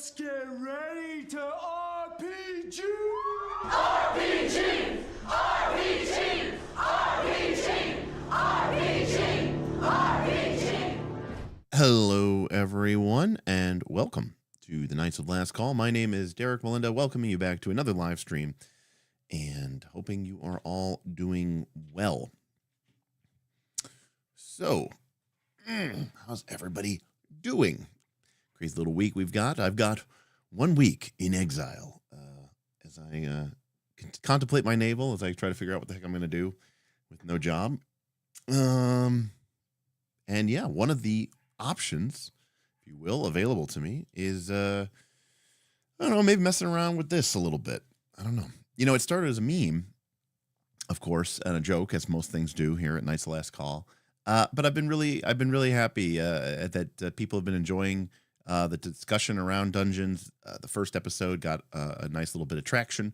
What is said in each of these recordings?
Let's get ready to RPG! RPG! RPG! RPG! RPG! RPG! Hello, everyone, and welcome to the Knights of Last Call. My name is Derek Melinda, welcoming you back to another live stream, and hoping you are all doing well. So, how's everybody doing? Crazy little week we've got. I've got 1 week in exile as I contemplate my navel, as I try to figure out what the heck I'm going to do with no job. And yeah, one of the options, if you will, available to me is, I don't know, maybe messing around with this a little bit. I don't know. You know, it started as a meme, of course, and a joke, as most things do here at Knights of Last Call. But I've been really happy that people have been enjoying the discussion around dungeons. The first episode got a nice little bit of traction,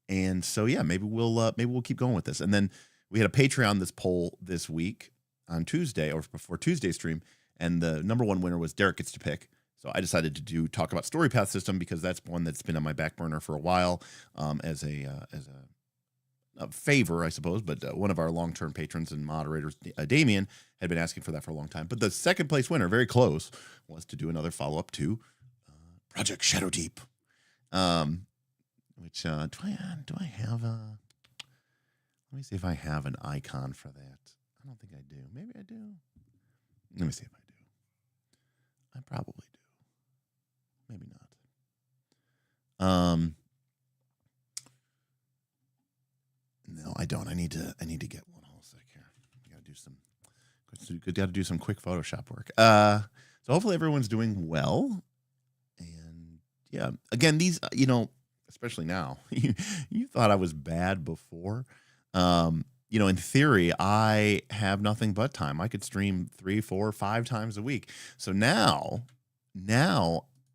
and so yeah, maybe we'll keep going with this. And then we had a Patreon poll this week on Tuesday, or before Tuesday's stream, and the number one winner was Derek Gets to Pick. So I decided to talk about Story Path System because that's one that's been on my back burner for a while, as a favor, I suppose, but one of our long-term patrons and moderators, Damien, had been asking for that for a long time. But the second place winner, very close, was to do another follow-up to Project Shadowdeep. Which do I have a? Let me see if I have an icon for that. I don't think I do. Maybe I do. Let me see if I do. I probably do. Maybe not. No, I don't. I need to get one. Hold a sec here. Got to do some quick Photoshop work. So hopefully everyone's doing well. And yeah, again, these, you know, especially now, you thought I was bad before. You know, in theory, I have nothing but time. I could stream 3, 4, 5 times a week. So now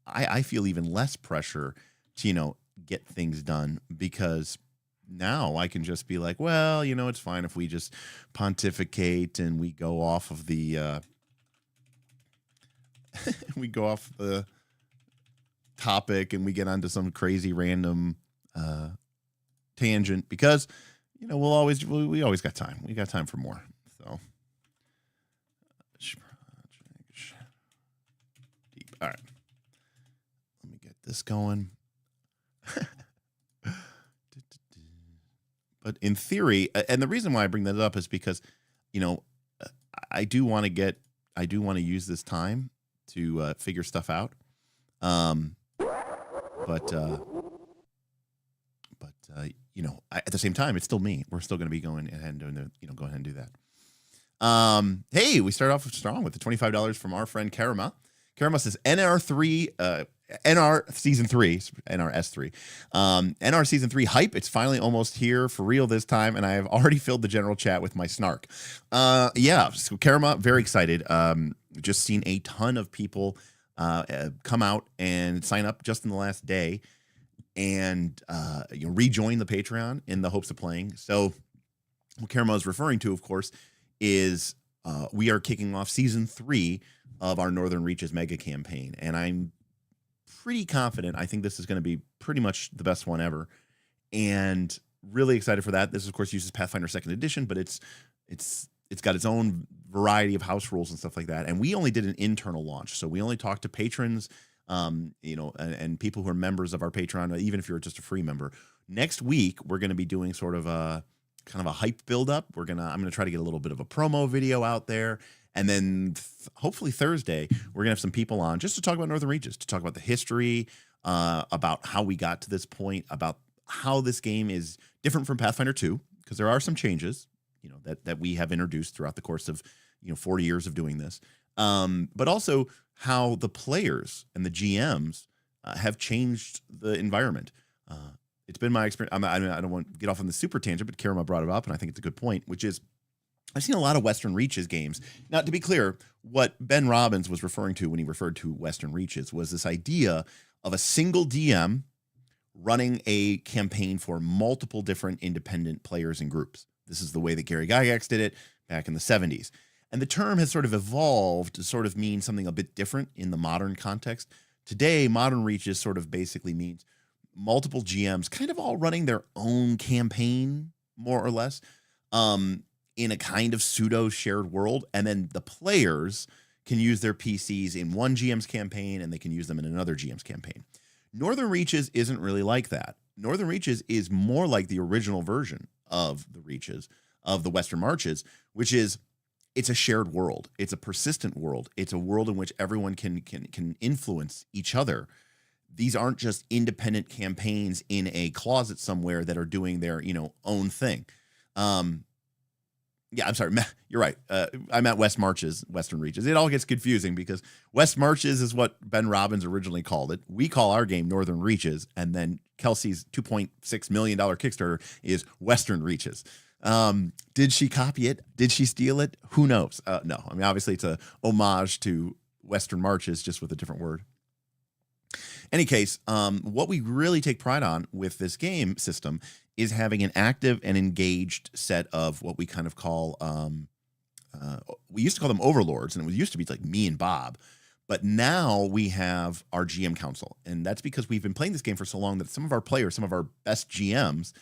I feel even less pressure to, you know, get things done, because now I can just be like, well, you know, it's fine if we just pontificate and we go off of the topic and we get onto some crazy random tangent, because, you know, we always got time. We got time for more. So deep. All right. Let me get this going. But in theory, and the reason why I bring that up is because, you know, I do want to use this time to figure stuff out. But you know, at the same time, it's still me. We're still going to be going ahead and doing go ahead and do that. Hey, we start off strong with the $25 from our friend Karama. Karama says NR Season 3, NRS3. NR Season 3 hype. It's finally almost here for real this time, and I have already filled the general chat with my snark. Yeah, so Karama, very excited. Just seen a ton of people come out and sign up just in the last day, and rejoin the Patreon in the hopes of playing. So what Karama is referring to, of course, is we are kicking off Season 3 of our Northern Reaches mega campaign, and I'm pretty confident. I think this is going to be pretty much the best one ever, and really excited for that. This, of course, uses Pathfinder 2nd Edition, but it's got its own variety of house rules and stuff like that. And we only did an internal launch, so we only talked to patrons, and people who are members of our Patreon, even if you're just a free member. Next week, we're going to be doing sort of a kind of a hype build-up. I'm going to try to get a little bit of a promo video out there. And then hopefully Thursday, we're going to have some people on just to talk about Northern Reaches, to talk about the history, about how we got to this point, about how this game is different from Pathfinder 2, because there are some changes, you know, that we have introduced throughout the course of, 40 years of doing this. But also how the players and the GMs have changed the environment. It's been my experience. I don't want to get off on the super tangent, but Karama brought it up, and I think it's a good point, which is, I've seen a lot of Western Reaches games. Now, to be clear, what Ben Robbins was referring to when he referred to Western Reaches was this idea of a single DM running a campaign for multiple different independent players and groups. This is the way that Gary Gygax did it back in the 70s. And the term has sort of evolved to sort of mean something a bit different in the modern context, Today, Modern Reaches sort of basically means multiple GMs kind of all running their own campaign, more or less, in a kind of pseudo shared world. And then the players can use their PCs in one GM's campaign and they can use them in another GM's campaign. Northern Reaches isn't really like that. Northern Reaches is more like the original version of the Reaches, of the Western Marches, which is it's a shared world. It's a persistent world. It's a world in which everyone can influence each other. These aren't just independent campaigns in a closet somewhere that are doing their, own thing. Yeah, I'm sorry. You're right. I'm at West Marches, Western Reaches. It all gets confusing because West Marches is what Ben Robbins originally called it. We call our game Northern Reaches, and then Kelsey's $2.6 million Kickstarter is Western Reaches. Did she copy it? Did she steal it? Who knows? No. I mean, obviously, it's a homage to Western Marches, just with a different word. Any case, what we really take pride on with this game system is having an active and engaged set of what we kind of call, we used to call them overlords, and it used to be like me and Bob. But now we have our GM council, and that's because we've been playing this game for so long that some of our players, some of our best GMs,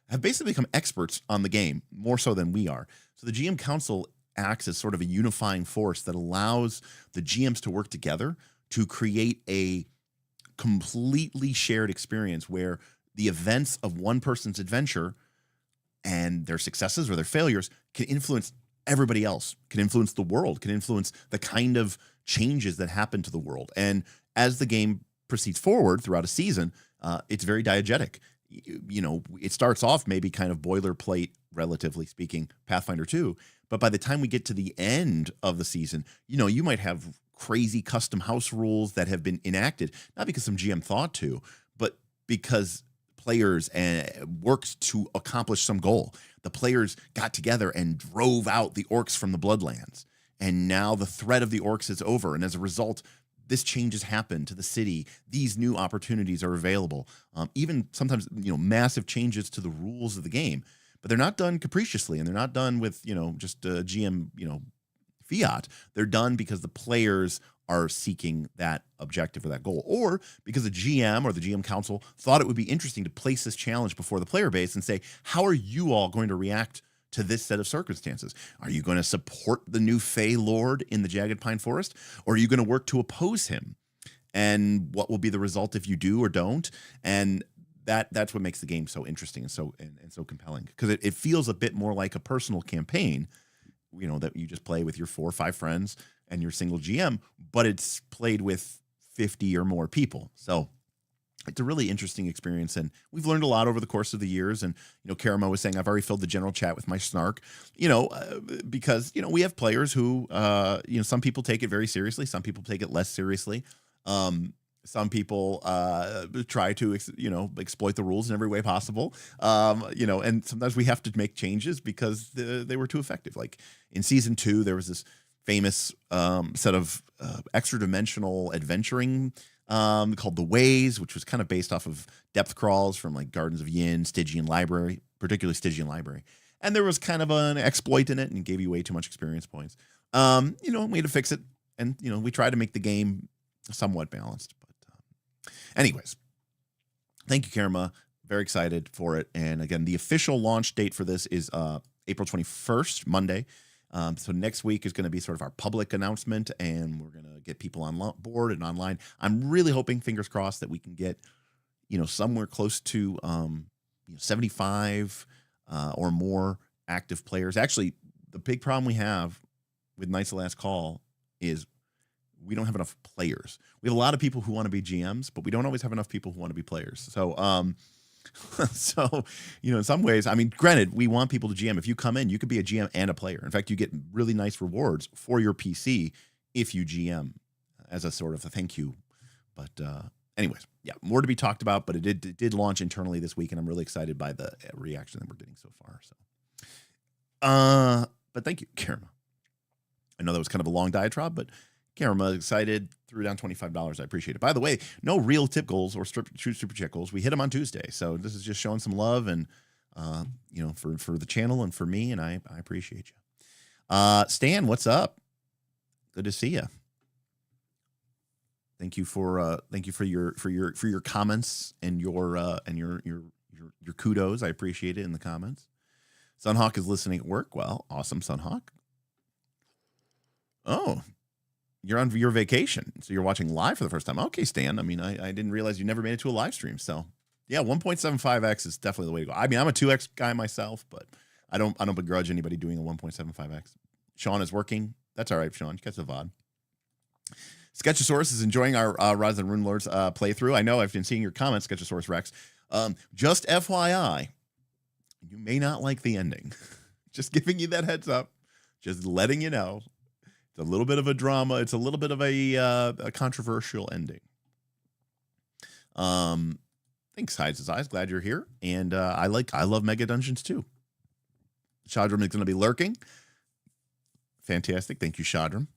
have basically become experts on the game, more so than we are. So the GM council acts as sort of a unifying force that allows the GMs to work together to create a completely shared experience where the events of one person's adventure and their successes or their failures can influence everybody else, can influence the world, can influence the kind of changes that happen to the world. And as the game proceeds forward throughout a season, it's very diegetic. It starts off maybe kind of boilerplate, relatively speaking, Pathfinder 2, but by the time we get to the end of the season, you might have crazy custom house rules that have been enacted, not because some GM thought to, but because players worked to accomplish some goal. The players got together and drove out the orcs from the Bloodlands. And now the threat of the orcs is over. And as a result, this change has happened to the city. These new opportunities are available. Even sometimes, massive changes to the rules of the game. But they're not done capriciously, and they're not done with, just GM, fiat. They're done because the players are seeking that objective or that goal, or because the GM or the GM council thought it would be interesting to place this challenge before the player base and say, how are you all going to react to this set of circumstances? Are you going to support the new Fey Lord in the Jagged Pine Forest, or are you going to work to oppose him? And what will be the result if you do or don't? And that's what makes the game so interesting and so compelling, because it feels a bit more like a personal campaign, that you just play with your 4 or 5 friends and your single GM, but it's played with 50 or more people. So it's a really interesting experience, and we've learned a lot over the course of the years. And Karamo was saying I've already filled the general chat with my snark, because we have players who some people take it very seriously, some people take it less seriously. Some people try to exploit the rules in every way possible, and sometimes we have to make changes because they were too effective. Like in season 2, there was this famous set of extra dimensional adventuring called The Ways, which was kind of based off of depth crawls from like Gardens of Yin, Stygian Library, particularly Stygian Library. And there was kind of an exploit in it and gave you way too much experience points. We had to fix it. And, we tried to make the game somewhat balanced. But anyways, thank you, Karma. Very excited for it. And again, the official launch date for this is April 21st, Monday. So next week is going to be sort of our public announcement, and we're going to get people on board and online. I'm really hoping, fingers crossed, that we can get, somewhere close to 75 or more active players. Actually, the big problem we have with Knights of the Last Call is we don't have enough players. We have a lot of people who want to be GMs, but we don't always have enough people who want to be players. So, in some ways, I mean, granted, we want people to GM. If you come in, you could be a GM and a player. In fact, you get really nice rewards for your PC if you GM as a sort of a thank you. But anyways, yeah, more to be talked about, but it did launch internally this week, and I'm really excited by the reaction that we're getting so far. So, but thank you, Karma. I know that was kind of a long diatribe, but Karma excited, threw down $25. I appreciate it. By the way, no real tip goals or true super chat goals. We hit them on Tuesday, so this is just showing some love and for the channel and for me, and I appreciate you. Stan, what's up? Good to see you. Thank you for your comments and your kudos. I appreciate it in the comments. Sunhawk is listening at work. Well, awesome, Sunhawk. Oh, you're on your vacation, so you're watching live for the first time. Okay, Stan. I mean, I didn't realize you never made it to a live stream. So, yeah, 1.75x is definitely the way to go. I mean, I'm a 2x guy myself, but I don't begrudge anybody doing a 1.75x. Sean is working. That's all right, Sean. Catch the VOD. Sketchosaurus is enjoying our Rise of the Rune Lords playthrough. I know I've been seeing your comments, Sketchosaurus Rex. Just FYI, you may not like the ending. Just giving you that heads up. Just letting you know. It's a little bit of a drama. It's a little bit of a controversial ending. Thanks, Hides His Eyes. Glad you're here. And I love Megadungeons too. Shadram is going to be lurking. Fantastic. Thank you, Shadram.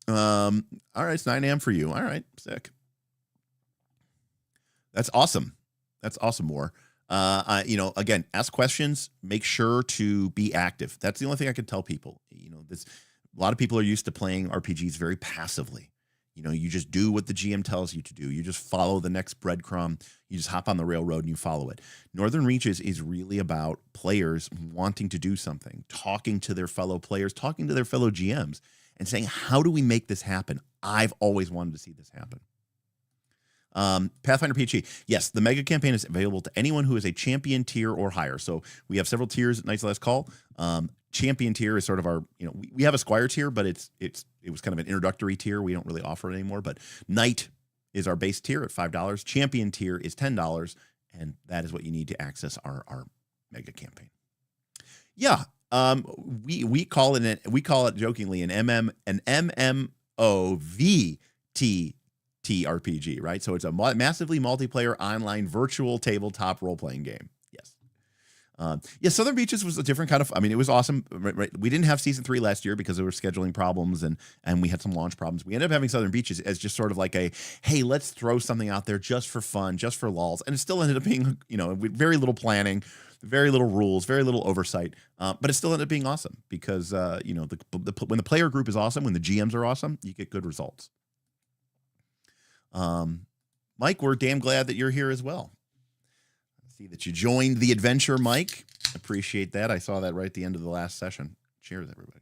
All right, it's 9 a.m. for you. All right, sick. That's awesome. That's awesome, More. Again, ask questions. Make sure to be active. That's the only thing I can tell people. A lot of people are used to playing RPGs very passively. You just do what the GM tells you to do. You just follow the next breadcrumb. You just hop on the railroad and you follow it. Northern Reaches is really about players wanting to do something, talking to their fellow players, talking to their fellow GMs, and saying, how do we make this happen? I've always wanted to see this happen. Pathfinder PG. Yes, the mega campaign is available to anyone who is a champion tier or higher. So we have several tiers at Night's Last Call. Champion tier is sort of our, we have a Squire tier, but it was kind of an introductory tier. We don't really offer it anymore, but Knight is our base tier at $5. Champion tier is $10, and that is what you need to access our mega campaign. Yeah. We call it jokingly an MMOV TTRPG, right? So it's a massively multiplayer online virtual tabletop role-playing game. Yes. Southern Beaches was a different kind of, it was awesome. Right? We didn't have season 3 last year because there were scheduling problems and we had some launch problems. We ended up having Southern Beaches as just sort of like hey, let's throw something out there just for fun, just for lulz. And it still ended up being, with very little planning, very little rules, very little oversight. But it still ended up being awesome because, when the player group is awesome, when the GMs are awesome, you get good results. Mike, we're damn glad that you're here as well. See that you joined the adventure, Mike. Appreciate that. I saw that right at the end of the last session. Cheers, everybody.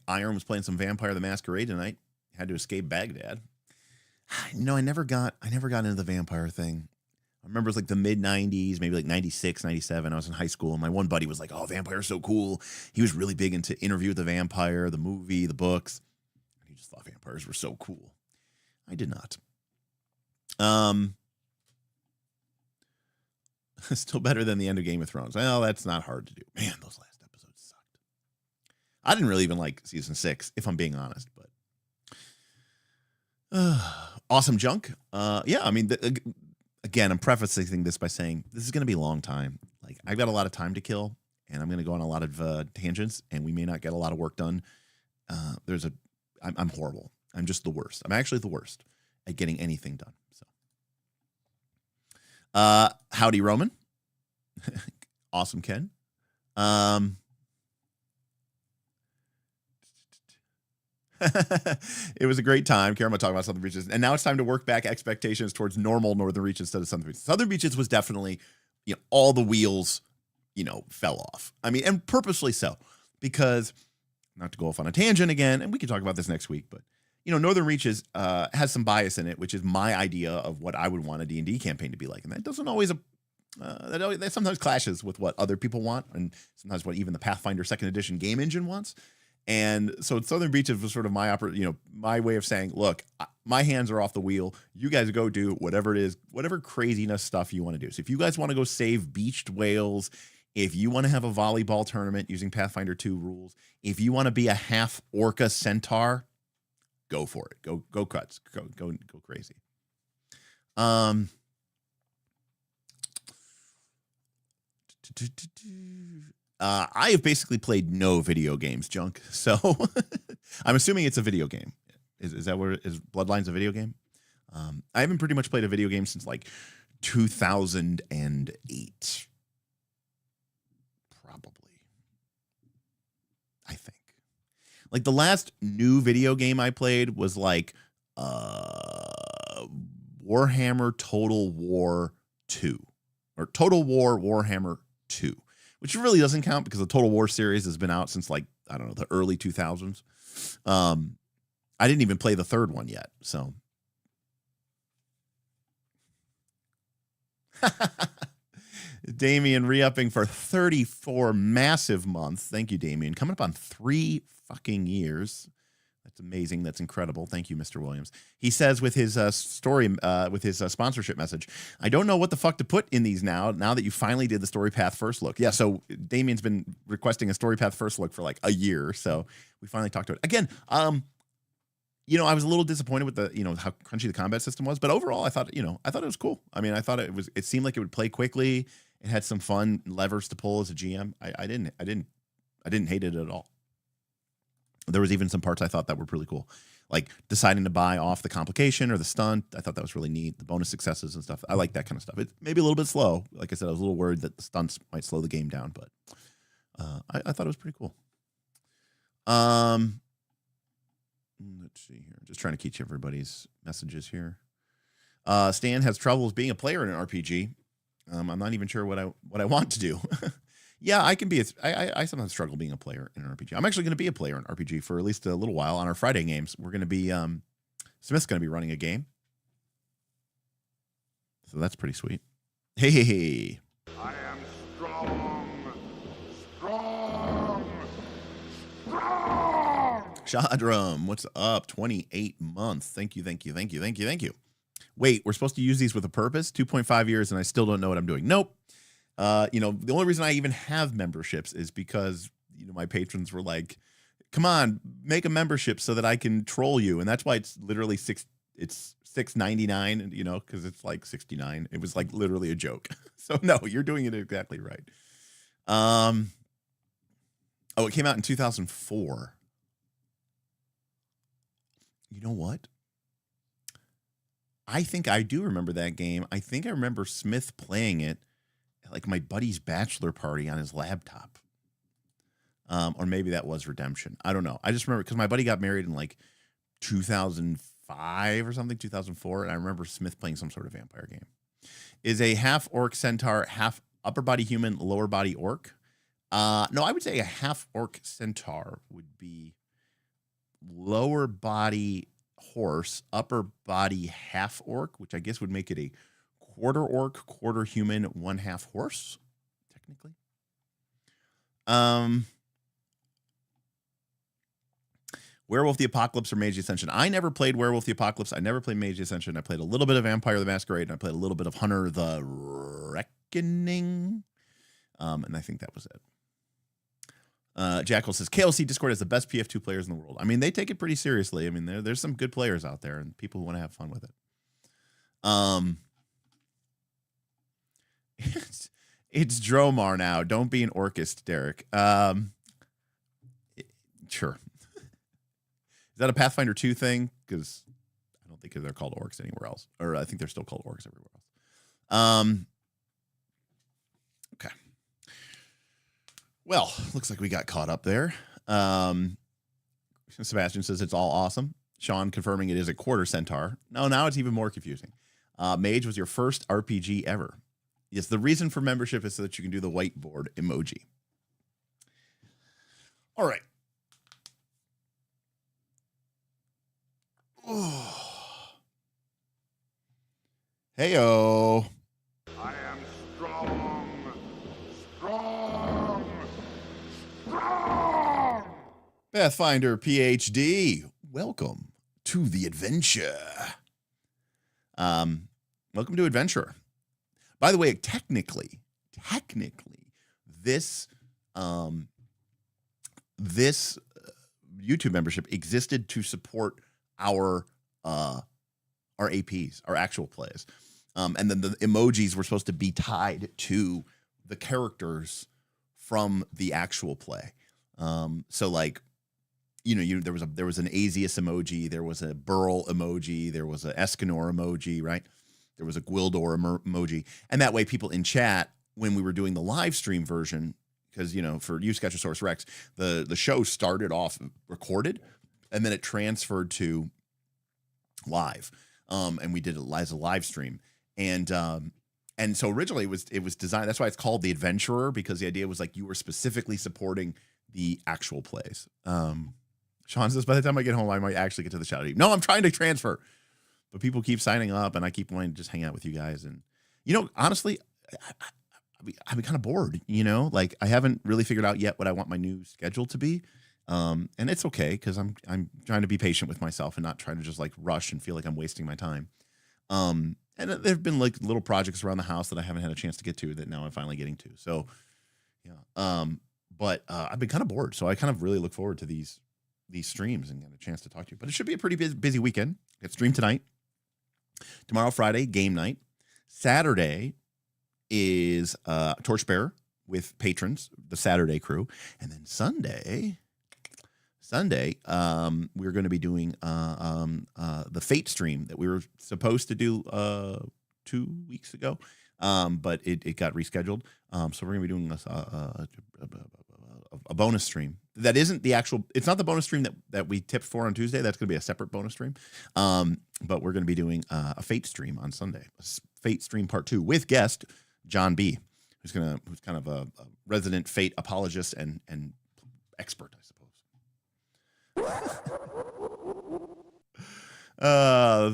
Iron was playing some Vampire the Masquerade tonight. Had to escape Baghdad. No, I never got into the vampire thing. I remember it was like the mid 90s, maybe like 96, 97. I was in high school and my one buddy was like, oh, vampire's so cool. He was really big into Interview with the Vampire, the movie, the books. He just thought vampires were so cool. I did not. Still better than the end of Game of Thrones. Well, that's not hard to do. Man, those last episodes sucked. I didn't really even like season 6, if I'm being honest, but awesome junk. Again, I'm prefacing this by saying this is going to be a long time. Like, I've got a lot of time to kill, and I'm going to go on a lot of tangents, and we may not get a lot of work done. I'm horrible. I'm just the worst. I'm actually the worst at getting anything done. So, howdy, Roman. Awesome, Ken. It was a great time. Karen, talking about Southern Beaches, and now it's time to work back expectations towards normal Northern Reaches instead of Southern Beaches. Southern Beaches was definitely, all the wheels, fell off. And purposely so, because not to go off on a tangent again, and we can talk about this next week, but Northern Reaches has some bias in it, which is my idea of what I would want a D&D campaign to be like, and that doesn't always that sometimes clashes with what other people want, and sometimes what even the Pathfinder 2nd Edition game engine wants. And so Southern Beaches was sort of my way of saying, look, my hands are off the wheel. You guys go do whatever it is, whatever craziness stuff you want to do. So if you guys want to go save beached whales, if you want to have a volleyball tournament using Pathfinder 2 rules, if you want to be a half orca centaur, go for it. Go cuts. Go crazy. I have basically played no video games, Junk. So I'm assuming it's a video game. Is that where is Bloodlines a video game? I haven't pretty much played a video game since like 2008. Probably. Like the last new video game I played was like Warhammer Total War 2 or Total War Warhammer 2, which really doesn't count because the Total War series has been out since like, I don't know, the early 2000s. I didn't even play the third one yet. So Damien re-upping for 34 massive months. Thank you, Damien. Coming up on 3 fucking years. That's amazing. That's incredible. Thank you, Mr. Williams. He says with his sponsorship message, I don't know what the fuck to put in these now that you finally did the story path first look. Yeah, so Damien's been requesting a story path first look for like a year, so we finally talked to it. Again, you know, I was a little disappointed with the, you know, how crunchy the combat system was, but overall I thought it was cool. I mean, I thought it seemed like it would play quickly. It had some fun levers to pull as a GM. I didn't hate it at all. There was even some parts I thought that were really cool, like deciding to buy off the complication or the stunt. I thought that was really neat. The bonus successes and stuff. I like that kind of stuff. It's maybe a little bit slow. Like I said, I was a little worried that the stunts might slow the game down, but I thought it was pretty cool. Let's see here. Just trying to keep everybody's messages here. Stan has troubles being a player in an RPG. I'm not even sure what I want to do. Yeah, I can be. I sometimes struggle being a player in an RPG. I'm actually going to be a player in RPG for at least a little while on our Friday games. We're going to be Smith's going to be running a game, so that's pretty sweet. Hey. I am strong. Shadrum, what's up? 28 months. Thank you. Wait, we're supposed to use these with a purpose? 2.5 years, and I still don't know what I'm doing. Nope. You know, the only reason I even have memberships is because, you know, my patrons were like, come on, make a membership so that I can troll you. And that's why it's literally $6.99, you know, because it's like 69. It was like literally a joke. So no, you're doing it exactly right. Oh, it came out in 2004. You know what? I think I do remember that game. I think I remember Smith playing it at like my buddy's bachelor party on his laptop. Or maybe that was Redemption. I don't know. I just remember because my buddy got married in like 2005 or something, 2004. And I remember Smith playing some sort of vampire game. Is a half orc centaur, half upper body human, lower body orc? No, I would say a half orc centaur would be lower body horse, upper body half orc, which I guess would make it a quarter orc, quarter human, 1/2 horse, technically. Werewolf the Apocalypse or Mage the Ascension. I never played Werewolf the Apocalypse. I never played Mage the Ascension. I played a little bit of Vampire the Masquerade, and I played a little bit of Hunter the Reckoning. And I think that was it. Jackal says, KLC Discord has the best PF2 players in the world. I mean, they take it pretty seriously. I mean, there's some good players out there and people who want to have fun with it. It's Dromar now. Don't be an orcist, Derek. Sure. Is that a Pathfinder 2 thing? Because I don't think they're called orcs anywhere else. Or I think they're still called orcs everywhere else. Okay. Well, looks like we got caught up there. Sebastian says it's all awesome. Sean confirming it is a quarter centaur. No, now it's even more confusing. Mage was your first RPG ever. Yes, the reason for membership is so that you can do the whiteboard emoji. All right. Hey-o. I am strong. Pathfinder PhD, welcome to the adventure. Welcome to Adventure. By the way, technically, this YouTube membership existed to support our APs, our actual plays. And then the emojis were supposed to be tied to the characters from the actual play. So like, you know, there was an Azius emoji, there was a Burl emoji, there was a Escanor emoji, right? There was a Gwildor emoji. And that way people in chat, when we were doing the live stream version, because for you, Sketchosaurus Rex, the show started off recorded, and then it transferred to live, and we did it as a live stream, and so originally it was designed. That's why it's called The Adventurer, because the idea was like you were specifically supporting the actual plays. Sean says, by the time I get home, I might actually get to the Shadowdeep. No, I'm trying to transfer, but people keep signing up, and I keep wanting to just hang out with you guys. And honestly, I've been kind of bored. Like I haven't really figured out yet what I want my new schedule to be. And it's okay because I'm trying to be patient with myself and not trying to just like rush and feel like I'm wasting my time. And there've been like little projects around the house that I haven't had a chance to get to that now I'm finally getting to. So yeah. But I've been kind of bored, so I kind of really look forward to these streams and get a chance to talk to you. But it should be a pretty busy weekend. It's stream tonight. Tomorrow, Friday, game night. Saturday is Torchbearer with patrons, the Saturday crew, and then Sunday, we're going to be doing the Fate stream that we were supposed to do 2 weeks ago, but it got rescheduled. So we're going to be doing a bonus stream that isn't the actual. It's not the bonus stream that we tipped for on Tuesday. That's going to be a separate bonus stream. But we're going to be doing a Fate stream on Sunday, Fate stream part 2 with guest John B, who's kind of a resident Fate apologist and expert, I suppose.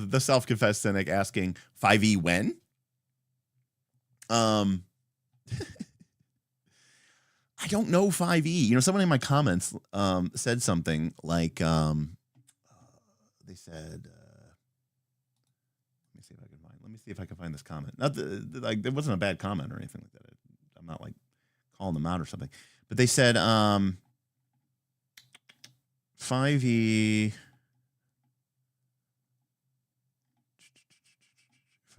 The self-confessed cynic asking 5e when? I don't know 5e. Someone in my comments said something like they said let me see if I can find this comment. Not like it wasn't a bad comment or anything like that. I'm not like calling them out or something. But they said 5e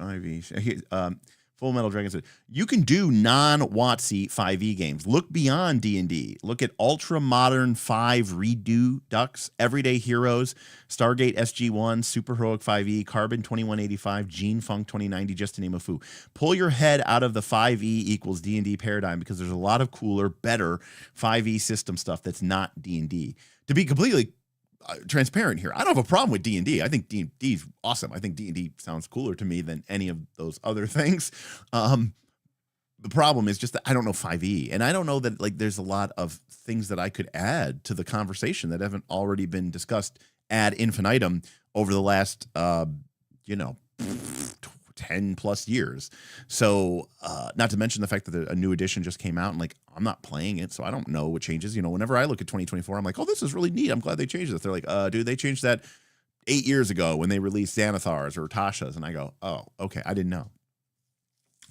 5e Full Metal Dragon said, you can do non-WotC 5e games. Look beyond D&D. Look at ultra-modern 5 redo ducks, Everyday Heroes, Stargate SG-1, Super Heroic 5e, Carbon 2185, Gene Funk 2090, just to name a few. Pull your head out of the 5e equals D&D paradigm, because there's a lot of cooler, better 5e system stuff that's not D&D. To be completely transparent here, I don't have a problem with D&D. I think D&D is awesome. I think D&D sounds cooler to me than any of those other things. The problem is just that I don't know 5e, and I don't know that like there's a lot of things that I could add to the conversation that haven't already been discussed ad infinitum over the last 10 plus years. So not to mention the fact that a new edition just came out, and like I'm not playing it, so I don't know what changes. Whenever I look at 2024, I'm like, oh, this is really neat. I'm glad they changed this. They're like, dude, they changed that 8 years ago when they released Xanathars or Tasha's, and I go, oh, okay, I didn't know.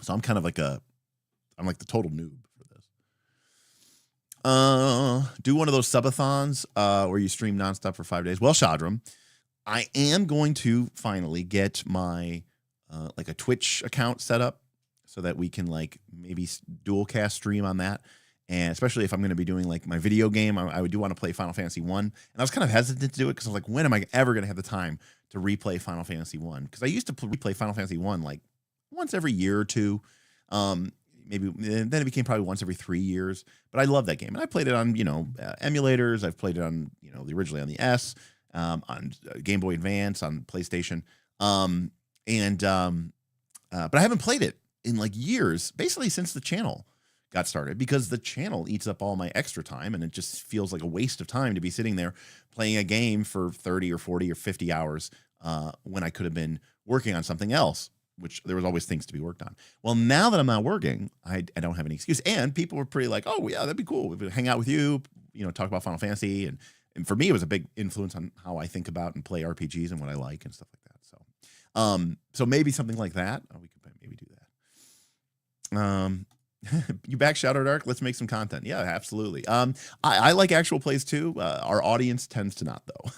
So I'm kind of like I'm like the total noob for this. Do one of those subathons where you stream nonstop for 5 days. Well, Shadram, I am going to finally get my like a Twitch account set up so that we can like maybe dual cast stream on that. And especially if I'm going to be doing like my video game, I do want to play Final Fantasy 1. And I was kind of hesitant to do it because I was like, when am I ever going to have the time to replay Final Fantasy 1? Because I used to replay Final Fantasy 1 like once every year or two. Maybe then it became probably once every 3 years. But I love that game. And I played it on, emulators. I've played it on, originally on the S, on Game Boy Advance, on PlayStation. But I haven't played it in like years, basically since the channel got started, because the channel eats up all my extra time, and it just feels like a waste of time to be sitting there playing a game for 30 or 40 or 50 hours when I could have been working on something else, which there was always things to be worked on. Well, now that I'm not working, I don't have any excuse. And people were pretty like, oh yeah, that'd be cool. We'd hang out with you, talk about Final Fantasy. And for me, it was a big influence on how I think about and play RPGs and what I like and stuff like that. So maybe something like that. We could maybe do that. You back Shadowdark? Let's make some content. Yeah, absolutely. I like actual plays too. Our audience tends to not though.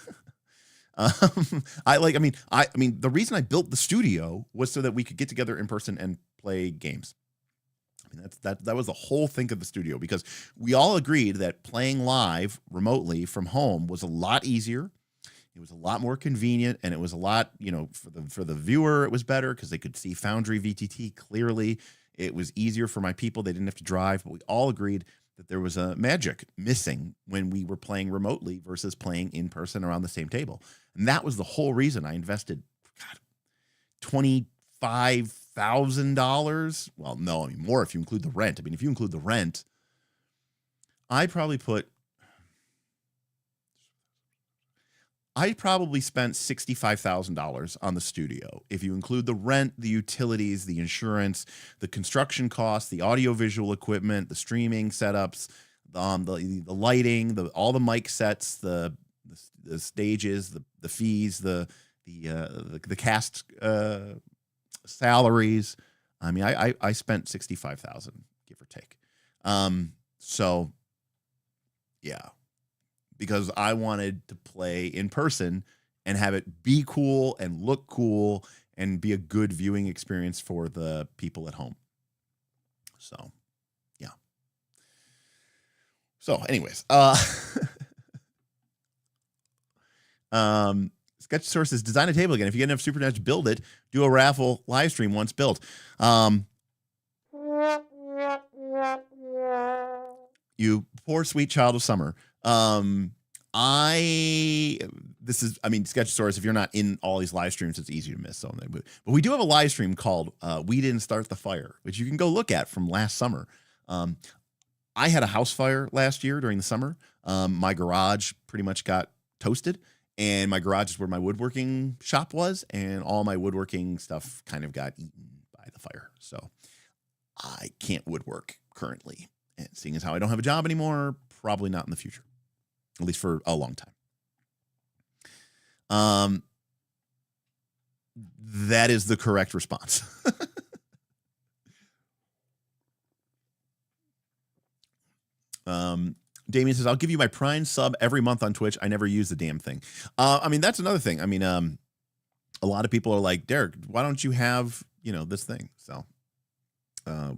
I mean, the reason I built the studio was so that we could get together in person and play games. I mean, that was the whole thing of the studio, because we all agreed that playing live remotely from home was a lot easier. It was a lot more convenient, and it was a lot, for the viewer, it was better because they could see Foundry VTT clearly. It was easier for my people. They didn't have to drive, but we all agreed that there was a magic missing when we were playing remotely versus playing in person around the same table. And that was the whole reason I invested, God, $25,000. Well, no, I mean, more if you include the rent. I mean, if you include the rent, I probably spent $65,000 on the studio. If you include the rent, the utilities, the insurance, the construction costs, the audiovisual equipment, the streaming setups, the lighting, all the mic sets, the stages, the fees, the cast salaries. I mean, I spent $65,000, give or take. So yeah, because I wanted to play in person and have it be cool and look cool and be a good viewing experience for the people at home. So, yeah. So, anyways, Sketch Sources, design a table again. If you get enough super nets, build it. Do a raffle live stream once built. You poor sweet child of summer. Sketch Source, if you're not in all these live streams, it's easy to miss something. But we do have a live stream called We Didn't Start the Fire, which you can go look at from last summer. I had a house fire last year during the summer. My garage pretty much got toasted, and my garage is where my woodworking shop was, and all my woodworking stuff kind of got eaten by the fire. So I can't woodwork currently. And seeing as how I don't have a job anymore, probably not in the future, at least for a long time. That is the correct response. Damien says, I'll give you my Prime sub every month on Twitch. I never use the damn thing. I mean, that's another thing. I mean, a lot of people are like, Derek, why don't you have, this thing? So, why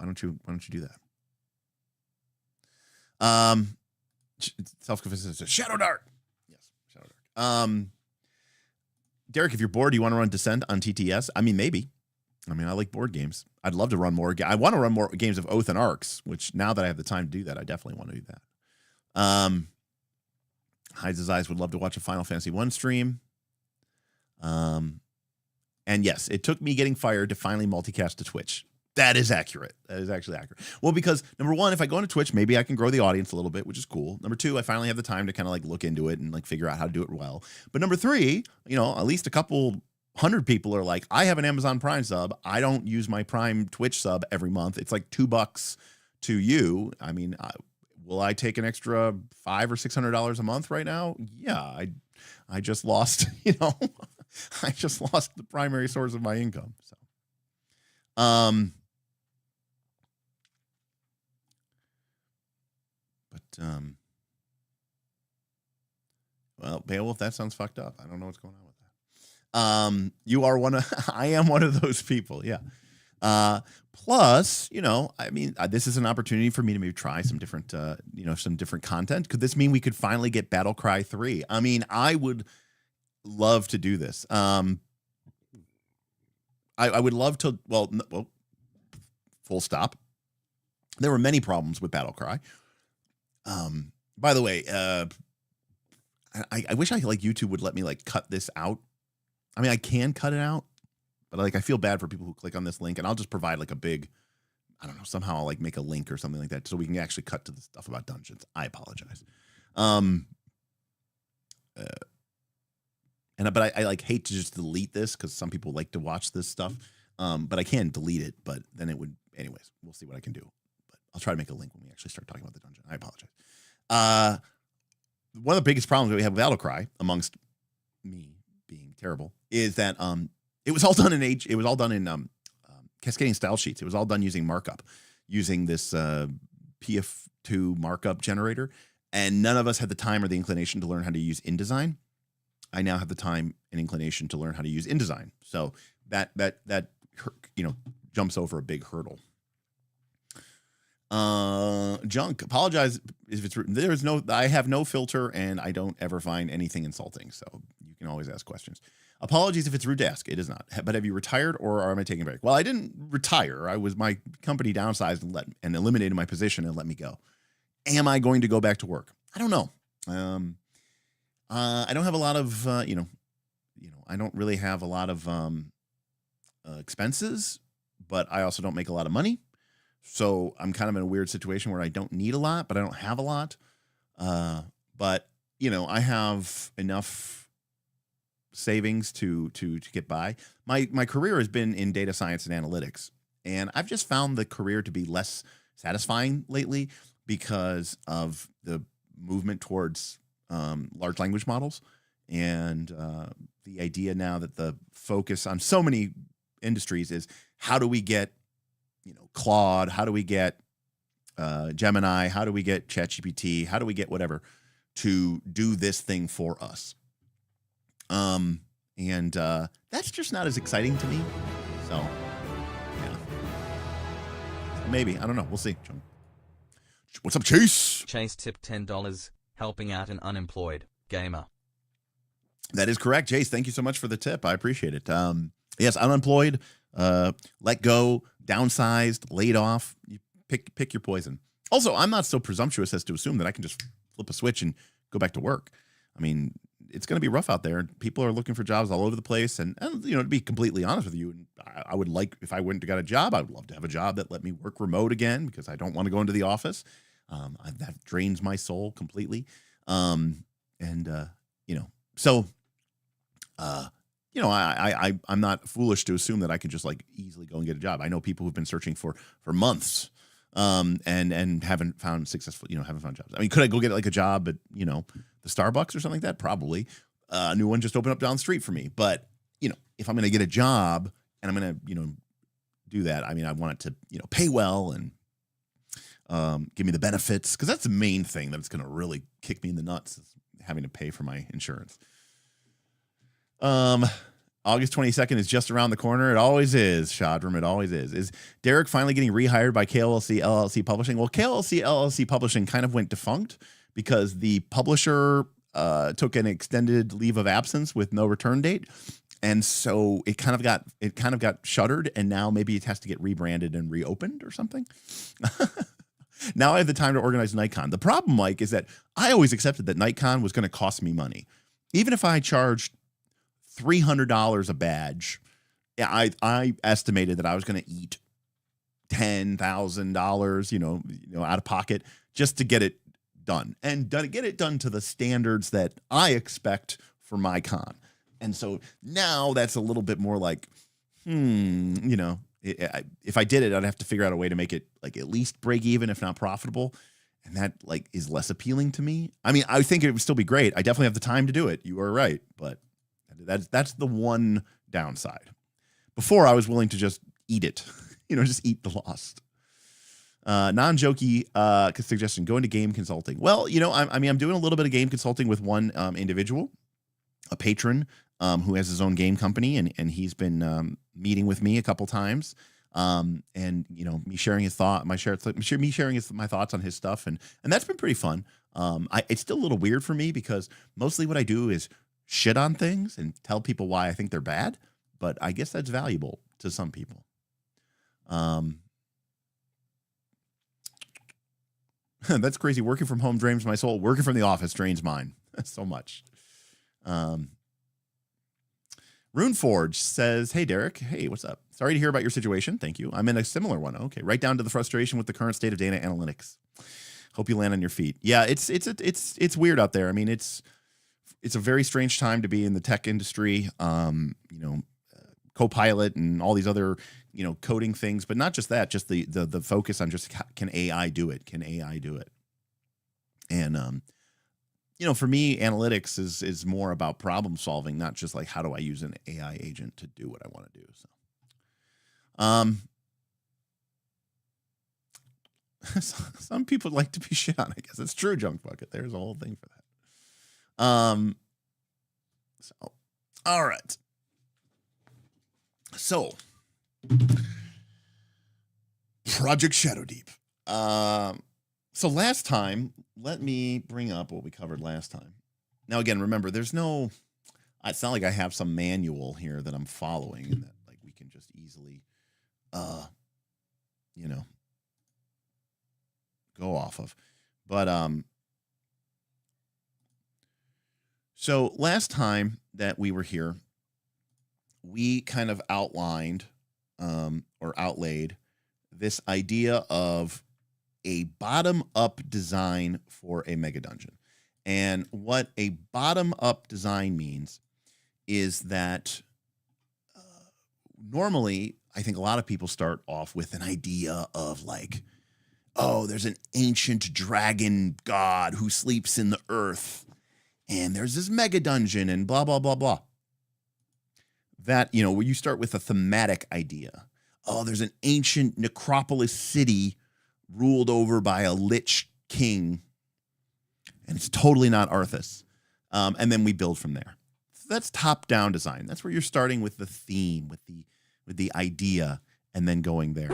don't you do that? Self-confessed Shadowdark. Yes, Shadowdark. Derek, if you're bored, do you want to run Descent on TTS? I mean, maybe. I mean, I like board games. I'd love to run more. I want to run more games of Oath and Arcs, which now that I have the time to do that, I definitely want to do that. Hides his Eyes would love to watch a Final Fantasy 1 stream. And yes, it took me getting fired to finally multicast to Twitch. That is accurate. That is actually accurate. Well, because number one, if I go into Twitch, maybe I can grow the audience a little bit, which is cool. Number two, I finally have the time to kind of like look into it and like figure out how to do it well. But number three, at least a couple 100 people are like, I have an Amazon Prime sub. I don't use my Prime Twitch sub every month. It's like $2 to you. I mean, will I take an extra $500 or $600 a month right now? Yeah, I just lost, I just lost the primary source of my income. So, well, Beowulf, that sounds fucked up. I don't know what's going on with that. You are I am one of those people. Yeah. Plus, I mean, this is an opportunity for me to maybe try some different, some different content. Could this mean we could finally get Battlecry 3? I mean, I would love to do this. I would love to, well, full stop. There were many problems with Battlecry. By the way, I wish YouTube would let me cut this out. I mean, I can cut it out, but I feel bad for people who click on this link, and I'll just provide a big, I don't know, somehow I'll make a link or something like that so we can actually cut to the stuff about dungeons. I apologize. But I hate to just delete this because some people like to watch this stuff. But I can delete it, but then it would, anyways, we'll see what I can do. But I'll try to make a link when we actually start talking about the dungeon. I apologize. One of the biggest problems that we have with Battlecry, amongst me being terrible, is that it was all done in cascading style sheets. It was all done using markup, using this PF2 markup generator, and none of us had the time or the inclination to learn how to use InDesign. I now have the time and inclination to learn how to use InDesign, so that jumps over a big hurdle. Junk, apologize if it's I have no filter and I don't ever find anything insulting, so you can always ask questions. Apologies if it's rude to ask. It is not. But have you retired or am I taking a break? Well, I didn't retire. My company downsized and eliminated my position and let me go. Am I going to go back to work? I don't know. I don't have a lot of, I don't really have a lot of expenses, but I also don't make a lot of money. So I'm kind of in a weird situation where I don't need a lot, but I don't have a lot. But I have enough savings to get by. My career has been in data science and analytics, and I've just found the career to be less satisfying lately because of the movement towards large language models and the idea now that the focus on so many industries is how do we get Claude, how do we get Gemini, how do we get ChatGPT, how do we get whatever to do this thing for us. And that's just not as exciting to me. So, yeah. Maybe. I don't know. We'll see. What's up, Chase? Chase tipped $10, helping out an unemployed gamer. That is correct, Chase. Thank you so much for the tip. I appreciate it. Yes, unemployed, let go, downsized, laid off. You pick your poison. Also, I'm not so presumptuous as to assume that I can just flip a switch and go back to work. I mean, it's going to be rough out there. People are looking for jobs all over the place. And to be completely honest with you, I would like, if I went and got a job, I would love to have a job that let me work remote again because I don't want to go into the office. That drains my soul completely. I'm not foolish to assume that I can just like easily go and get a job. I know people who've been searching for months and haven't found successful, haven't found jobs. I mean, could I go get like a job at, the Starbucks or something like that? Probably. A new one just opened up down the street for me. But, if I'm going to get a job and I'm going to, do that, I mean, I want it to, pay well and give me the benefits, because that's the main thing that's going to really kick me in the nuts, is having to pay for my insurance. August 22nd is just around the corner. It always is, Shadram. It always is. Is Derek finally getting rehired by KLC LLC Publishing? Well, KLC LLC Publishing kind of went defunct because the publisher took an extended leave of absence with no return date. And so it kind of got shuttered, and now maybe it has to get rebranded and reopened or something. Now I have the time to organize NightCon. The problem, Mike, is that I always accepted that NightCon was going to cost me money. Even if I charged $300 a badge, I estimated that I was going to eat $10,000, out of pocket just to get it done and get it done to the standards that I expect for my con. And so now that's a little bit more like, if I did it, I'd have to figure out a way to make it like at least break even, if not profitable. And that like is less appealing to me. I mean, I think it would still be great. I definitely have the time to do it. You are right. But that's the one downside. Before, I was willing to just eat it, just eat the loss. Non-jokey suggestion, go into game consulting. Well, I'm doing a little bit of game consulting with one individual, a patron who has his own game company, and he's been meeting with me a couple times. And me sharing his my thoughts on his stuff, and that's been pretty fun. It's still a little weird for me because mostly what I do is shit on things and tell people why I think they're bad, but I guess that's valuable to some people. That's crazy. Working from home drains my soul. Working from the office drains mine so much. Runeforge says, hey, Derek. Hey, what's up? Sorry to hear about your situation. Thank you. I'm in a similar one. Okay. Right down to the frustration with the current state of data analytics. Hope you land on your feet. Yeah, it's weird out there. I mean, it's a very strange time to be in the tech industry. Copilot and all these other, coding things, but not just that, just the focus on just can AI do it? Can AI do it? And, for me, analytics is more about problem solving, not just like, how do I use an AI agent to do what I want to do? So, some people like to be shit on, I guess. It's true, Junk Bucket. There's a whole thing for that. So, all right. So, Project Shadowdeep. So last time, let me bring up what we covered last time. Now, again, remember, there's no It's not like I have some manual here that I'm following and that like we can just easily, you know, go off of. But so last time that we were here, we kind of outlined or outlaid this idea of a bottom-up design for a Megadungeon. And what a bottom-up design means is that normally, I think a lot of people start off with an idea of like, oh, there's an ancient dragon god who sleeps in the earth, and there's this Megadungeon and blah, blah, blah, blah. That, you know, where you start with a thematic idea. Oh, there's an ancient necropolis city ruled over by a lich king, and it's totally not Arthas. And then we build from there. So that's top-down design. That's where you're starting with the theme, with the idea, and then going there.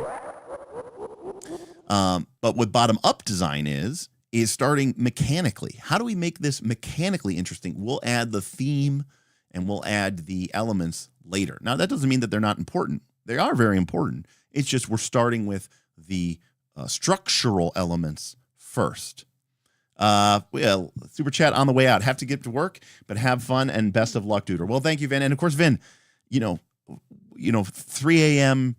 But what bottom-up design is starting mechanically. How do we make this mechanically interesting? We'll add the theme and we'll add the elements later. Now, that doesn't mean that they're not important. They are very important. It's just we're starting with the structural elements first. Well, super chat on the way out. Have to get to work, but have fun and best of luck, Duder. Well, thank you, Vin. And of course, Vin, you know, 3 a.m.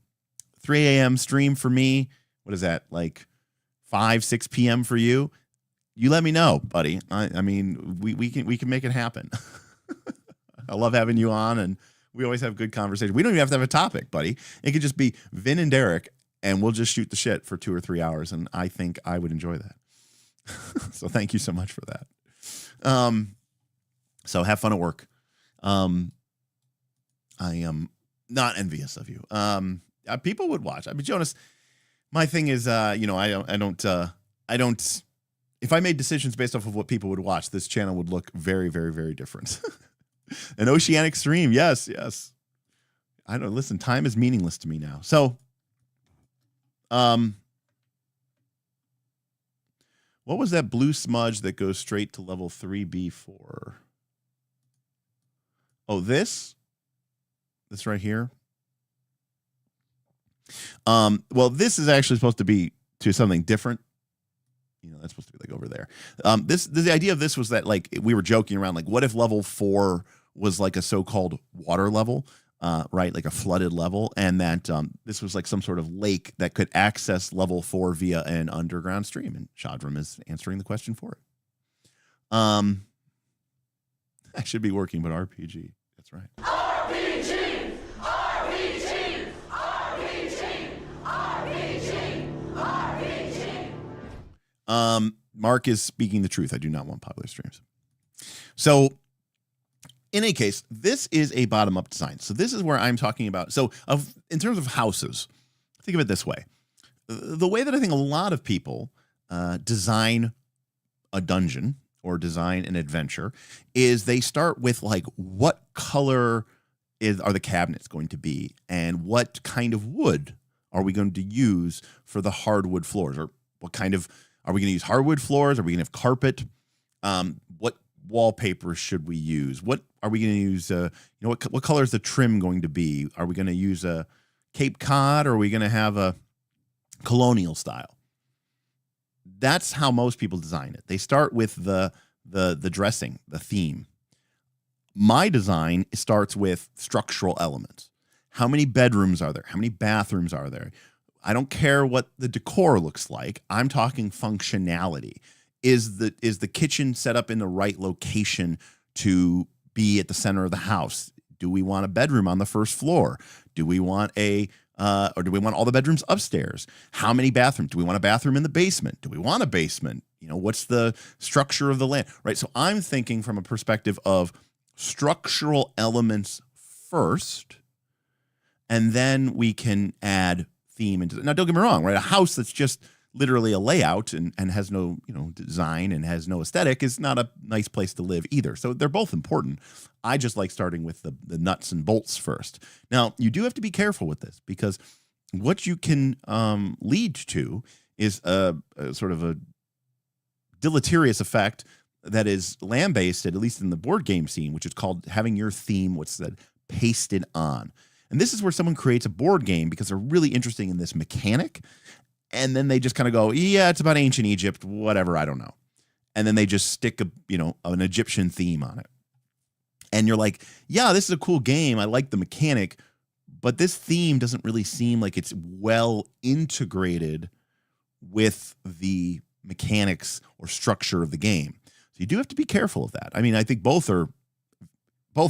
stream for me. What is that? Like 5, 6 p.m. for you? You let me know, buddy. I mean, we can make it happen. I love having you on, and we always have good conversation. We don't even have to have a topic, buddy. It could just be Vin and Derek, and we'll just shoot the shit for 2 or 3 hours, and I think I would enjoy that. So thank you so much for that. So have fun at work. I am not envious of you. People would watch. I mean, Jonas, my thing is, I don't. If I made decisions based off of what people would watch, this channel would look very, very, very different. An oceanic stream, yes. I don't listen. Time is meaningless to me now. So, what was that blue smudge that goes straight to level 3B4? Oh, this right here. Well, this is actually supposed to be to something different. You know, that's supposed to be like over there. The idea of this was that like we were joking around, like what if level 4 was like a so-called water level, right? Like a flooded level, and that this was like some sort of lake that could access level 4 via an underground stream. And Shadram is answering the question for it. I should be working, but RPG. That's right. RPG! RPG! RPG! RPG! RPG! Mark is speaking the truth. I do not want popular streams. So in any case, this is a bottom-up design. So this is where I'm talking about. So in terms of houses, think of it this way. The way that I think a lot of people design a dungeon or design an adventure is they start with like, what color are the cabinets going to be? And what kind of wood are we going to use for the hardwood floors? Or what kind of, are we going to use hardwood floors? Are we going to have carpet? What wallpaper should we use? What are we going to use? What color is the trim going to be? Are we going to use a Cape Cod, or are we going to have a colonial style? That's how most people design it. They start with the dressing, the theme. My design starts with structural elements. How many bedrooms are there? How many bathrooms are there? I don't care what the decor looks like. I'm talking functionality. Is the kitchen set up in the right location to be at the center of the house? Do we want a bedroom on the first floor? Do we want or do we want all the bedrooms upstairs? How many bathrooms? Do we want a bathroom in the basement? Do we want a basement? You know, what's the structure of the land, right? So I'm thinking from a perspective of structural elements first, and then we can add theme into it. Now, don't get me wrong, right? A house that's just literally a layout and has no, design and has no aesthetic is not a nice place to live either. So they're both important. I just like starting with the nuts and bolts first. Now, you do have to be careful with this, because what you can lead to is a sort of a deleterious effect that is land-based, at least in the board game scene, which is called having your theme, what's that, pasted on. And this is where someone creates a board game because they're really interested in this mechanic. And then they just kind of go, yeah, it's about ancient Egypt, whatever, I don't know. And then they just stick an Egyptian theme on it. And you're like, yeah, this is a cool game. I like the mechanic, but this theme doesn't really seem like it's well integrated with the mechanics or structure of the game. So you do have to be careful of that. I mean, I think both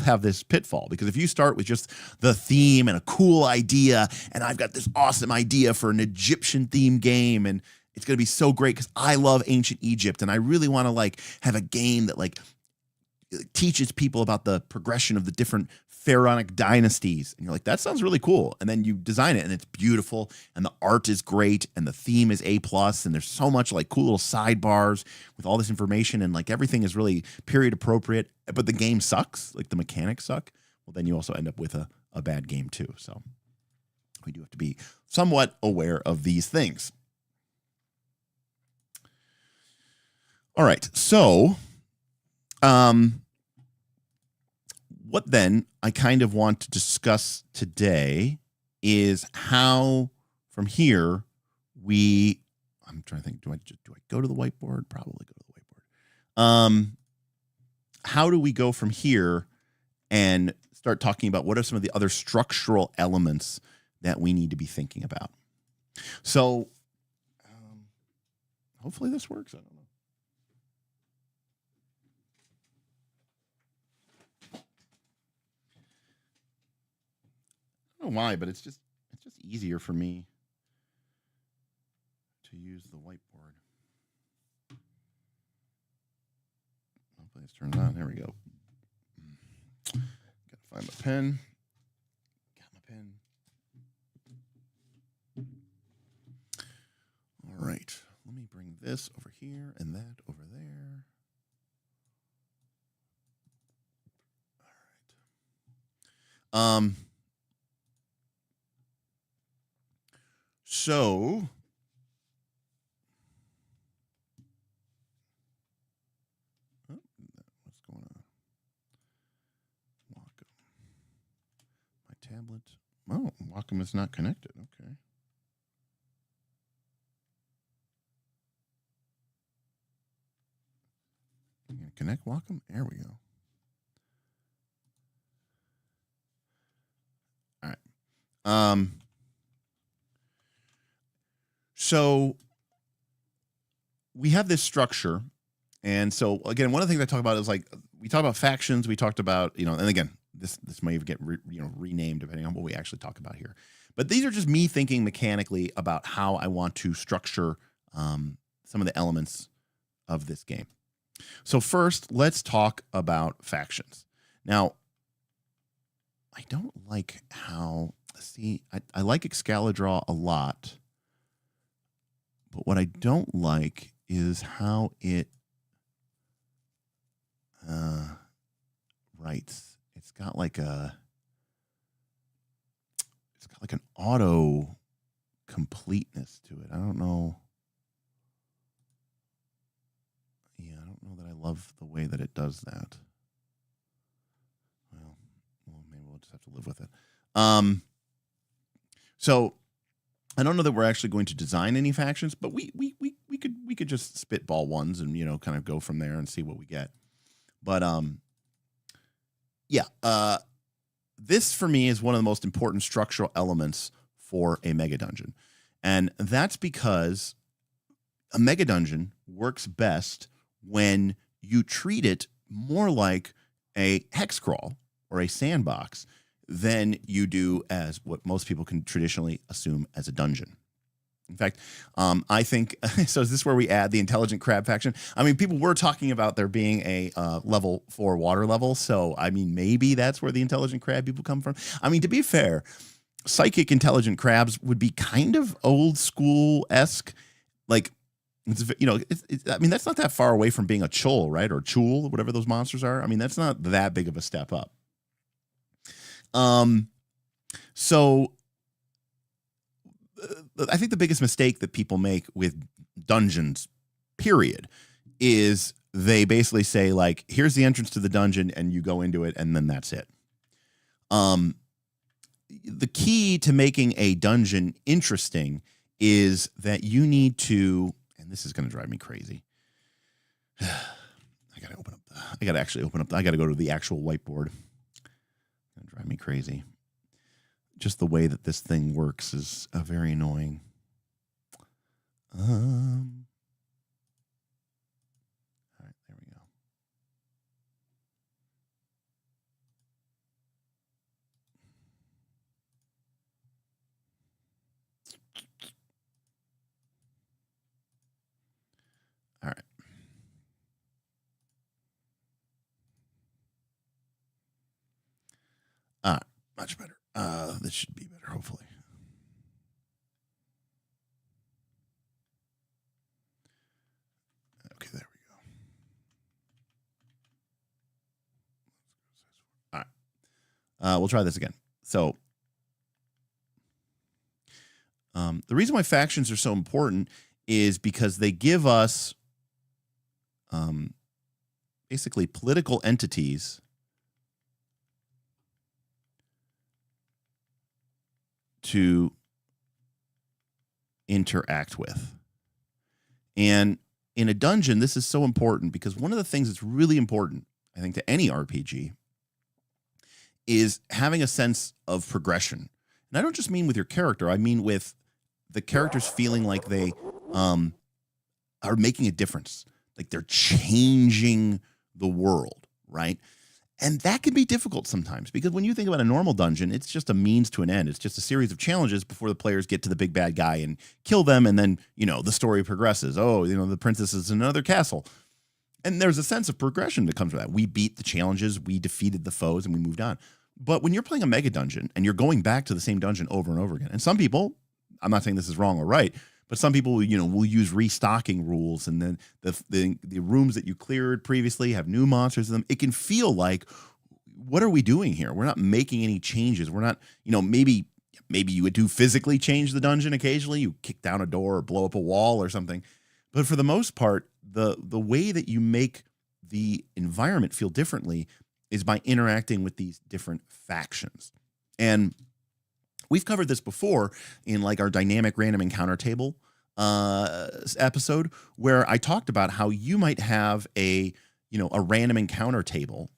have this pitfall, because if you start with just the theme and a cool idea, and I've got this awesome idea for an Egyptian themed game, and it's going to be so great because I love ancient Egypt, and I really want to like have a game that like teaches people about the progression of the different pharaonic dynasties. And you're like, that sounds really cool. And then you design it and it's beautiful and the art is great and the theme is A+, and there's so much like cool little sidebars with all this information, and like everything is really period appropriate, but the game sucks, like the mechanics suck. Well, then you also end up with a bad game too. So we do have to be somewhat aware of these things. All right. So, what then I kind of want to discuss today is how from here I'm trying to think, do I go to the whiteboard? Probably go to the whiteboard. How do we go from here and start talking about what are some of the other structural elements that we need to be thinking about? So hopefully this works. I don't know. I don't know why, but it's just easier for me to use the whiteboard. Hopefully this turns on. There we go. Gotta find my pen. Got my pen. All right. Let me bring this over here and that over there. All right. So what's going on? Wacom. My tablet. Oh, Wacom is not connected. Okay. You gonna connect Wacom? There we go. All right. So we have this structure. And so, again, one of the things I talk about is like, we talk about factions. We talked about, and again, this may even get renamed depending on what we actually talk about here. But these are just me thinking mechanically about how I want to structure some of the elements of this game. So first, let's talk about factions. Now, I don't like how, I like Excalidraw a lot. But what I don't like is how it writes. It's got like an auto completeness to it. I don't know. Yeah, I don't know that I love the way that it does that. Well, maybe we'll just have to live with it. So I don't know that we're actually going to design any factions, but we could just spitball ones and kind of go from there and see what we get. But this for me is one of the most important structural elements for a Megadungeon, and that's because a Megadungeon works best when you treat it more like a hex crawl or a sandbox than you do as what most people can traditionally assume as a dungeon. In fact, I think, so is this where we add the intelligent crab faction? I mean, people were talking about there being a level 4 water level, so I mean, maybe that's where the intelligent crab people come from. I mean, to be fair, psychic intelligent crabs would be kind of old school-esque, like, I mean, that's not that far away from being a chul, right? Or chul, whatever those monsters are. I mean, that's not that big of a step up. So I think the biggest mistake that people make with dungeons, period, is they basically say like, here's the entrance to the dungeon, and you go into it, and then that's it. The key to making a dungeon interesting is that you need to, and this is going to drive me crazy. I got to actually open up. I got to go to the actual whiteboard. It's going to drive me crazy. Just the way that this thing works is very annoying. All right, there we go. All right. Much better. This should be better, hopefully. Okay, there we go. All right. We'll try this again. So, the reason why factions are so important is because they give us basically political entities to interact with. And in a dungeon, this is so important because one of the things that's really important, I think, to any RPG is having a sense of progression. And I don't just mean with your character, I mean with the characters feeling like they are making a difference, like they're changing the world, right? And that can be difficult sometimes because when you think about a normal dungeon, it's just a means to an end. It's just a series of challenges before the players get to the big bad guy and kill them. And then, the story progresses. Oh, the princess is in another castle. And there's a sense of progression that comes with that. We beat the challenges, we defeated the foes, and we moved on. But when you're playing a Megadungeon and you're going back to the same dungeon over and over again, and some people, I'm not saying this is wrong or right, but some people, will use restocking rules, and then the rooms that you cleared previously have new monsters in them. It can feel like, what are we doing here? We're not making any changes. We're not, maybe you would do physically change the dungeon occasionally. You kick down a door or blow up a wall or something. But for the most part, the way that you make the environment feel differently is by interacting with these different factions. And we've covered this before in like our dynamic random encounter table episode, where I talked about how you might have a random encounter table.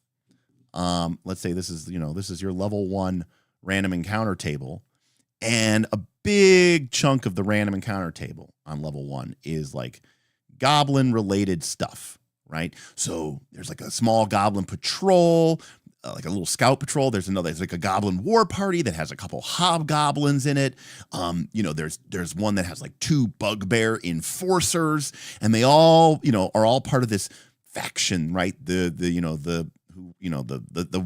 Let's say this is your level 1 random encounter table, and a big chunk of the random encounter table on level 1 is like goblin related stuff, right? So there's like a small goblin patrol, like a little scout patrol. There's like a goblin war party that has a couple hobgoblins in it. There's one that has like 2 bugbear enforcers, and they all, are all part of this faction, right? The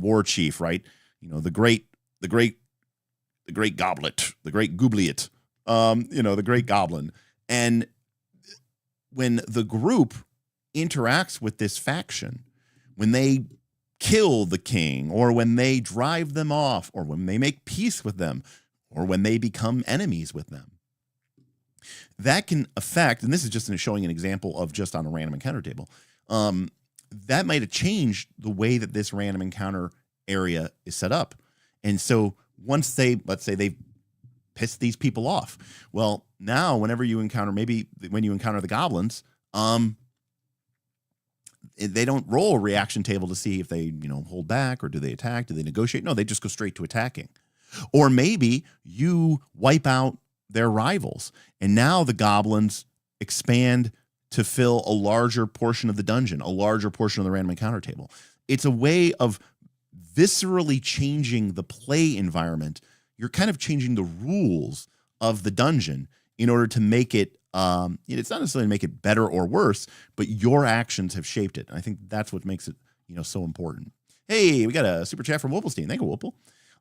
war chief, right? The great goblet, the great goobliet, the great goblin. And when the group interacts with this faction, when they kill the king, or when they drive them off, or when they make peace with them, or when they become enemies with them, that can affect, and this is just showing an example of just on a random encounter table, that might have changed the way that this random encounter area is set up. And so once let's say they've pissed these people off, well, now whenever you encounter, maybe when you encounter the goblins, they don't roll a reaction table to see if they, hold back, or do they attack? Do they negotiate? No, they just go straight to attacking. Or maybe you wipe out their rivals, and now the goblins expand to fill a larger portion of the dungeon, a larger portion of the random encounter table. It's a way of viscerally changing the play environment. You're kind of changing the rules of the dungeon in order to make it, it's not necessarily to make it better or worse, but your actions have shaped it. And I think that's what makes it, so important. Hey, we got a super chat from Whipplestein. Thank you, Whipple.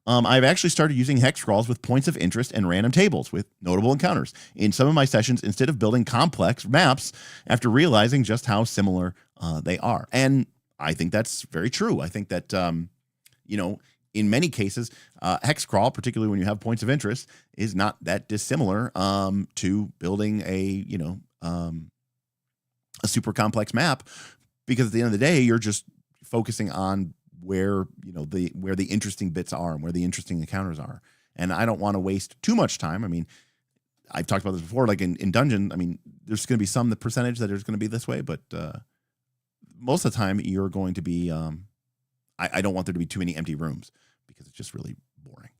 I've actually started using hex crawls with points of interest and random tables with notable encounters in some of my sessions instead of building complex maps after realizing just how similar they are. And I think that's very true. I think that, in many cases, hex crawl, particularly when you have points of interest, is not that dissimilar to building a super complex map because at the end of the day, you're just focusing on where where the interesting bits are and where the interesting encounters are. And I don't want to waste too much time. I mean, I've talked about this before, like in Dungeon. I mean, there's going to be the percentage that is going to be this way, but most of the time you're going to be. I don't want there to be too many empty rooms because it's just really boring.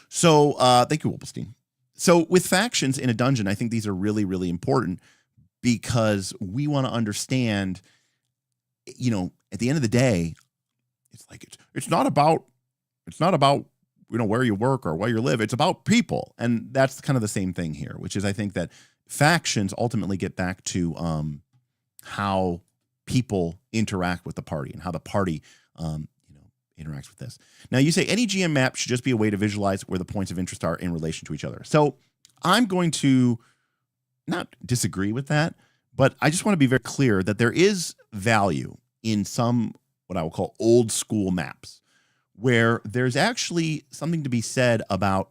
So thank you, Wolpelstein. So with factions in a dungeon, I think these are really, really important because we want to understand, at the end of the day, it's like it's not about where you work or where you live. It's about people. And that's kind of the same thing here, which is I think that factions ultimately get back to how people interact with the party and how the party interacts with this. Now, you say any GM map should just be a way to visualize where the points of interest are in relation to each other. So I'm going to not disagree with that, but I just want to be very clear that there is value in some what I will call old school maps where there's actually something to be said about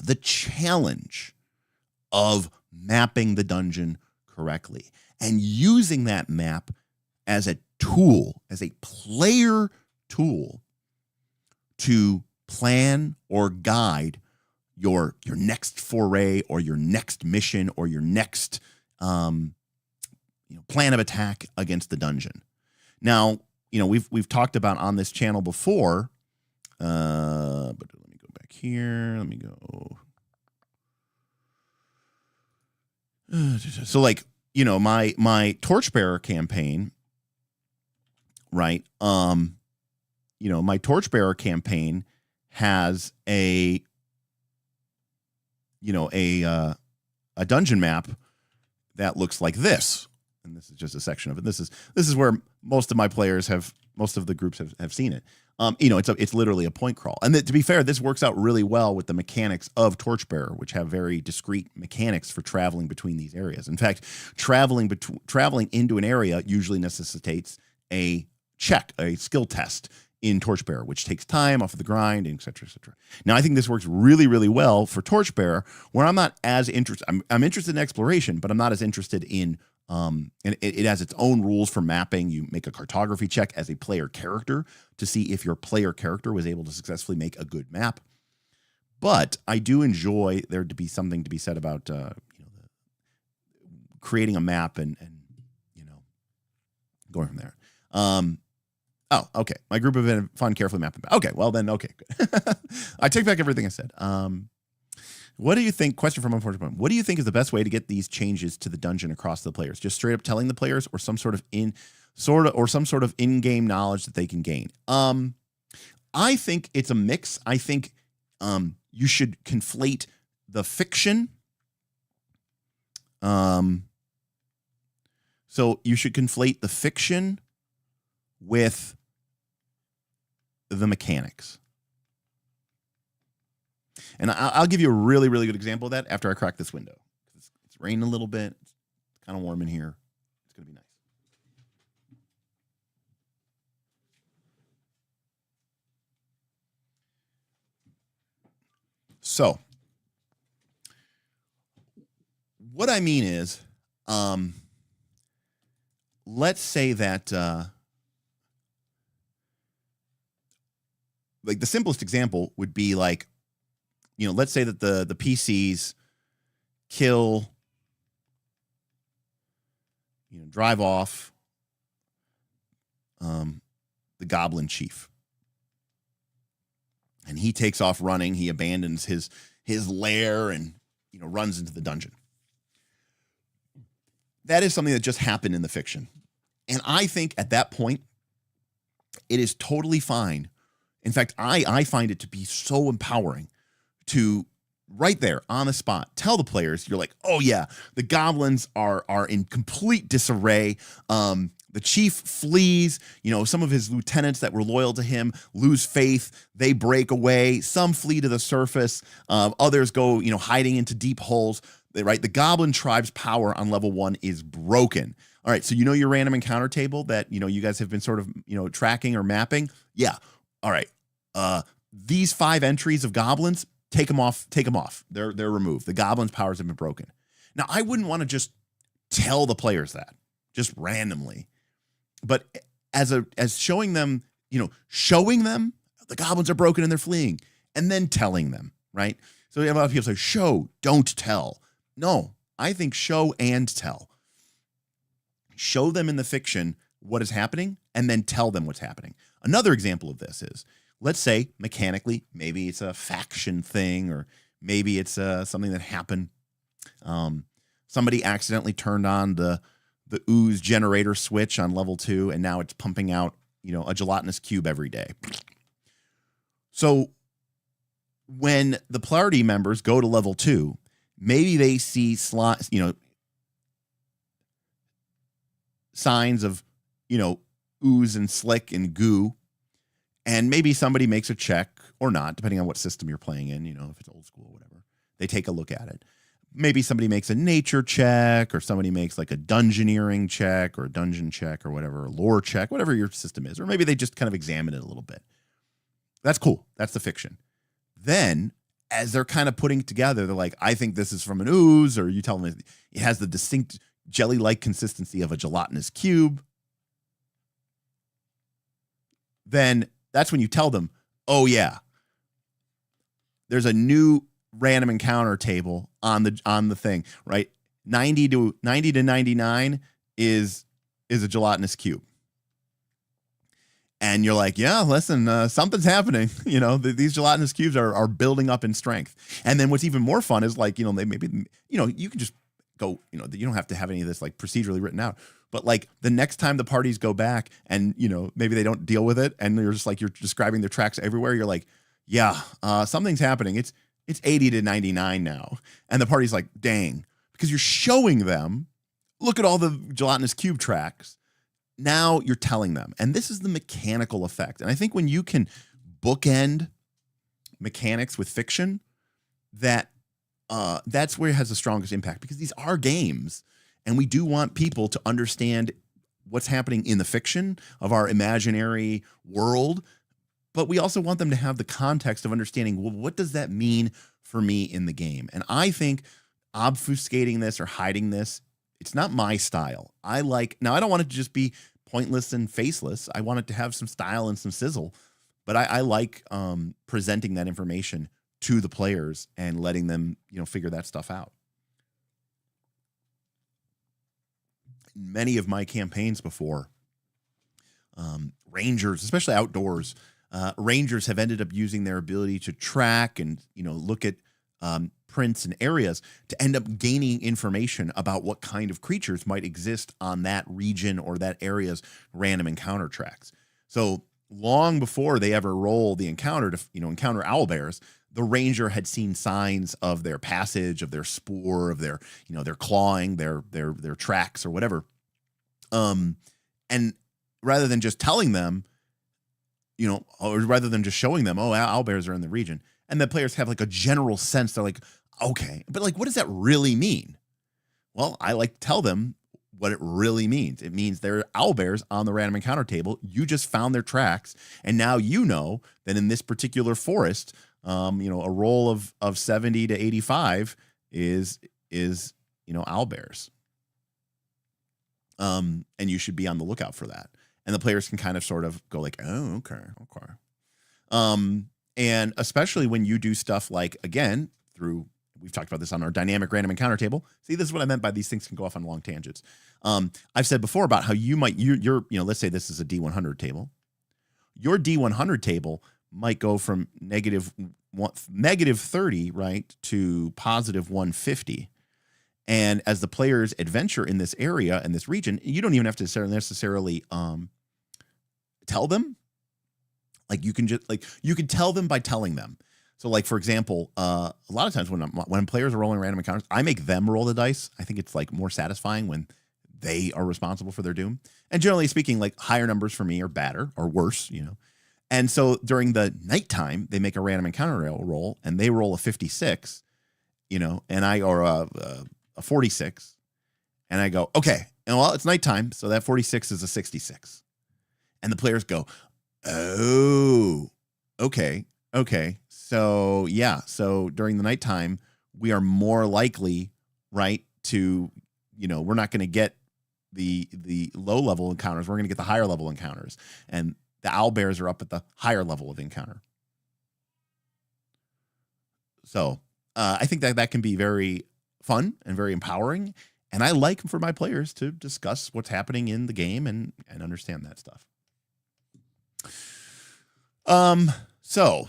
the challenge of mapping the dungeon correctly and using that map as a tool, as a player tool to plan or guide your next foray or your next mission or your next plan of attack against the dungeon. Now, we've talked about on this channel before, but let me go back here. Let me go. So like, my Torchbearer campaign, right? My Torchbearer campaign has a dungeon map that looks like this. And this is just a section of it. This is where most of the groups have seen it. It's literally a point crawl. And to be fair, this works out really well with the mechanics of Torchbearer, which have very discrete mechanics for traveling between these areas. In fact, traveling into an area usually necessitates a skill test in Torchbearer, which takes time off of the grind, et cetera, et cetera. Now, I think this works really, really well for Torchbearer, where I'm not as interested. I'm interested in exploration, but I'm not as interested in. And it has its own rules for mapping. You make a cartography check as a player character to see if your player character was able to successfully make a good map. But I do enjoy there to be something to be said about creating a map and going from there. Oh, okay. My group have been fun, carefully mapping. Okay, well then, okay, good. I take back everything I said. What do you think? Question from Unfortunate. What do you think is the best way to get these changes to the dungeon across the players? Just straight up telling the players, or some sort of in-game knowledge that they can gain. I think it's a mix. I think you should conflate the fiction. So you should conflate the fiction with the mechanics. And I'll give you a really, really good example of that after I crack this window. It's raining a little bit. It's kind of warm in here. It's going to be nice. So, what I mean is, let's say that, like the simplest example would be like, let's say that the PCs kill, drive off the goblin chief. And he takes off running. He abandons his lair and, runs into the dungeon. That is something that just happened in the fiction. And I think at that point, it is totally fine. In fact, I find it to be so empowering to right there on the spot tell the players, you're like, oh yeah, the goblins are in complete disarray. The chief flees, some of his lieutenants that were loyal to him lose faith. They break away. Some flee to the surface. Others go, hiding into deep holes. Right. The goblin tribe's power on level 1 is broken. All right. So, your random encounter table that, you guys have been sort of, tracking or mapping. Yeah. All right. These 5 entries of goblins, take them off. They're removed. The goblin's powers have been broken. Now, I wouldn't want to just tell the players that. just randomly. But as showing them, showing them the goblins are broken and they're fleeing, and then telling them, right? So we have a lot of people say, show, don't tell. No, I think show and tell. Show them in the fiction what is happening, and then tell them what's happening. Another example of this is, let's say mechanically, maybe it's a faction thing, or maybe it's something that happened. Somebody accidentally turned on the ooze generator switch on level 2, and now it's pumping out, a gelatinous cube every day. So when the party members go to level 2, maybe they see signs of, ooze and slick and goo, and maybe somebody makes a check or not, depending on what system you're playing in, if it's old school or whatever. They take a look at it. Maybe somebody makes a nature check, or somebody makes like a dungeoneering check or a dungeon check or whatever, a lore check, whatever your system is. Or maybe they just kind of examine it a little bit. That's cool. That's the fiction. Then, as they're kind of putting it together, they're like, I think this is from an ooze, or you tell them it has the distinct jelly-like consistency of a gelatinous cube. Then that's when you tell them, oh yeah, there's a new random encounter table on the thing, right? 90 to 99 is a gelatinous cube. And you're like, yeah, listen, something's happening. These gelatinous cubes are building up in strength. And then what's even more fun is like, they maybe, you can just go, you don't have to have any of this like procedurally written out. But like the next time the parties go back and, maybe they don't deal with it, and you're just like, you're describing their tracks everywhere. You're like, yeah, something's happening. It's 80 to 99 now. And the party's like, dang, because you're showing them, look at all the gelatinous cube tracks. Now you're telling them. And this is the mechanical effect. And I think when you can bookend mechanics with fiction, that's where it has the strongest impact, because these are games. And we do want people to understand what's happening in the fiction of our imaginary world. But we also want them to have the context of understanding, well, what does that mean for me in the game? And I think obfuscating this or hiding this, it's not my style. Now, I don't want it to just be pointless and faceless. I want it to have some style and some sizzle. But I like presenting that information to the players and letting them, figure that stuff out. Many of my campaigns before, rangers, especially outdoors, rangers have ended up using their ability to track and, look at prints and areas to end up gaining information about what kind of creatures might exist on that region or that area's random encounter tracks. So long before they ever roll the encounter to, encounter owlbears, the ranger had seen signs of their passage, of their spoor, of their, their clawing, their tracks or whatever. And rather than just telling them, or rather than just showing them, oh, owlbears are in the region, and the players have like a general sense, they're like, okay, but like, what does that really mean? Well, I like to tell them what it really means. It means there are owlbears on the random encounter table. You just found their tracks, and now you know that in this particular forest, a roll of 70 to 85 is owlbears. And you should be on the lookout for that. And the players can kind of sort of go like, oh, okay. And especially when you do stuff like, again, we've talked about this on our dynamic random encounter table. See, this is what I meant by these things can go off on long tangents. I've said before about how let's say this is a D100 table. Your D100 table might go from negative 30, right, to positive 150. And as the players adventure in this area and this region, you don't even have to necessarily tell them. Like you can tell them by telling them. So like, for example, a lot of times when players are rolling random encounters, I make them roll the dice. I think it's like more satisfying when they are responsible for their doom. And generally speaking, like higher numbers for me are better or worse, And so during the nighttime, they make a random encounter roll and they roll a 56, and or a 46, and I go, okay, and well, it's nighttime, so that 46 is a 66. And the players go, oh, okay. So yeah, so during the nighttime, we are more likely, right, to, we're not going to get the low level encounters. We're going to get the higher level encounters, and the owlbears are up at the higher level of encounter. So I think that can be very fun and very empowering, and I like for my players to discuss what's happening in the game and understand that stuff. So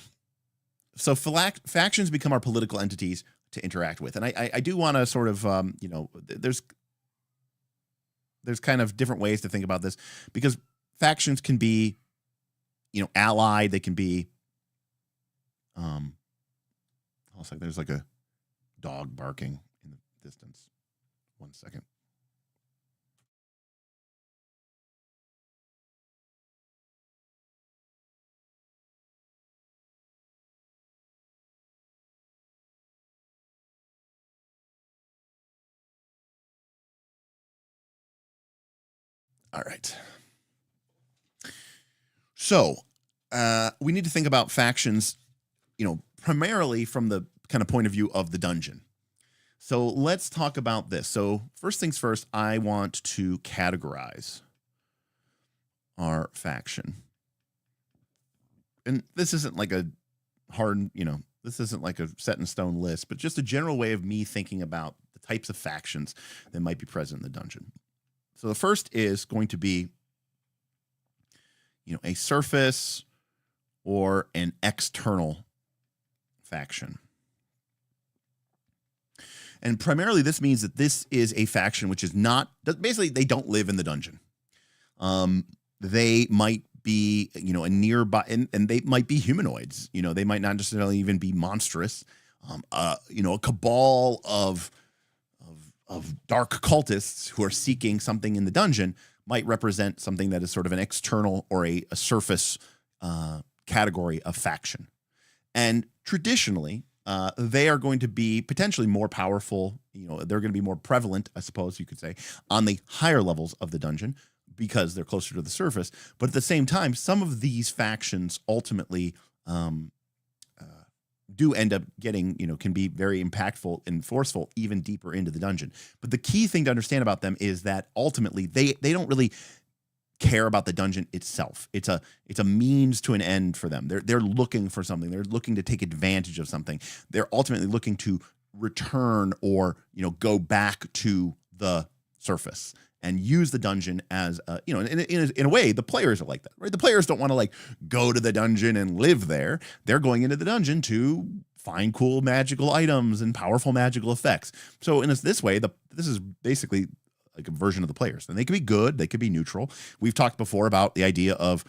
factions become our political entities to interact with, and I do want to sort of there's kind of different ways to think about this, because factions can be allied, they can be also, there's like a dog barking in the distance. 1 second. All right. So we need to think about factions, primarily from the kind of point of view of the dungeon. So let's talk about this. So first things first, I want to categorize our faction. And this isn't like a hard, this isn't like a set in stone list, but just a general way of me thinking about the types of factions that might be present in the dungeon. So the first is going to be, a surface or an external faction. And primarily this means that this is a faction which is not, basically they don't live in the dungeon. They might be, a nearby, and they might be humanoids. They might not necessarily even be monstrous. A cabal of dark cultists who are seeking something in the dungeon might represent something that is sort of an external or a surface category of faction. And traditionally, they are going to be potentially more powerful. They're going to be more prevalent, I suppose you could say, on the higher levels of the dungeon because they're closer to the surface. But at the same time, some of these factions ultimately do end up getting, can be very impactful and forceful even deeper into the dungeon. But the key thing to understand about them is that ultimately they don't really care about the dungeon itself. It's a means to an end for them. They're looking for something. They're looking to take advantage of something. They're ultimately looking to return or, go back to the surface and use the dungeon as in a way, the players are like that, right? The players don't want to like go to the dungeon and live there. They're going into the dungeon to find cool magical items and powerful magical effects. So in this way, this is basically like a version of the players, and they could be good, they could be neutral. We've talked before about the idea of,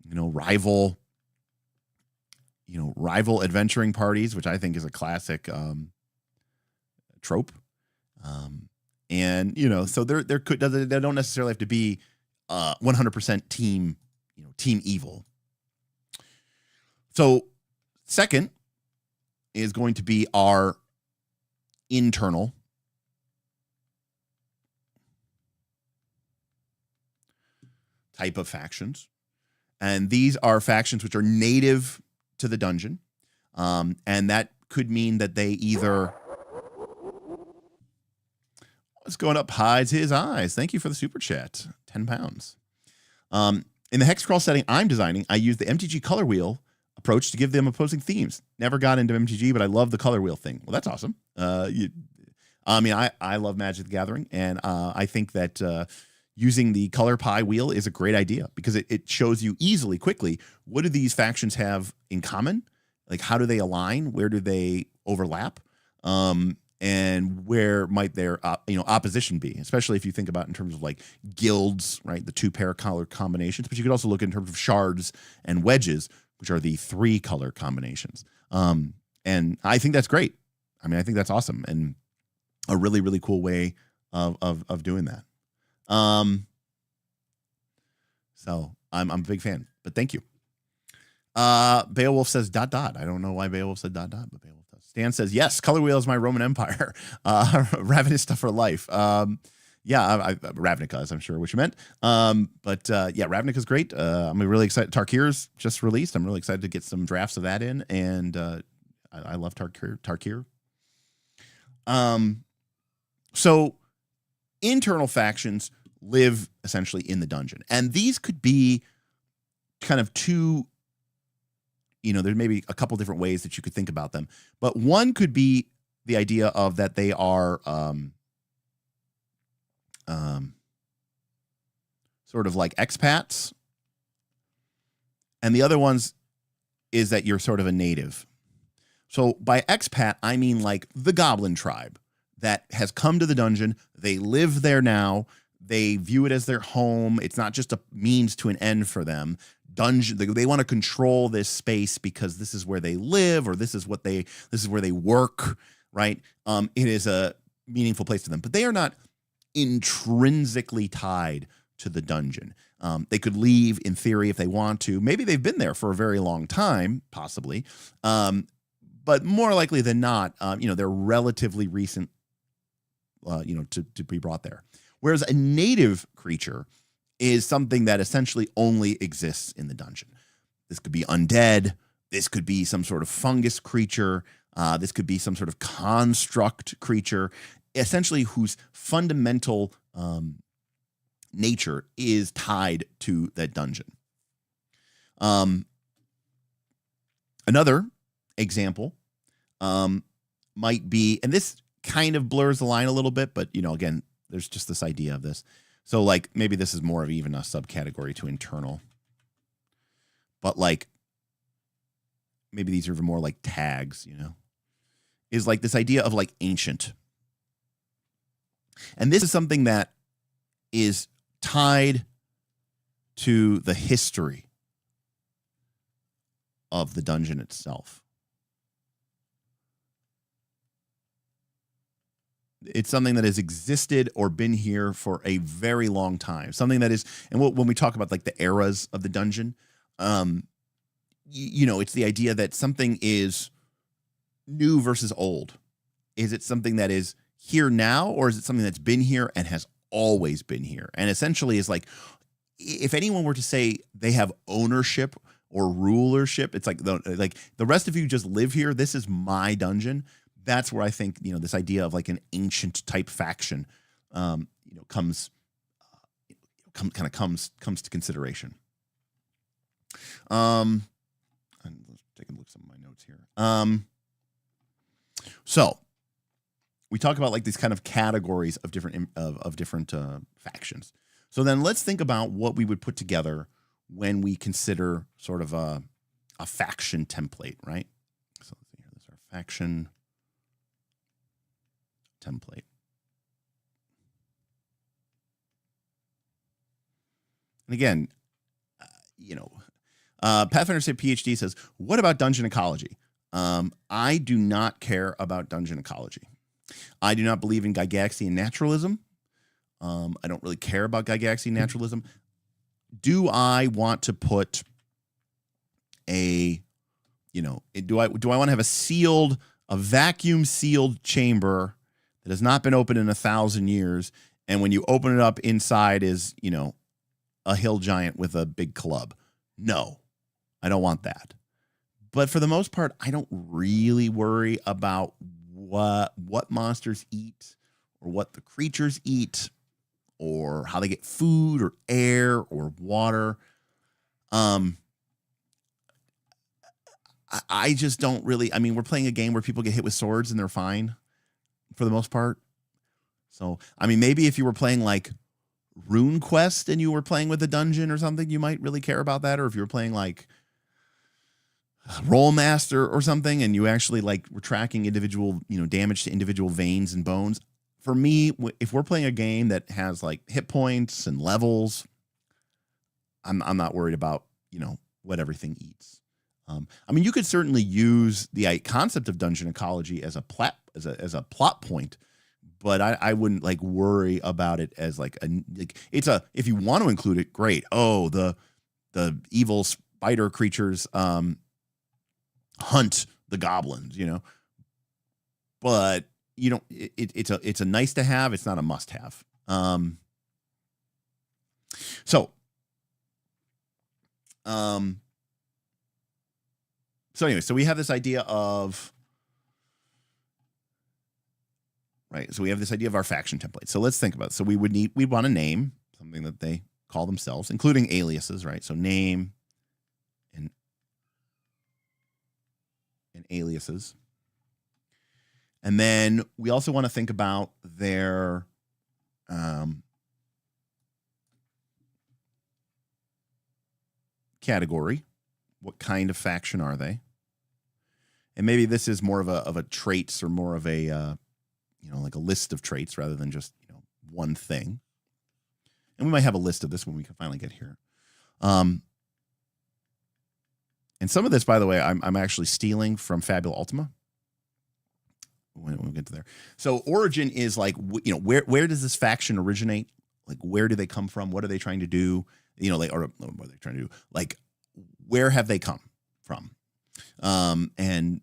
rival adventuring parties, which I think is a classic trope. And so they don't necessarily have to be 100% team evil. So second is going to be our internal type of factions. And these are factions which are native to the dungeon. And that could mean that they either... What's going up hides his eyes. Thank you for the super chat. 10 pounds. In the hex crawl setting I'm designing, I use the MTG color wheel approach to give them opposing themes. Never got into MTG, but I love the color wheel thing. Well, that's awesome. I love Magic the Gathering, and I think that using the color pie wheel is a great idea because it shows you easily, quickly, what do these factions have in common? Like, how do they align? Where do they overlap? And where might their opposition be, especially if you think about in terms of like guilds, right? The 2 pair color combinations, but you could also look in terms of shards and wedges, which are the 3 color combinations. And I think that's great. I think that's awesome and a really, really cool way of doing that. So I'm a big fan, but thank you. Beowulf says ... I don't know why Beowulf said ... but Beowulf does. Stan says, yes, color wheel is my Roman Empire. Ravenous stuff for life. Ravnica is, I'm sure what you meant. Ravnica is great. I'm really excited. Tarkir's just released. I'm really excited to get some drafts of that in. And I love Tarkir. So internal factions live essentially in the dungeon. And these could be kind of two, there may be a couple different ways that you could think about them. But one could be the idea of that they are sort of like expats. And the other ones is that you're sort of a native. So by expat, I mean like the goblin tribe that has come to the dungeon. They live there now. They view it as their home. It's not just a means to an end for them. They want to control this space because this is where they live, or this is where they work, right? It is a meaningful place to them, but they are not intrinsically tied to the dungeon. They could leave in theory if they want to. Maybe they've been there for a very long time, possibly. But more likely than not, they're relatively recent, to be brought there. Whereas a native creature is something that essentially only exists in the dungeon. This could be undead. This could be some sort of fungus creature. This could be some sort of construct creature, essentially whose fundamental nature is tied to that dungeon. Another example might be, and this kind of blurs the line a little bit, but again, there's just this idea of this. So like maybe this is more of even a subcategory to internal, but like maybe these are more like tags, is like this idea of like ancient. And this is something that is tied to the history of the dungeon itself. It's something that has existed or been here for a very long time. Something that is, and when we talk about like the eras of the dungeon, it's the idea that something is new versus old. Is it something that is here now, or is it something that's been here and has always been here? And essentially is like, if anyone were to say they have ownership or rulership, it's like the rest of you just live here. This is my dungeon. That's where I think, this idea of like an ancient type faction, comes to consideration. And let's take a look at some of my notes here. So we talk about like these kind of categories of different factions. So then let's think about what we would put together when we consider sort of a faction template, right? So let's see here. This is our faction template. And again, Pathfinder PhD says, what about dungeon ecology? I do not care about dungeon ecology. I do not believe in Gygaxian naturalism. I don't really care about Gygaxian naturalism. Do I want to put do I want to have a vacuum sealed chamber that has not been opened in 1,000 years, and when you open it up, inside is, a hill giant with a big club? No, I don't want that. But for the most part, I don't really worry about what monsters eat, or what the creatures eat, or how they get food or air or water. I just don't really, we're playing a game where people get hit with swords and they're fine for the most part. So, maybe if you were playing like Rune Quest and you were playing with a dungeon or something, you might really care about that. Or if you were playing like Rollmaster or something, and you actually like were tracking individual, damage to individual veins and bones. For me, if we're playing a game that has like hit points and levels, I'm not worried about, what everything eats. You could certainly use the concept of dungeon ecology as a plot point, but I wouldn't like worry about it as if you want to include it, great. Oh, the evil spider creatures hunt the goblins, but it's a nice to have. It's not a must have. So anyway, so we have this idea of, right. So we have this idea of our faction template. So let's think about it. So we'd want a name. something that they call themselves, including aliases, right? So name and aliases. And then we also want to think about their category. What kind of faction are they? And maybe this is more of a traits or more of a like a list of traits rather than just one thing. And we might have a list of this when we can finally get here. And some of this, by the way, I'm actually stealing from Fabula Ultima. When we get to there. So origin is like, where does this faction originate? Like, where do they come from? What are they trying to do? Or what are they trying to do? Like, where have they come from? And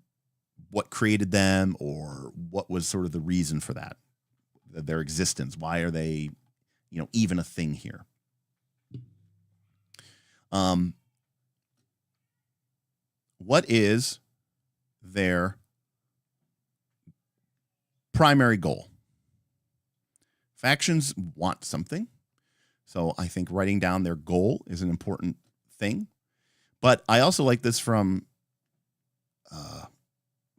what created them, or what was sort of the reason for that, their existence? Why are they, even a thing here? What is their primary goal? Factions want something. So I think writing down their goal is an important thing. But I also like this from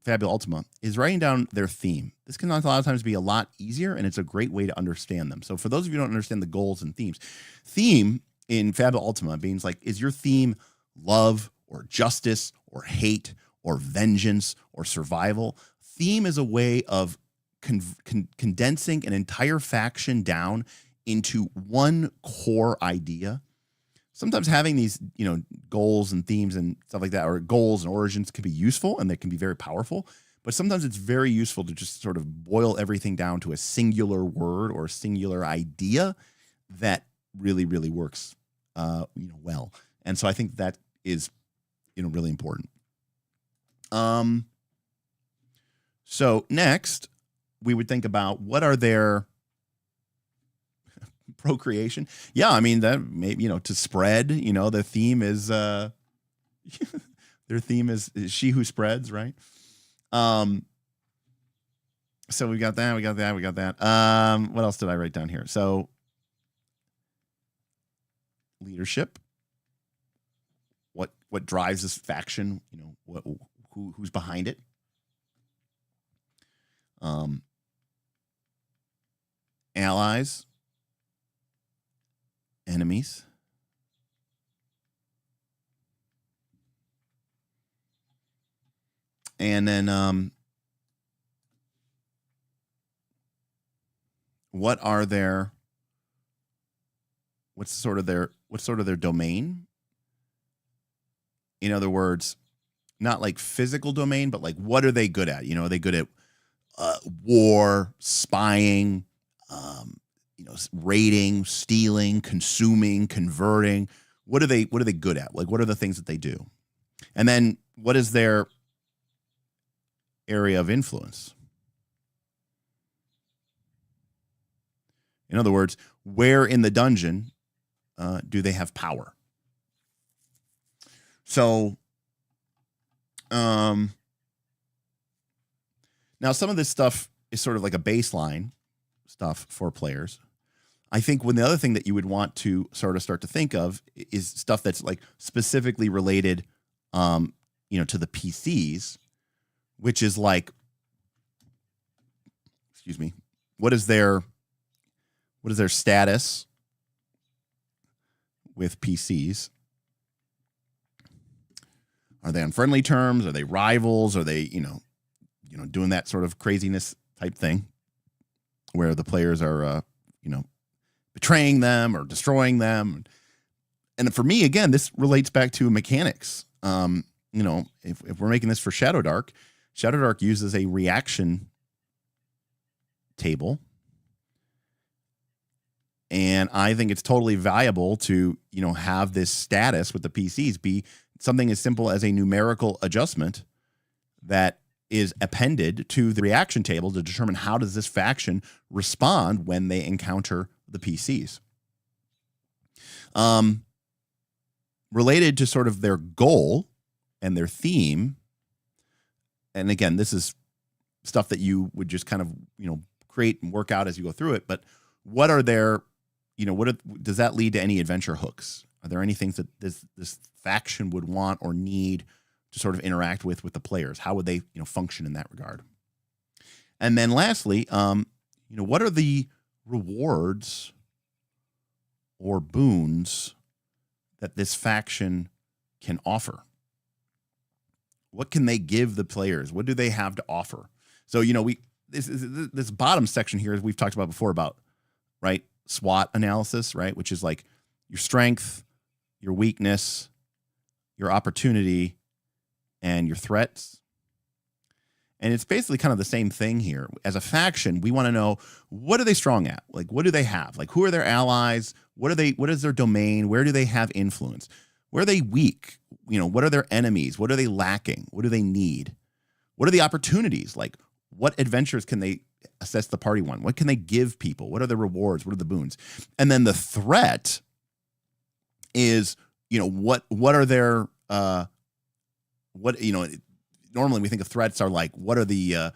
Fabula Ultima, is writing down their theme. This can a lot of times be a lot easier, and it's a great way to understand them. So for those of you who don't understand the goals and themes, theme in Fabula Ultima means like, is your theme love or justice or hate or vengeance or survival? Theme is a way of condensing an entire faction down into one core idea. Sometimes having these, goals and themes and stuff like that, or goals and origins, can be useful and they can be very powerful. But sometimes it's very useful to just sort of boil everything down to a singular word or a singular idea that really, really works, well. And so I think that is, really important. So next, we would think about what are their procreation. Yeah, I mean, that maybe, to spread, the theme is their theme is she who spreads, right? So we got that. What else did I write down here? So leadership. What drives this faction? Who's behind it? Allies, enemies, and then what's sort of their domain? In other words, not like physical domain, but like, what are they good at? Are they good at war, spying, raiding, stealing, consuming, converting? What are they good at? Like, what are the things that they do? And then what is their area of influence? In other words, where in the dungeon do they have power? So, now some of this stuff is sort of like a baseline stuff for players. I think the other thing that you would want to sort of start to think of is stuff that's like specifically related, to the PCs, which is like, what is their status with PCs? Are they on friendly terms? Are they rivals? Are they, doing that sort of craziness type thing where the players are, betraying them or destroying them? And for me, again, this relates back to mechanics. If we're making this for Shadowdark uses a reaction table. And I think it's totally valuable to, have this status with the PCs be something as simple as a numerical adjustment that is appended to the reaction table to determine how does this faction respond when they encounter the PCs. Related to sort of their goal and their theme, and again, this is stuff that you would just kind of, create and work out as you go through it, but what are their, does that lead to any adventure hooks? Are there any things that this faction would want or need to sort of interact with the players? How would they, function in that regard? And then lastly, what are the rewards or boons that this faction can offer? What can they give the players? What do they have to offer? So, this bottom section here, as we've talked about before, about, right, SWOT analysis, right, which is like your strength, your weakness, your opportunity, and your threats. And it's basically kind of the same thing here. As a faction, we want to know, what are they strong at? Like, what do they have? Like, who are their allies? What is their domain? Where do they have influence? Where are they weak? What are their enemies? What are they lacking? What do they need? What are the opportunities? Like, what adventures can they assess the party one? What can they give people? What are the rewards? What are the boons? And then the threat is, what are their, normally we think of threats are like, what are the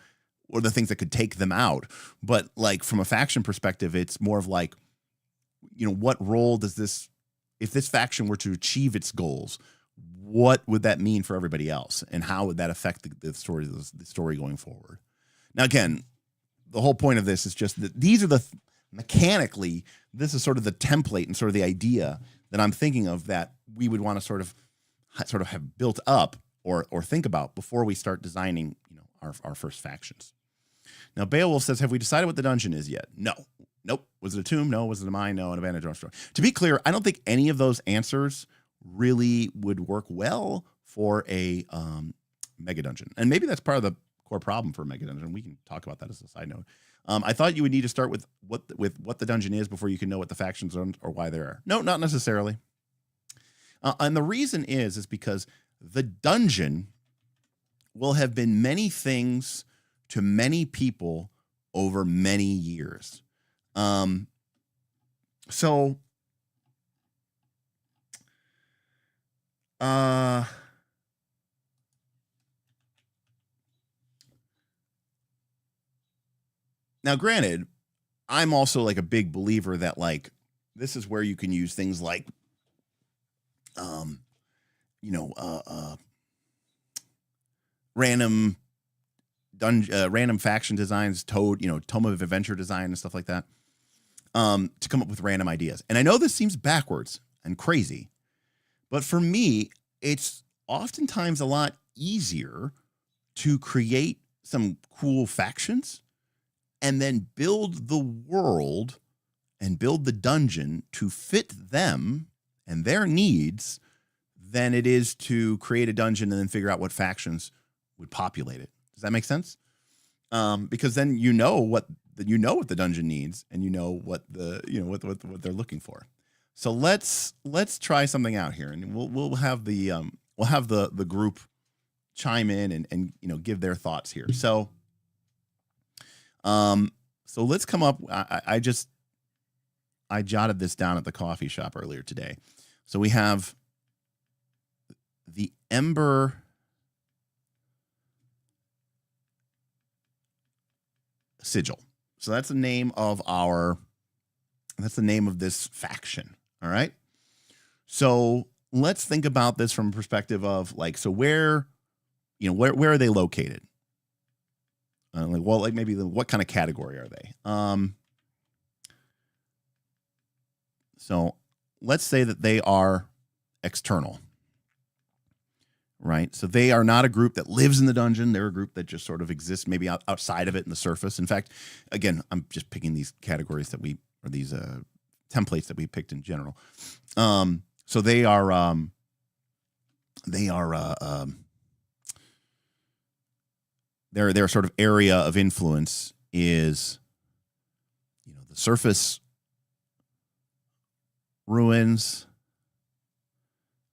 things that could take them out? But like from a faction perspective, it's more of like, what role does this, if this faction were to achieve its goals, what would that mean for everybody else? And how would that affect the story going forward? Now, again, the whole point of this is just that these are mechanically, this is sort of the template and sort of the idea that I'm thinking of that we would want to sort of have built up or think about before we start designing, our first factions. Now, Beowulf says, have we decided what the dungeon is yet? No. Nope. Was it a tomb? No. Was it a mine? No. An abandoned drugstore. To be clear, I don't think any of those answers really would work well for a Megadungeon. And maybe that's part of the core problem for Megadungeon. We can talk about that as a side note. I thought you would need to start with what the dungeon is before you can know what the factions are or why they're. No, not necessarily. And the reason is because the dungeon will have been many things to many people over many years. Now, granted, I'm also like a big believer that like this is where you can use things like, random faction designs, Tome of Adventure design and stuff like that, to come up with random ideas. And I know this seems backwards and crazy, but for me, it's oftentimes a lot easier to create some cool factions and then build the world and build the dungeon to fit them and their needs than it is to create a dungeon and then figure out what factions would populate it. Does that make sense? Because then what the dungeon needs, and what they're looking for. So let's try something out here, and we'll have the group chime in and give their thoughts here. So let's come up. I jotted this down at the coffee shop earlier today. So we have the Ember Sigil. So that's the name of this faction. All right. So let's think about this from a perspective of like, so where are they located? What kind of category are they? So let's say that they are external, right? So they are not a group that lives in the dungeon. They're a group that just sort of exists maybe outside of it in the surface. In fact, again, I'm just picking these categories these templates that we picked in general. So their sort of area of influence is, the surface ruins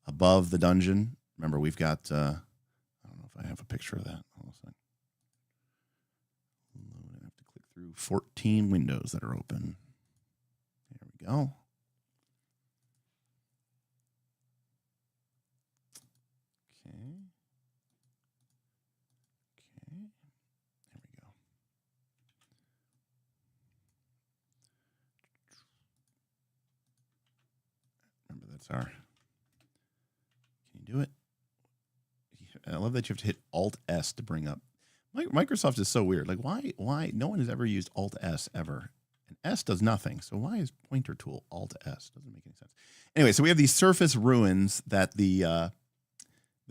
above the dungeon. Remember, we've got, I don't know if I have a picture of that. Hold on a second. I have to click through 14 windows that are open. There we go. Okay. There we go. what's our? Can you do it? I love that you have to hit Alt S to bring up. Microsoft is so weird. Like, why? No one has ever used Alt S ever. And S does nothing. So why is pointer tool Alt S? Doesn't make any sense. Anyway, so we have these surface ruins that the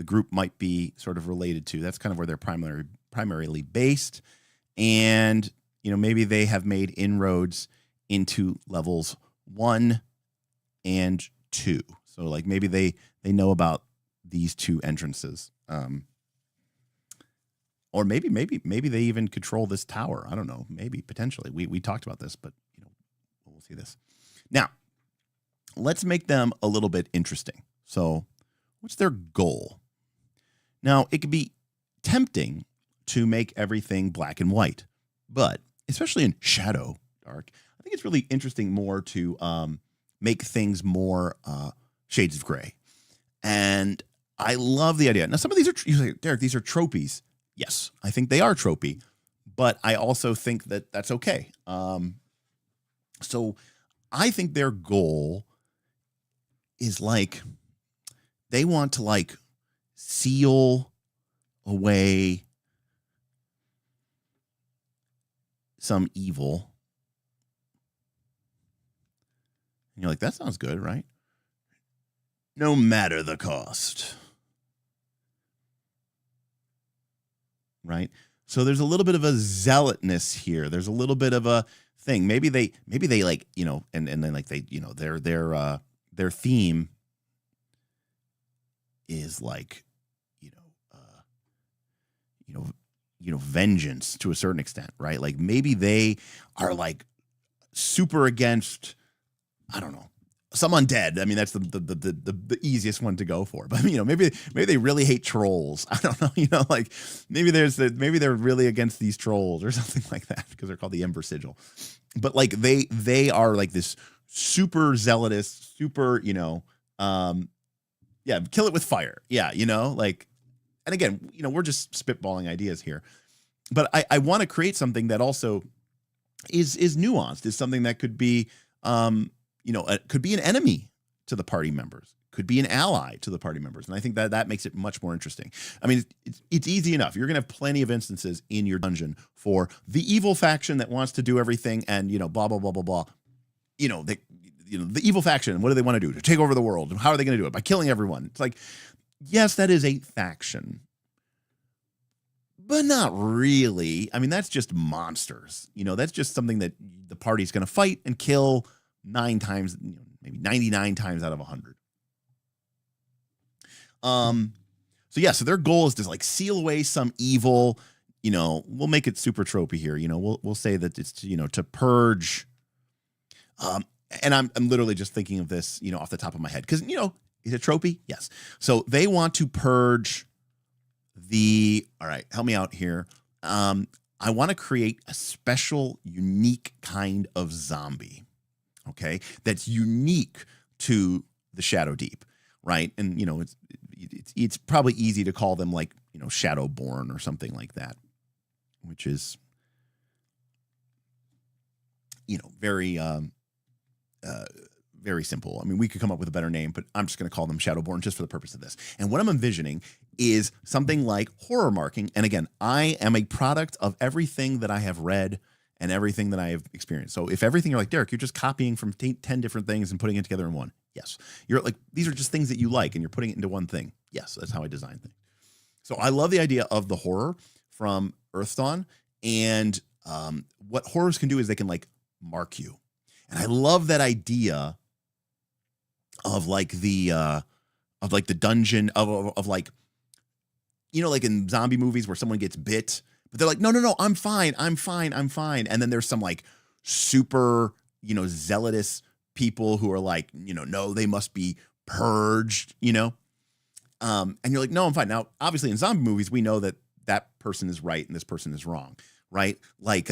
group might be sort of related to. That's kind of where they're primarily based. And, you know, maybe they have made inroads into levels 1 and 2. So like maybe they know about these two entrances. Or maybe they even control this tower. I don't know. Maybe potentially. We talked about this, but you know, we'll see this. Now, let's make them a little bit interesting. So, what's their goal? Now, it could be tempting to make everything black and white, but especially in Shadowdark, I think it's really interesting more to make things more shades of gray. And I love the idea. Now, some of these are, you say, Derek, these are tropies. Yes, I think they are tropey, but I also think that that's okay. So I think their goal is like, they want to like seal away some evil. And you're like, that sounds good, right? No matter the cost. Right? So there's a little bit of a zealotness here. There's a little bit of a thing. Maybe they like, you know, and then like they, you know, their theme is like, vengeance to a certain extent, right? Like maybe they are like super against, I don't know, some undead. I mean, that's the easiest one to go for. But you know, maybe they really hate trolls. I don't know. You know, like maybe they're really against these trolls or something like that because they're called the Ember Sigil. But like they are like this super zealotous, super, you know, kill it with fire. Yeah, you know, like, and again, you know, we're just spitballing ideas here. But I want to create something that also is nuanced, is something that could be could be an enemy to the party members, could be an ally to the party members. And I think that makes it much more interesting. I mean, it's easy enough. You're going to have plenty of instances in your dungeon for the evil faction that wants to do everything and, you know, blah, blah, blah, blah, blah. You know, the evil faction, what do they want to do? To take over the world. How are they going to do it? By killing everyone. It's like, yes, that is a faction, but not really. I mean, that's just monsters. You know, that's just something that the party's going to fight and kill 9 times, you know, maybe 99 times out of 100. So their goal is to like seal away some evil. You know, we'll make it super tropey here. You know, we'll say that it's, you know, to purge. And I'm literally just thinking of this, you know, off the top of my head because, you know, is it tropey? Yes. So they want to purge all right, help me out here. I want to create a special, unique kind of zombie. Okay, that's unique to the Shadowdeep, right? And you know, it's probably easy to call them like, you know, Shadowborn or something like that, which is, you know, very simple. I mean, we could come up with a better name, but I'm just going to call them Shadowborn just for the purpose of this. And what I'm envisioning is something like horror marking. And again, I am a product of everything that I have read and everything that I have experienced. So if everything you're like, Derek, you're just copying from 10 different things and putting it together in one. Yes. You're like, these are just things that you like and you're putting it into one thing. Yes. That's how I design things. So I love the idea of the horror from Earthdawn. And what horrors can do is they can like mark you. And I love that idea of like the dungeon of like, you know, like in zombie movies where someone gets bit, but they're like, no, I'm fine. And then there's some like super, you know, zealotous people who are like, you know, no, they must be purged, you know? And you're like, no, I'm fine. Now, obviously in zombie movies, we know that that person is right and this person is wrong, right? Like,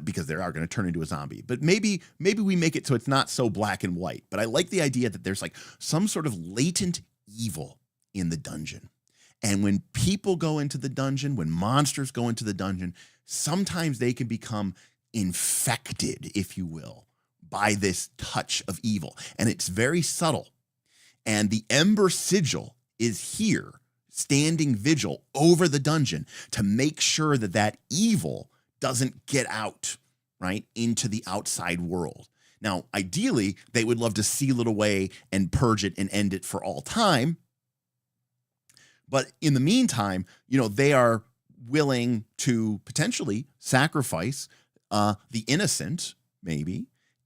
because they are going to turn into a zombie. But maybe we make it so it's not so black and white. But I like the idea that there's like some sort of latent evil in the dungeon. And when people go into the dungeon, when monsters go into the dungeon, sometimes they can become infected, if you will, by this touch of evil. And it's very subtle. And the Ember Sigil is here, standing vigil over the dungeon to make sure that that evil doesn't get out, right, into the outside world. Now, ideally, they would love to seal it away and purge it and end it for all time. But in the meantime, they are willing to potentially sacrifice the innocent, maybe,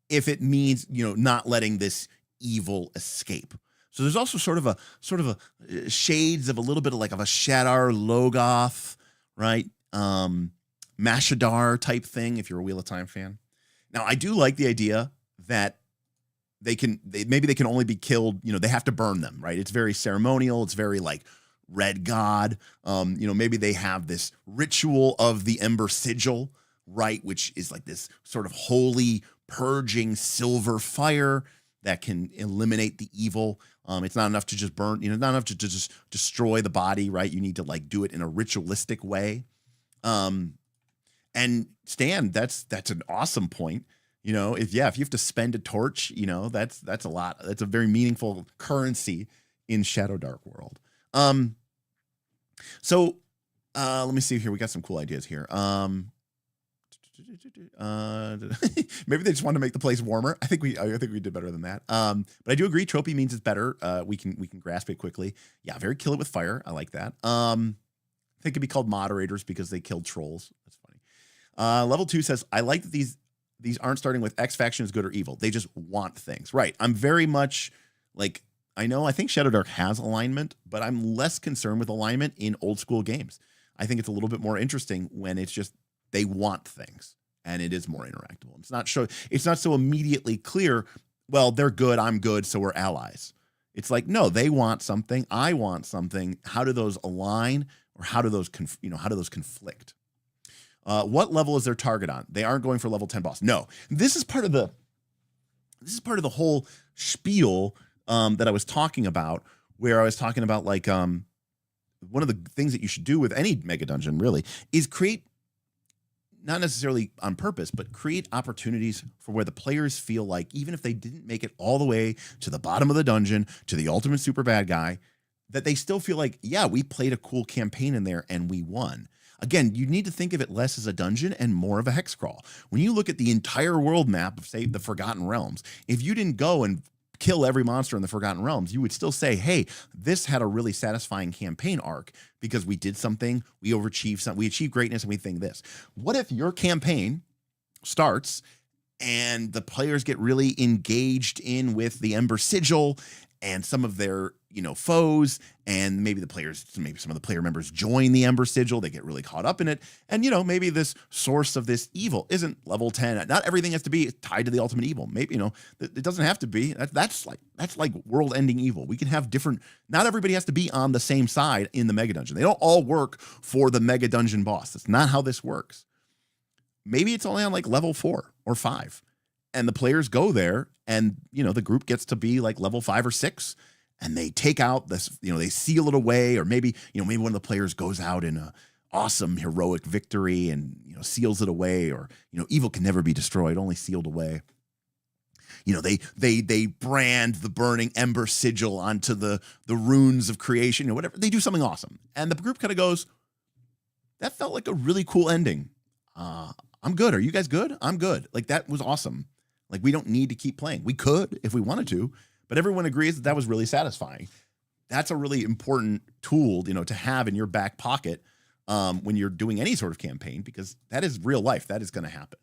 if it means, not letting this evil escape. So there's also sort of a shades of a little bit of like of a Shadar Logoth, right? Mashadar type thing, if you're a Wheel of Time fan. Now, I do like the idea that maybe they can only be killed, they have to burn them, right? It's very ceremonial. It's very like Red God. Maybe they have this ritual of the Ember Sigil, right? Which is like this sort of holy purging silver fire that can eliminate the evil. It's not enough to just burn, not enough to just destroy the body, right? You need to like do it in a ritualistic way. And Stan, that's an awesome point. If you have to spend a torch, that's a lot. That's a very meaningful currency in Shadowdark world. So let me see here. We got some cool ideas here. Maybe they just wanted to make the place warmer. I think we did better than that. But I do agree. Trophy means it's better. We can grasp it quickly. Yeah, very kill it with fire. I like that. I think it could be called moderators because they killed trolls. That's funny. Level 2 says, I like that these aren't starting with X faction is good or evil. They just want things. Right. I'm very much like, I think Shadowdark has alignment, but I'm less concerned with alignment in old school games. I think it's a little bit more interesting when it's just they want things and it is more interactable. It's not so immediately clear, well, they're good, I'm good, so we're allies. It's like, no, they want something, I want something. How do those align, or how do those conflict? What level is their target on? They aren't going for level 10 boss. No, this is part of the whole spiel that I was talking about, where I was talking about like one of the things that you should do with any mega dungeon really is create, not necessarily on purpose, but create opportunities for where the players feel like even if they didn't make it all the way to the bottom of the dungeon, to the ultimate super bad guy, that they still feel like, yeah, we played a cool campaign in there and we won. Again, you need to think of it less as a dungeon and more of a hex crawl. When you look at the entire world map of, say, the Forgotten Realms, if you didn't go and kill every monster in the Forgotten Realms, you would still say, hey, this had a really satisfying campaign arc because we did something, we overachieved something, we achieved greatness, and we think this. What if your campaign starts and the players get really engaged in with the Ember Sigil and some of their foes, and maybe some of the player members join the Ember Sigil, they get really caught up in it, and maybe this source of this evil isn't level 10. Not everything has to be tied to the ultimate evil. Maybe it doesn't have to be. That's like world-ending evil. We can have different. Not everybody has to be on the same side in the mega dungeon. They don't all work for the mega dungeon boss. That's not how this works. Maybe it's only on like level 4 or 5, and the players go there, and the group gets to be like level 5 or 6. And they take out this, they seal it away, or maybe one of the players goes out in a awesome heroic victory and seals it away, or evil can never be destroyed, only sealed away. They brand the burning Ember Sigil onto the runes of creation, whatever. They do something awesome, and the group kind of goes, "That felt like a really cool ending. I'm good. Are you guys good? I'm good. Like that was awesome. Like we don't need to keep playing. We could if we wanted to." But everyone agrees that was really satisfying. That's a really important tool, to have in your back pocket when you're doing any sort of campaign, because that is real life. That is going to happen.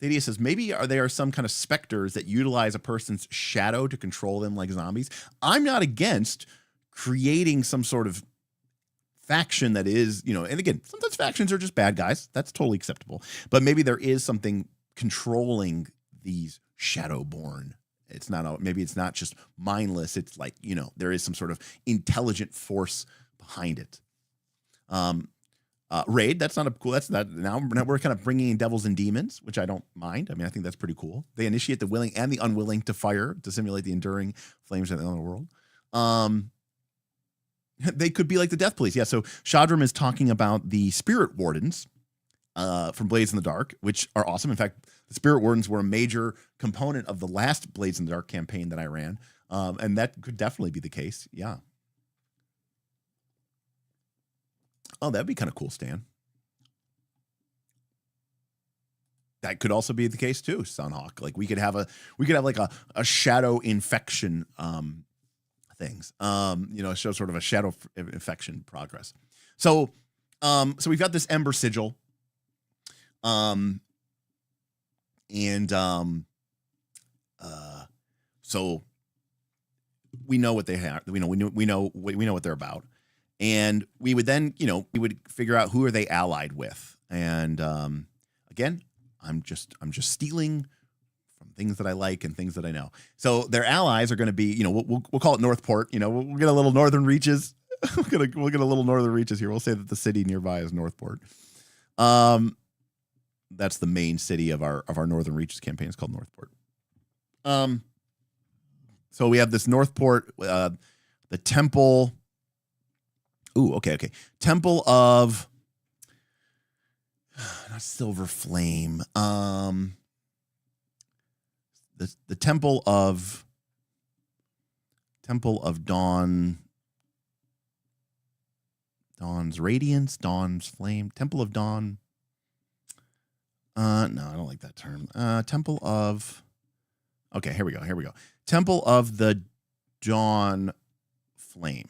Thadia says, maybe there are some kind of specters that utilize a person's shadow to control them like zombies. I'm not against creating some sort of faction that is, and again, sometimes factions are just bad guys. That's totally acceptable. But maybe there is something controlling these shadowborn. Maybe it's not just mindless. It's like, there is some sort of intelligent force behind it. Raid, that's not now we're kind of bringing in devils and demons, which I don't mind. I mean, I think that's pretty cool. They initiate the willing and the unwilling to fire to simulate the enduring flames of the other world. They could be like the Death Police. Yeah, so Shadram is talking about the Spirit Wardens from Blades in the Dark, which are awesome. In fact, the Spirit Wardens were a major component of the last Blades in the Dark campaign that I ran. And that could definitely be the case. Yeah. Oh, that'd be kind of cool, Stan. That could also be the case too, Sunhawk. Like we could have like a shadow infection things. Show sort of a shadow infection progress. So we've got this Ember Sigil. So we know what they have. We know what they're about. And we would then, we would figure out who are they allied with. And again, I'm just stealing from things that I like and things that I know. So their allies are going to be, we'll call it Northport. We'll get a little northern reaches. we'll get a little northern reaches here. We'll say that the city nearby is Northport. That's the main city of our Northern Reaches campaign. It's called Northport. So we have this Northport, the temple. Ooh, okay. Temple of not Silver Flame. The Temple of Dawn's Radiance, Dawn's Flame, Temple of Dawn. No, I don't like that term. Temple of. Okay, here we go. Temple of the Dawn Flame.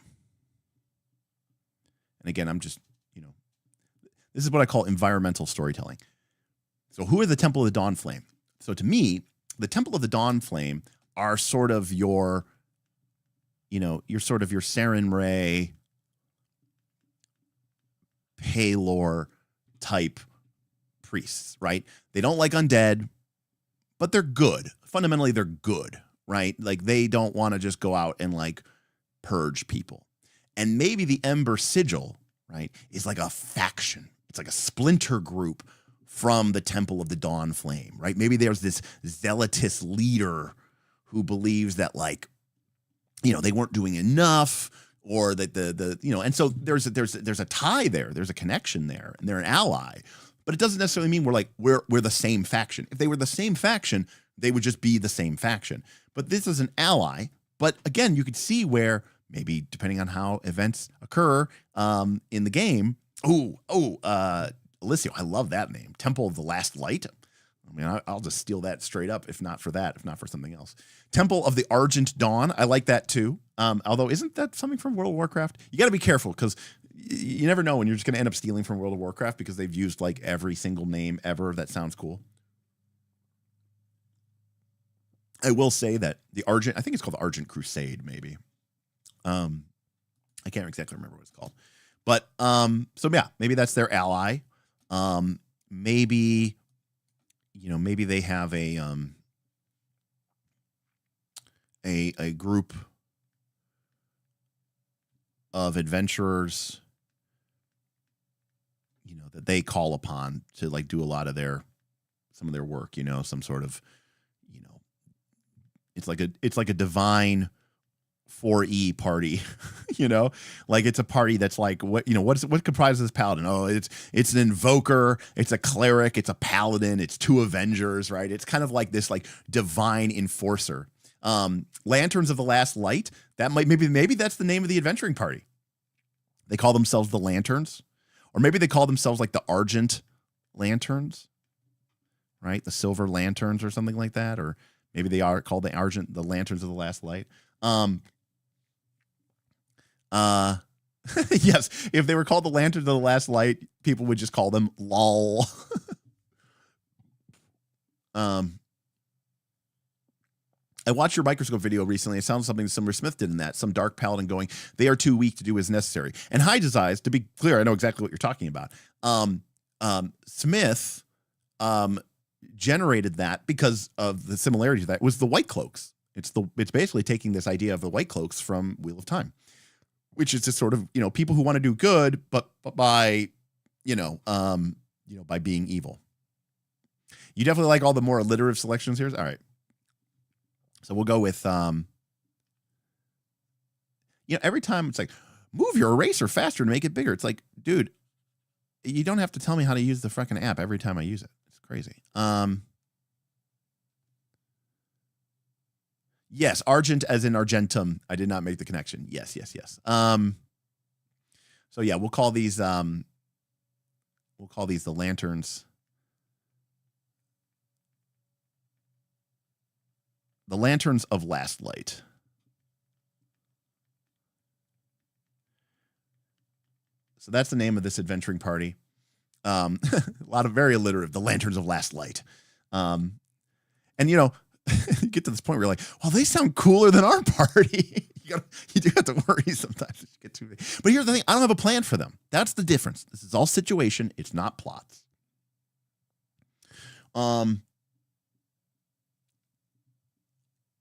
And again, I'm just, this is what I call environmental storytelling. So who are the Temple of the Dawn Flame? So to me, the Temple of the Dawn Flame are sort of your Saren Ray, Paylor type priests, right? They don't like undead, but they're good. Fundamentally, they're good, right? Like they don't want to just go out and like purge people. And maybe the Ember Sigil, right, is like a faction. It's like a splinter group from the Temple of the Dawn Flame, right? Maybe there's this zealotous leader who believes that like, they weren't doing enough, or that and so there's a tie there. There's a connection there, and they're an ally. But it doesn't necessarily mean we're the same faction. If they were the same faction, they would just be the same faction. But this is an ally. But again, you could see where maybe depending on how events occur in the game. Alessio, I love that name. Temple of the Last Light. I mean, I'll just steal that straight up, if not for something else. Temple of the Argent Dawn. I like that too. Although, isn't that something from World of Warcraft? You got to be careful because you never know when you're just going to end up stealing from World of Warcraft because they've used like every single name ever that sounds cool. I will say that the Argent, I think it's called the Argent Crusade, maybe. I can't exactly remember what it's called. But so yeah, maybe that's their ally. Maybe they have a group of adventurers, that they call upon to like do a lot of some of their work, some sort of, it's like a divine 4E party, like it's a party that's like, what comprises this paladin? Oh, it's an invoker, it's a cleric, it's a paladin, it's two avengers, right? It's kind of like this like divine enforcer. Lanterns of the Last Light, that might maybe that's the name of the adventuring party. They call themselves the Lanterns, or maybe they call themselves like the Argent Lanterns, right? The Silver Lanterns or something like that, or maybe they are called the Lanterns of the Last Light. Yes, if they were called the Lanterns of the Last Light, people would just call them LOL. I watched your microscope video recently. It sounds something Summer Smith did in that. Some dark paladin going, they are too weak to do as necessary. And High Desires, to be clear, I know exactly what you're talking about. Smith generated that because of the similarity to that was the White Cloaks. It's basically taking this idea of the White Cloaks from Wheel of Time, which is just sort of, people who want to do good, but by, by being evil. You definitely like all the more alliterative selections here. All right. So we'll go with, every time it's like, move your eraser faster to make it bigger. It's like, dude, You don't have to tell me how to use the fucking app every time I use it. It's crazy. Yes, Argent as in Argentum. I did not make the connection. Yes. So yeah, we'll call these the lanterns. The Lanterns of Last Light. So that's the name of this adventuring party. A lot of very alliterative. The Lanterns of Last Light. And you know, you get to this point where you're like, well, they sound cooler than our party. You do have to worry sometimes. You get too big. But here's the thing. I don't have a plan for them. That's the difference. This is all situation. It's not plots.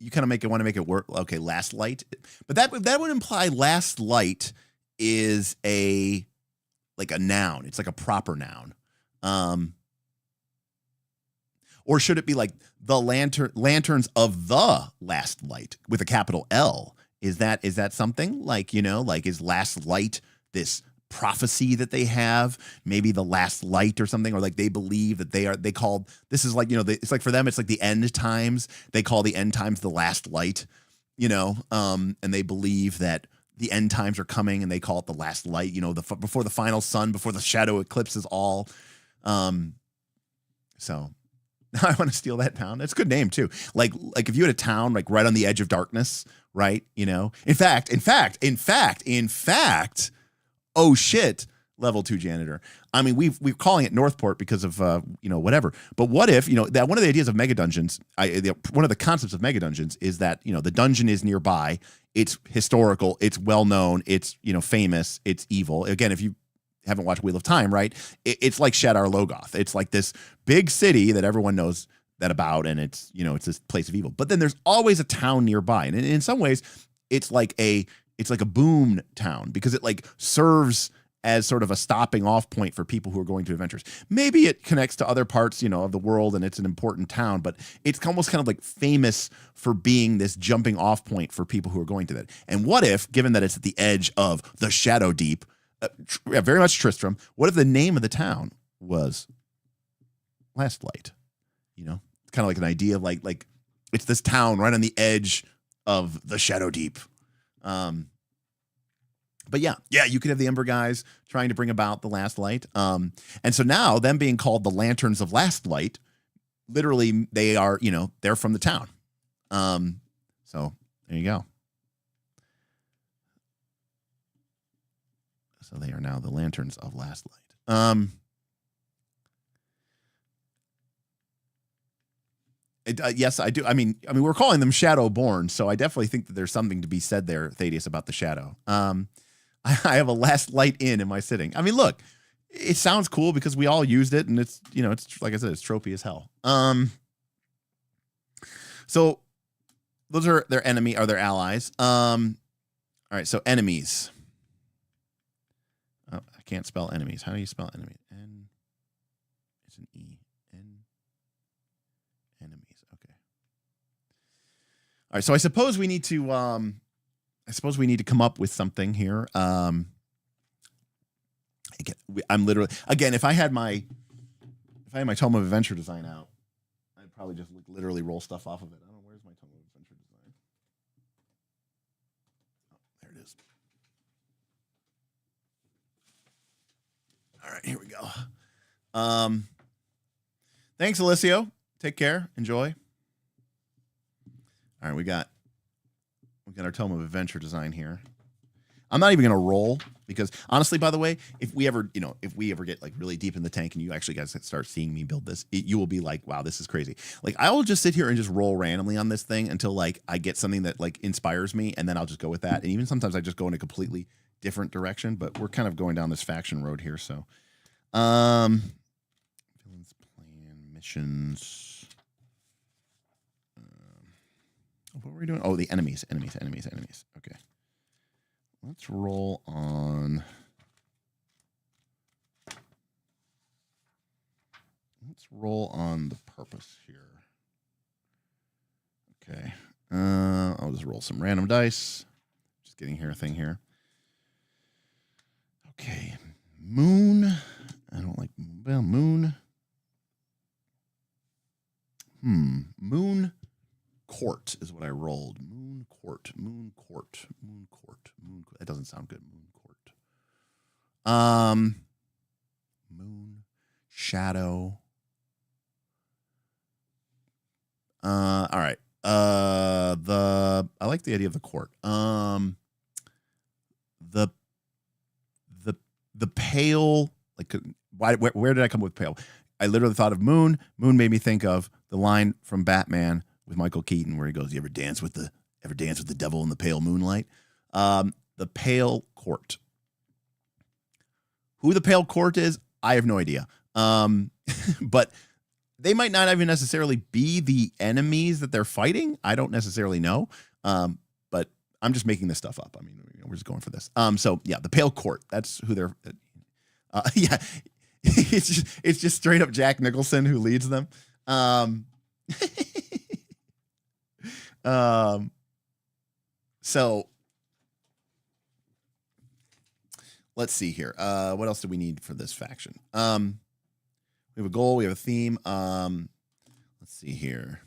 You kind of want to make it work. Okay, Last Light. But that would imply Last Light is a noun. It's like a proper noun. Or should it be like the lanterns of the last light with a capital L? Is that something like, you know, like is last light this prophecy that they have? Maybe the last light or something, or like they believe that this is like, you know, it's like for them, it's like the end times. They call the end times the last light, you know, and they believe that the end times are coming and they call it the last light, you know, before the final sun, before the shadow eclipses all. So now I want to steal that town. That's a good name too. Like if you had a town like right on the edge of darkness, right? You know, in fact, oh shit, level 2 janitor. I mean, we're calling it Northport because of you know, whatever. But what if, you know, that one of the ideas of Megadungeons, one of the concepts of Megadungeons is that, you know, the dungeon is nearby, it's historical, it's well known, it's, you know, famous, it's evil. Again, if you haven't watched Wheel of Time, right? It's like Shadar Logoth. It's like this big city that everyone knows that about, and it's, you know, it's this place of evil. But then there's always a town nearby, and in some ways, it's like a boom town because it like serves as sort of a stopping off point for people who are going to adventures. Maybe it connects to other parts, you know, of the world, and it's an important town, but it's almost kind of like famous for being this jumping off point for people who are going to that. And what if, given that it's at the edge of the Shadowdeep, very much Tristram, what if the name of the town was Last Light? You know, it's kind of like an idea of like it's this town right on the edge of the Shadowdeep. But yeah, you could have the Ember guys trying to bring about the Last Light. And so now them being called the Lanterns of Last Light, literally they are, you know, they're from the town. So there you go. So they are now the Lanterns of Last Light. Yes, I do. I mean, we're calling them Shadowborn, so I definitely think that there's something to be said there, Thaddeus, about the shadow. I have a Last Light Inn in my sitting. I mean, look, it sounds cool because we all used it, and it's, you know, it's like I said, it's tropey as hell. So those are their enemy or their allies. All right, so enemies. Oh, I can't spell enemies. How do you spell enemies? It's an E. Enemies. Okay. All right. So I suppose we need to. Come up with something here. I'm literally if I had my Tome of Adventure design out, I'd probably just literally roll stuff off of it. I don't know, where's my Tome of Adventure design. Oh, there it is. All right, here we go. Thanks, Alessio. Take care. Enjoy. All right, we got our Tome of Adventure design here. I'm not even going to roll because honestly, by the way, if we ever get like really deep in the tank and you actually guys start seeing me build this, you will be like, wow, this is crazy. Like I will just sit here and just roll randomly on this thing until like I get something that like inspires me, and then I'll just go with that. And even sometimes I just go in a completely different direction, but we're kind of going down this faction road here. So, villains, plan, missions. What were we doing? Oh, the enemies. Okay. Let's roll on. Let's roll on the purpose here. Okay. I'll just roll some random dice. Just getting here a thing here. Okay. Moon. Well, moon. Moon court is what I rolled. Moon court. That doesn't sound good. Moon court. Moon shadow. All right. I like the idea of the court. The pale, like, where did I come up with pale? I literally thought of moon. Moon made me think of the line from Batman with Michael Keaton where he goes, "You ever dance with the devil in the pale moonlight?" The pale court. Who the pale court is, I have no idea. But they might not even necessarily be the enemies that they're fighting. I don't necessarily know. But I'm just making this stuff up. I mean, we're just going for this. So yeah, the pale court. That's who they're. Yeah, it's just straight up Jack Nicholson who leads them. So let's see here. What else do we need for this faction? We have a goal. We have a theme. Let's see here.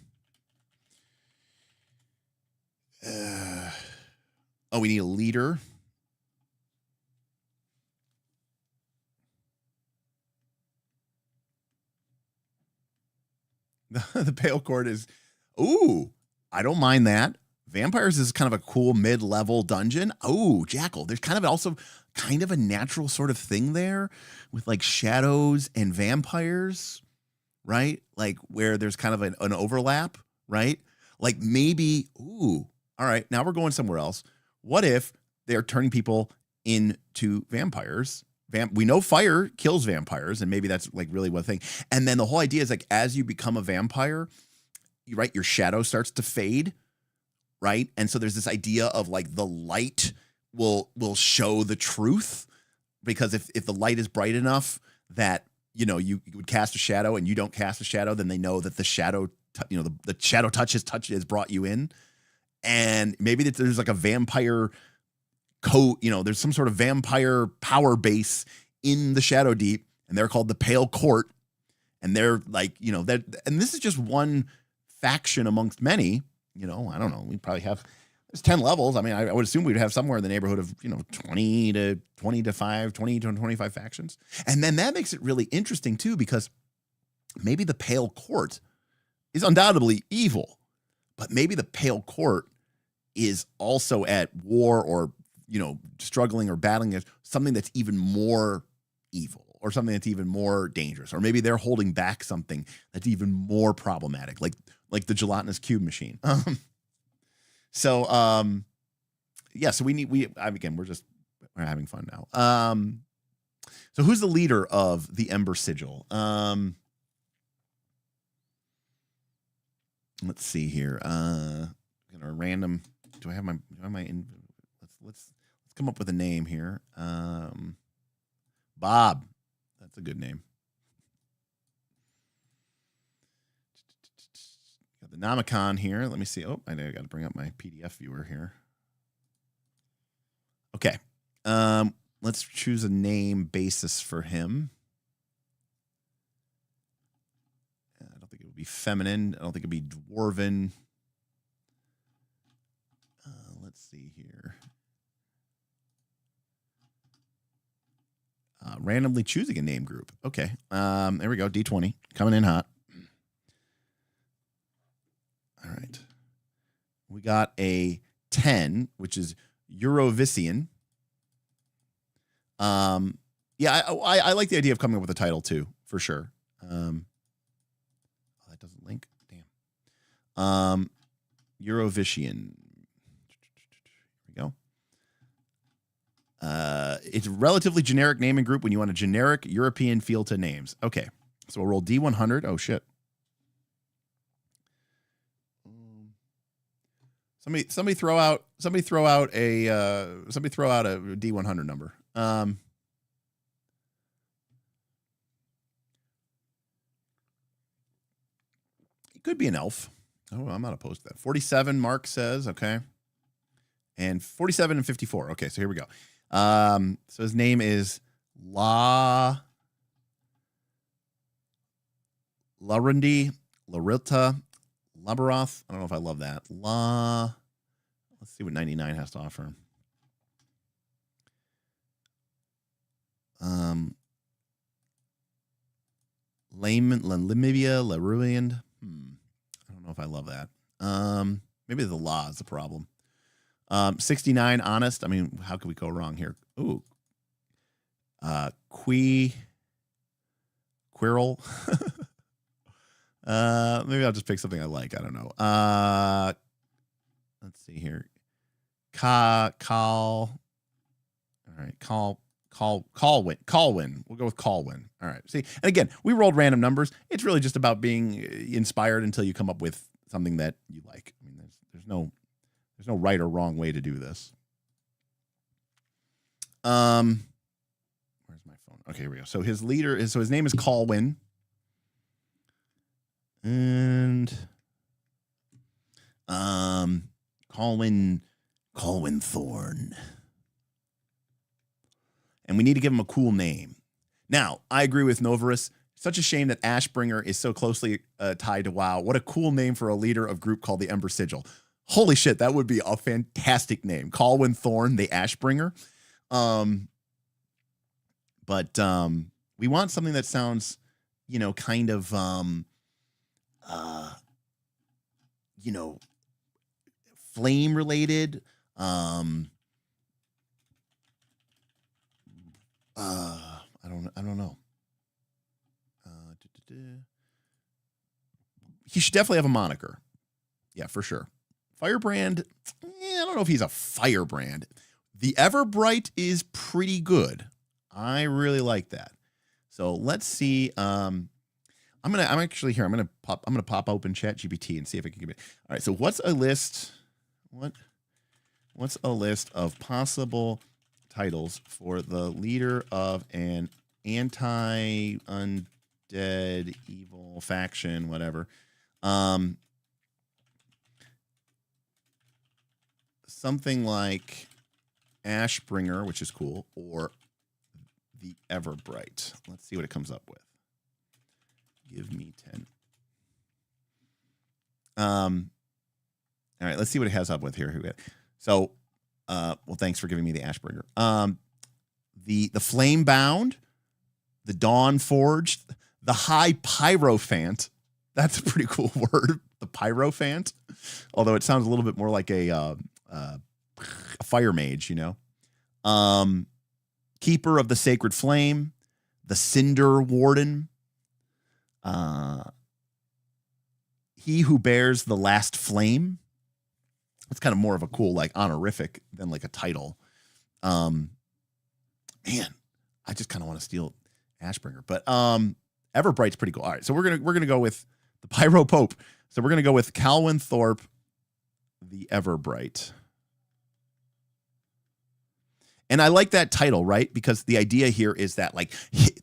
We need a leader. The pale court is, I don't mind that. Vampires is kind of a cool mid-level dungeon. Jackal. There's kind of a natural sort of thing there with like shadows and vampires, right? Like where there's kind of an overlap, right? Like maybe, all right, now we're going somewhere else. What if they're turning people into vampires? We know fire kills vampires, and maybe that's like really one thing. And then the whole idea is like as you become a vampire, right, your shadow starts to fade, right? And so there's this idea of like the light will show the truth, because if the light is bright enough that you would cast a shadow and you don't cast a shadow, then they know that the shadow the shadow touch has brought you in. And maybe that there's like a vampire there's some sort of vampire power base in the Shadowdeep, and they're called the Pale Court. And they're like, and this is just one faction amongst many. I don't know. We probably have, there's 10 levels. I mean, I would assume we'd have somewhere in the neighborhood of, 20 to 25 factions. And then that makes it really interesting too, because maybe the Pale Court is undoubtedly evil, but maybe the Pale Court is also at war or, struggling or battling something that's even more evil, or something that's even more dangerous. Or maybe they're holding back something that's even more problematic, like the gelatinous cube machine. So we're having fun now. So who's the leader of the Ember Sigil? Let's see here. A random. Do I have my? Let's come up with a name here. Bob. That's a good name. Got the Nomicon here. Let me see. I know I got to bring up my PDF viewer here. Okay. Let's choose a name basis for him. I don't think it would be feminine. I don't think it'd be dwarven. Let's see here. Randomly choosing a name group. Okay. There we go. D20 coming in hot. All right. We got a 10, which is Eurovisian. Yeah, I like the idea of coming up with a title too, for sure. That doesn't link. Damn. Eurovisian. Here we go. It's a relatively generic naming group when you want a generic European feel to names. Okay. So we'll roll D100. Oh shit. Somebody throw out a D100 number. It could be an elf. Oh, I'm not opposed to that. 47, Mark says, okay. And 47 and 54. Okay, so here we go. So his name is La Larundi, Larilta, Labaroth. I don't know if I love that. Let's see what 99 has to offer. Limibia, Laruiand. I don't know if I love that. Maybe the law is the problem. 69, honest. I mean, how could we go wrong here? Ooh. Quirrell. Maybe I'll just pick something I like. I don't know. Let's see here. Call. All right. Colwyn. We'll go with Colwyn. All right. See, and again, we rolled random numbers. It's really just about being inspired until you come up with something that you like. I mean, there's no right or wrong way to do this. Where's my phone? Okay, here we go. So his name is Colwyn. And Colwyn Thorn. And we need to give him a cool name. Now, I agree with Novarus. Such a shame that Ashbringer is so closely tied to WoW. What a cool name for a leader of group called the Ember Sigil. Holy shit, that would be a fantastic name. Colwyn Thorn, the Ashbringer. But we want something that sounds, kind of, flame related. I don't know. He should definitely have a moniker. Yeah, for sure. Firebrand. I don't know if he's a firebrand. The Everbright is pretty good. I really like that. So let's see. I'm actually here. I'm gonna pop open ChatGPT and see if I can give it. All right. So what's a list? What's a list of possible titles for the leader of an anti-undead evil faction, whatever? Something like Ashbringer, which is cool, or the Everbright. Let's see what it comes up with. Give me 10. All right, let's see what it has up with here. So, well, thanks for giving me the Ashbringer. The Flame Bound, the Dawn Forged, the High Pyrophant. That's a pretty cool word, the Pyrophant. Although it sounds a little bit more like a fire mage, Keeper of the Sacred Flame, the Cinder Warden, He Who Bears the Last Flame. It's kind of more of a cool, honorific than a title. Man, I just kind of want to steal Ashbringer, but Everbright's pretty cool. All right, so we're gonna go with the Pyro Pope. So we're gonna go with Colwyn Thorpe, the Everbright. And I like that title, right? Because the idea here is that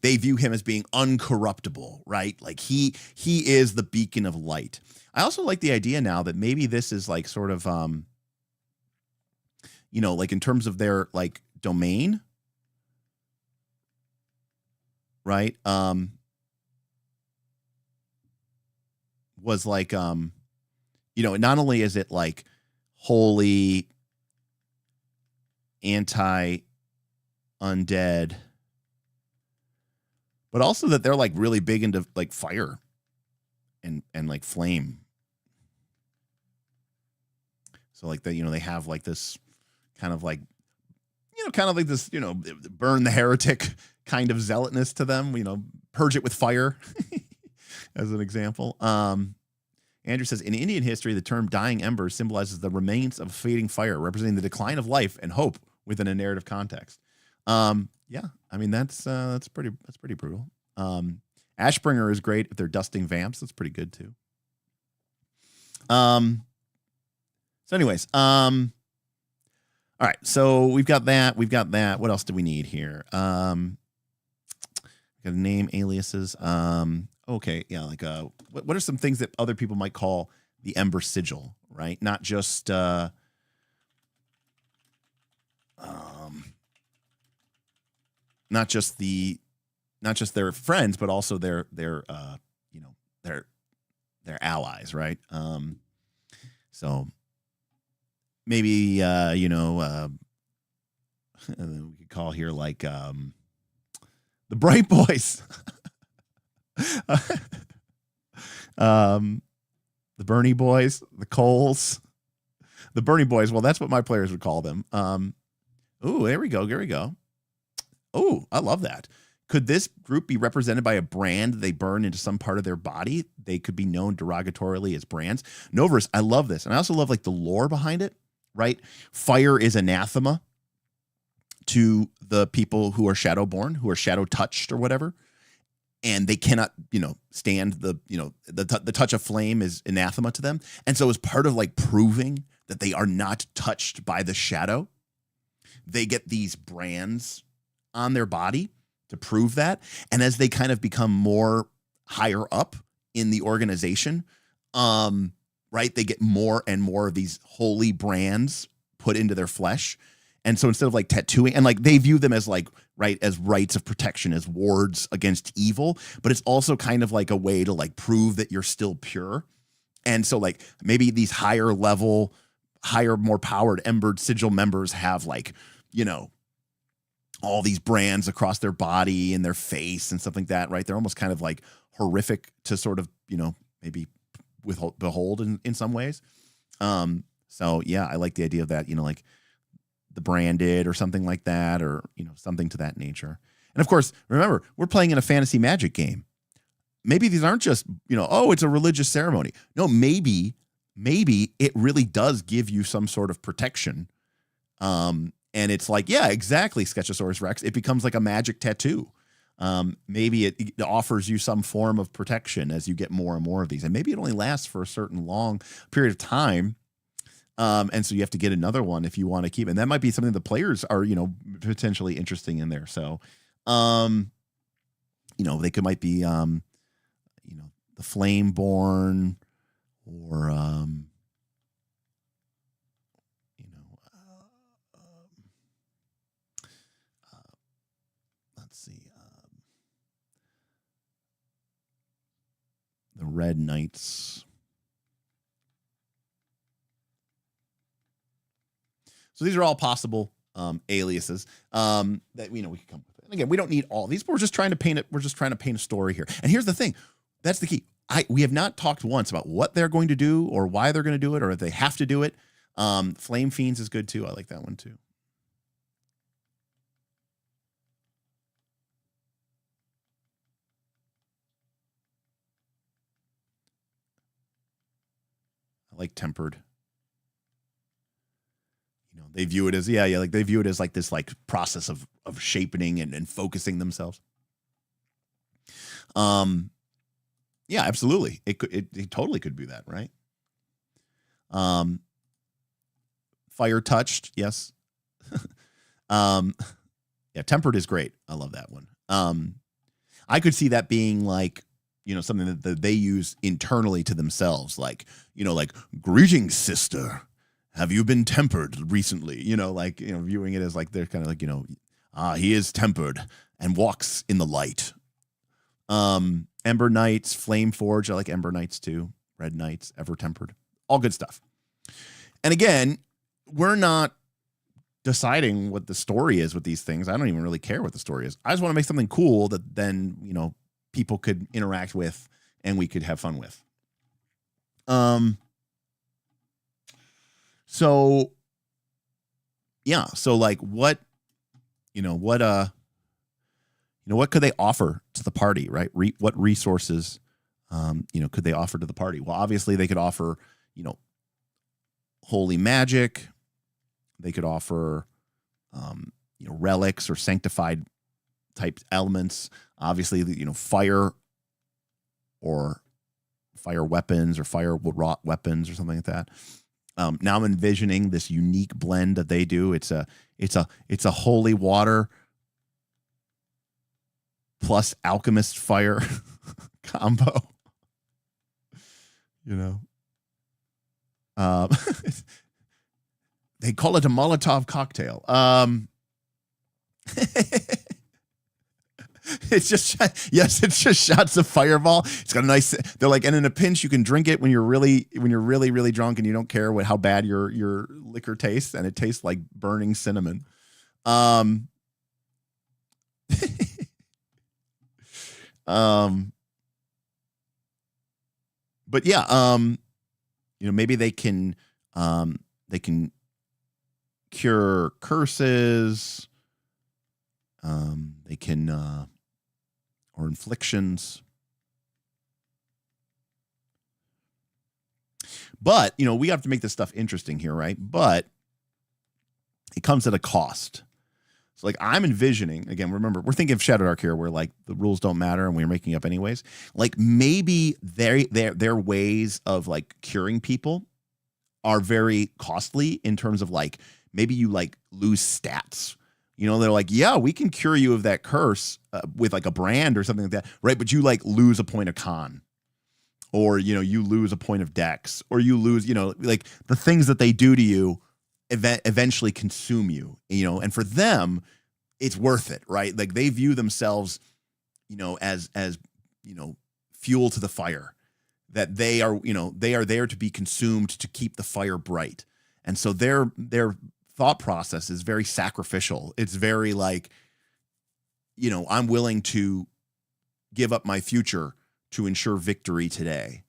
they view him as being uncorruptible, right? He is the beacon of light. I also like the idea now that maybe this is sort of in terms of their domain, right? Was not only is it holy anti-undead, but also that they're really big into fire and flame. So they have this kind of this, burn the heretic kind of zealotness to them, purge it with fire as an example. Andrew says, in Indian history, the term dying ember symbolizes the remains of fading fire, representing the decline of life and hope within a narrative context. Yeah, I mean, that's pretty brutal. Ashbringer is great if they're dusting vamps. That's pretty good too. So anyways, all right, so we've got that. What else do we need here? Got a name, aliases. Okay, yeah, what are some things that other people might call the Ember Sigil, right? Not just not just their friends, but also their their allies, right? So maybe we could call here like the Bright Boys. The Bernie Boys, the Coles, the Bernie Boys. Well, that's what my players would call them. Oh, there we go. Oh, I love that. Could this group be represented by a brand they burn into some part of their body? They could be known derogatorily as brands. Noverse, I love this. And I also love like the lore behind it, right? Fire is anathema to the people who are shadowborn, who are shadow touched or whatever. And they cannot, stand the touch of flame is anathema to them. And so as part of like proving that they are not touched by the shadow, they get these brands on their body to prove that. And as they kind of become more higher up in the organization, right, they get more and more of these holy brands put into their flesh. And so instead of like tattooing, and like they view them as like, right, as rites of protection, as wards against evil, but it's also kind of like a way to like prove that you're still pure. And so like maybe these higher level, more powered Embered Sigil members have like, all these brands across their body and their face and stuff like that, right? They're almost kind of like horrific to sort of, maybe behold in some ways. So yeah, I like the idea of that, like the branded or something like that, or, something to that nature. And of course, remember, we're playing in a fantasy magic game. Maybe these aren't just, it's a religious ceremony. No, maybe it really does give you some sort of protection. And it's like, yeah, exactly, Sketchosaurus Rex. It becomes like a magic tattoo. Maybe it offers you some form of protection as you get more and more of these. And maybe it only lasts for a certain long period of time. And so you have to get another one if you want to keep it. And that might be something the players are, potentially interesting in there. So, they might be, the Flameborn or, let's see, the Red Knights. So these are all possible aliases that we could come with. And again, we don't need all these. But we're just trying to paint it. We're just trying to paint a story here. And here's the thing: that's the key. We have not talked once about what they're going to do or why they're going to do it or if they have to do it. Flame Fiends is good too. I like that one too. I like Tempered. They view it as, like they view it as like this like process of shaping and focusing themselves. Yeah, absolutely. It totally could be that, right? Fire Touched, yes. Yeah, Tempered is great. I love that one. I could see that being like, something that they use internally to themselves, like, like, greetings, sister. Have you been tempered recently? Viewing it as like they're kind of like, he is tempered and walks in the light. Ember Knights, Flame Forge. I like Ember Knights too. Red Knights, Ever Tempered. All good stuff. And again, we're not deciding what the story is with these things. I don't even really care what the story is. I just want to make something cool that then, people could interact with and we could have fun with. So yeah, so like what could they offer to the party, right? What resources, could they offer to the party? Well, obviously they could offer, holy magic. They could offer, relics or sanctified type elements. Obviously, fire or fire weapons or fire wrought weapons or something like that. Now I'm envisioning this unique blend that they do. It's a holy water plus alchemist fire combo. They call it a Molotov cocktail. It's just yes, it's just shots of fireball. It's got a nice. They're like, and in a pinch, you can drink it when you're really drunk and you don't care how bad your liquor tastes, and it tastes like burning cinnamon. But yeah, maybe they can cure curses. They can, or inflictions. But, we have to make this stuff interesting here, right? But it comes at a cost. So, like, I'm envisioning, again, remember, we're thinking of Shadowdark here, where, like, the rules don't matter and we're making up anyways. Like, maybe their ways of, like, curing people are very costly in terms of, like, maybe you, like, lose stats. They're like, yeah, we can cure you of that curse with, like, a brand or something like that, right? But you, like, lose a point of con. Or, you lose a point of dex. Or you lose, like, the things that they do to you eventually consume you, and for them, it's worth it, right? Like, they view themselves, as fuel to the fire, that they are there to be consumed to keep the fire bright. And so their thought process is very sacrificial. It's very like, I'm willing to give up my future to ensure victory today.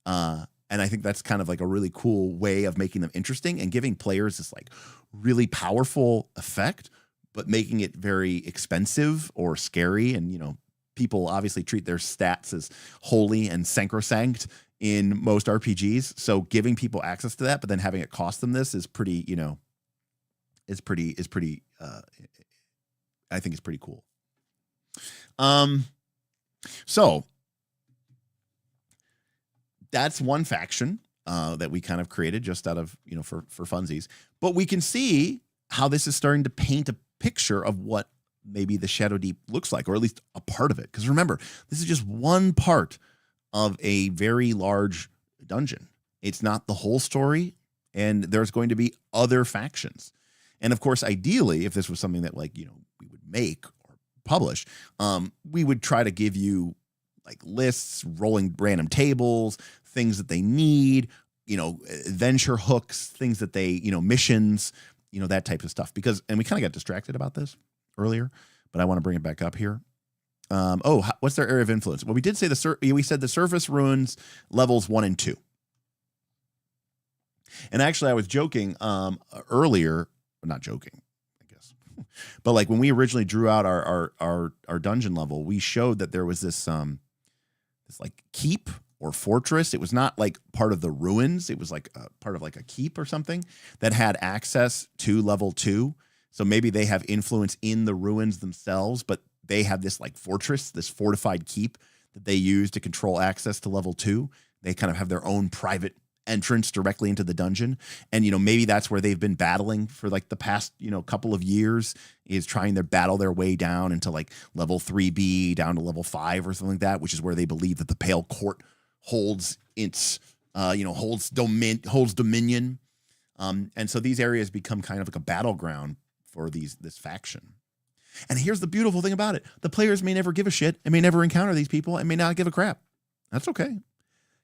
And I think that's kind of like a really cool way of making them interesting and giving players this like really powerful effect, but making it very expensive or scary. And, people obviously treat their stats as holy and sacrosanct in most RPGs. So giving people access to that, but then having it cost them this is pretty, I think it's pretty cool. So that's one faction that we kind of created just out of, for funsies. But we can see how this is starting to paint a picture of what maybe the Shadowdeep looks like, or at least a part of it. Because remember, this is just one part of a very large dungeon. It's not the whole story, and there's going to be other factions. And of course, ideally, if this was something that we would make or publish, we would try to give you like lists, rolling random tables, things that they need, adventure hooks, things that they, missions, that type of stuff. And we kind of got distracted about this earlier, but I want to bring it back up here. What's their area of influence? Well, we did say we said the surface ruins levels 1 and 2. And actually, I was joking earlier, not joking, I guess, but like when we originally drew out our dungeon level, we showed that there was this like keep or fortress. It was not like part of the ruins. It was like a part of like a keep or something that had access to level 2. So maybe they have influence in the ruins themselves, but they have this like fortress, this fortified keep that they use to control access to level 2. They kind of have their own private entrance directly into the dungeon. And, maybe that's where they've been battling for like the past, couple of years, is trying to battle their way down into like level 3B down to level 5 or something like that, which is where they believe that the Pale Court holds its, holds dominion. And so these areas become kind of like a battleground for this faction. And here's the beautiful thing about it. The players may never give a shit and may never encounter these people and may not give a crap. That's okay.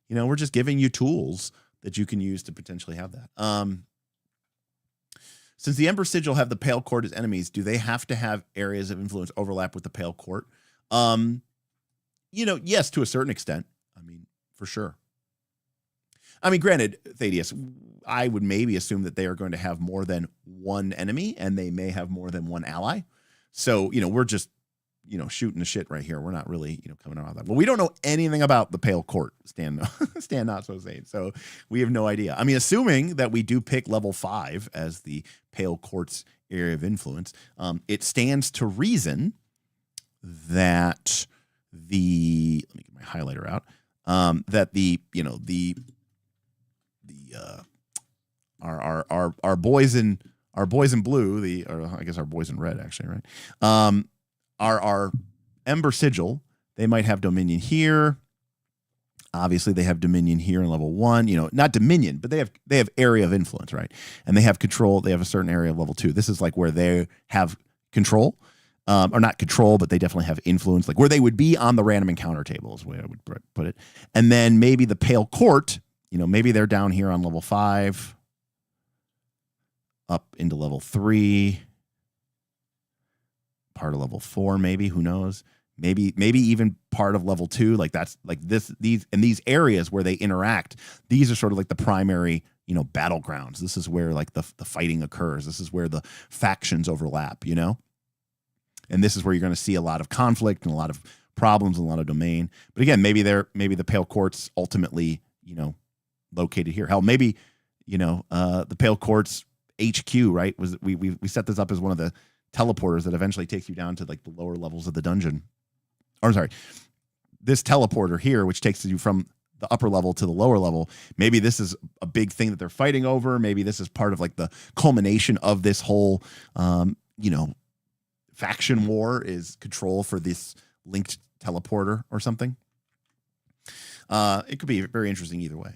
We're just giving you tools that you can use to potentially have that. Since the Ember Sigil have the Pale Court as enemies, do they have to have areas of influence overlap with the Pale Court? Yes, to a certain extent. I mean, for sure. I mean, granted, Thaddeus, I would maybe assume that they are going to have more than one enemy, and they may have more than one ally. So, we're just, shooting the shit right here. We're not really, coming out of that. Well, we don't know anything about the Pale Court, Stan not so saying. So we have no idea. I mean, assuming that we do pick level 5 as the Pale Court's area of influence, it stands to reason that let me get my highlighter out, that our boys in blue, or I guess our boys in red, actually, right? Our Ember Sigil, they might have dominion here. Obviously, they have dominion here in level 1. Not dominion, but they have area of influence, right? And they have control. They have a certain area of level 2. This is like where they have control. or not control, but they definitely have influence, like where they would be on the random encounter table is the way I would put it. And then maybe the Pale Court, maybe they're down here on level 5, up into level 3, part of level 4, maybe, who knows? Maybe even part of level 2, like that's like these areas where they interact. These are sort of like the primary, battlegrounds. This is where like the fighting occurs. This is where the factions overlap, and this is where you're going to see a lot of conflict and a lot of problems and a lot of domain. But again, maybe the Pale Court's ultimately, located here. Hell, maybe, the Pale Court's HQ, right? Was we set this up as one of the teleporters that eventually takes you down to like the lower levels of the dungeon. Or sorry, this teleporter here, which takes you from the upper level to the lower level. Maybe this is a big thing that they're fighting over. Maybe this is part of like the culmination of this whole, faction war is control for this linked teleporter or something. It could be very interesting either way.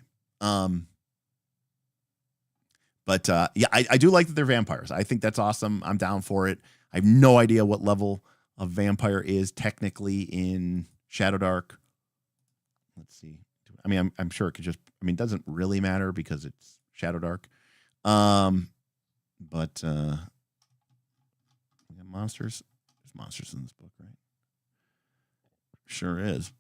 But yeah, I do like that they're vampires. I think that's awesome. I'm down for it. I have no idea what level a vampire is technically in Shadowdark. Let's see. I mean, I'm sure it could just, it doesn't really matter because it's Shadowdark. But we got monsters. There's monsters in this book, right? Sure is.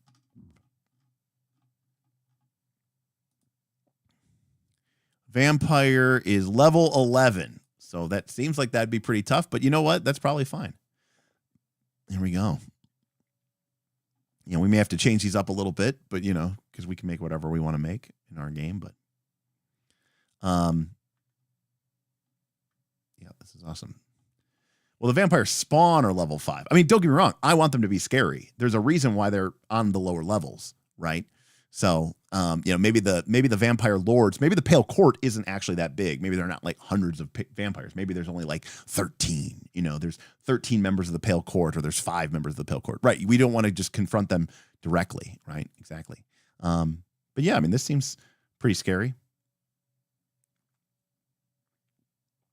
Vampire is level 11. So that seems like that'd be pretty tough, but you know what? That's probably fine. Here we go. We may have to change these up a little bit, but because we can make whatever we want to make in our game, but yeah, this is awesome. Well, the vampire spawn are level 5. I mean, don't get me wrong. I want them to be scary. There's a reason why they're on the lower levels, right? So, maybe the vampire lords, maybe the Pale Court isn't actually that big. Maybe they're not like hundreds of vampires. Maybe there's only like 13. There's 13 members of the Pale Court, or there's 5 members of the Pale Court. Right. We don't want to just confront them directly. Right. Exactly. But yeah, this seems pretty scary.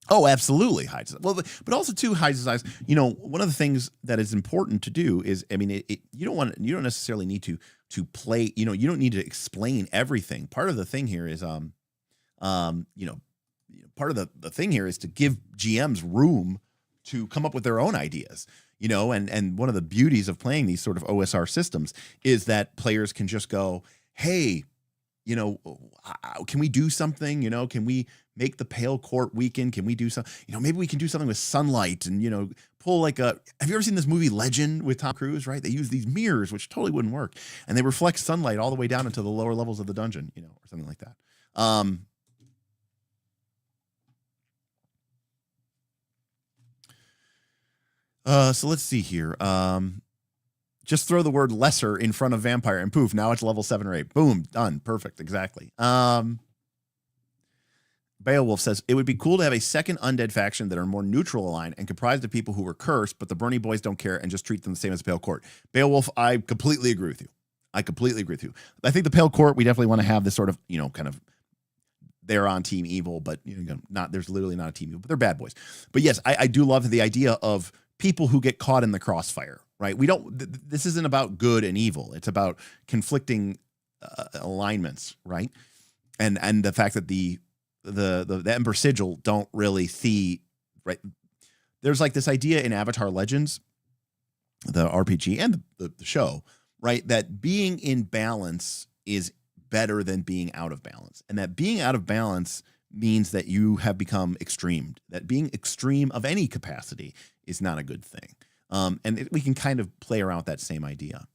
Oh, absolutely hides it. Well, but also too hides his eyes. One of the things that is important to do is, you don't necessarily need to play. You don't need to explain everything. Part of the thing here is, part of the thing here is to give GMs room to come up with their own ideas. And one of the beauties of playing these sort of OSR systems is that players can just go, hey, can we do something? Can we make the Pale Court weaken? Can we do something? Maybe we can do something with sunlight and, pull like have you ever seen this movie Legend with Tom Cruise, right? They use these mirrors, which totally wouldn't work. And they reflect sunlight all the way down into the lower levels of the dungeon, or something like that. So let's see here. Just throw the word lesser in front of vampire and poof, now it's level 7 or 8. Boom, done. Perfect. Exactly. Beowulf says, it would be cool to have a second undead faction that are more neutral aligned and comprised of people who were cursed, but the Bernie boys don't care and just treat them the same as Pale Court. Beowulf, I completely agree with you. I think the Pale Court, we definitely want to have this sort of, kind of, they're on Team Evil, but there's literally not a Team Evil, but they're bad boys. But yes, I do love the idea of people who get caught in the crossfire, right? This isn't about good and evil. It's about conflicting alignments, right? And the fact that the Ember Sigil don't really see, right? There's like this idea in Avatar Legends, the RPG and the show, right? That being in balance is better than being out of balance. And that being out of balance means that you have become extreme. That being extreme of any capacity is not a good thing. We can kind of play around with that same idea.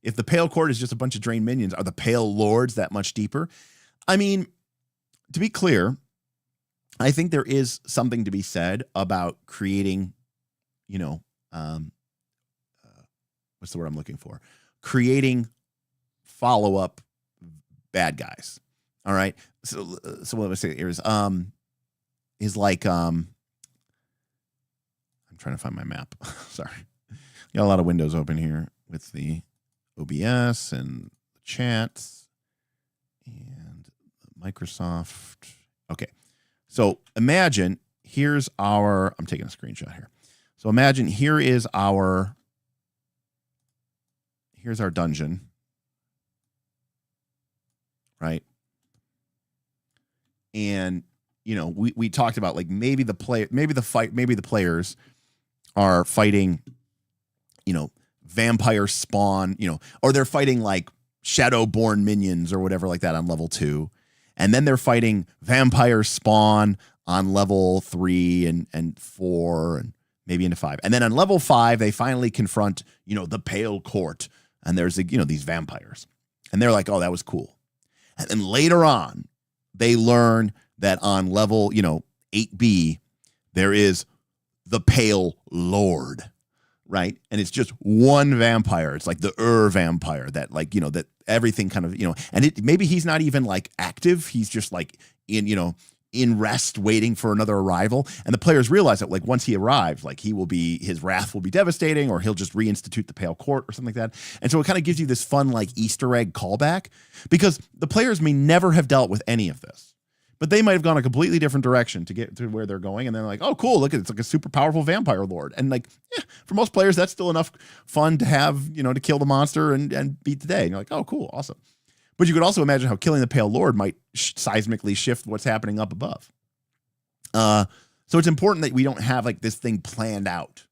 If the Pale Court is just a bunch of drained minions, are the Pale Lords that much deeper? To be clear, I think there is something to be said about creating, what's the word I'm looking for? Creating follow-up bad guys. All right. So what I was saying here is like, I'm trying to find my map. Sorry. Got a lot of windows open here with the OBS and the chats and Microsoft. Okay. So imagine I'm taking a screenshot here. So imagine here's our dungeon, right? And we talked about like maybe the players are fighting, vampire spawn, or they're fighting like shadowborn minions or whatever like that on level 2. And then they're fighting vampire spawn on level 3 and 4 and maybe into 5. And then on level 5, they finally confront, the Pale Court. And there's, these vampires. And they're like, oh, that was cool. And then later on, they learn that on level, 8B, there is the Pale Lord, right? And it's just one vampire. It's like the vampire that like, that everything kind of, and maybe he's not even like active. He's just like in rest waiting for another arrival. And the players realize that like once he arrives, like his wrath will be devastating, or he'll just reinstitute the Pale Court or something like that. And so it kind of gives you this fun like Easter egg callback, because the players may never have dealt with any of this, but they might have gone a completely different direction to get to where they're going. And they're like, oh, cool, look, it's like a super powerful vampire lord. And like, for most players, that's still enough fun to have, to kill the monster and beat the day. And you're like, oh, cool, awesome. But you could also imagine how killing the Pale Lord might seismically shift what's happening up above. So it's important that we don't have like this thing planned out,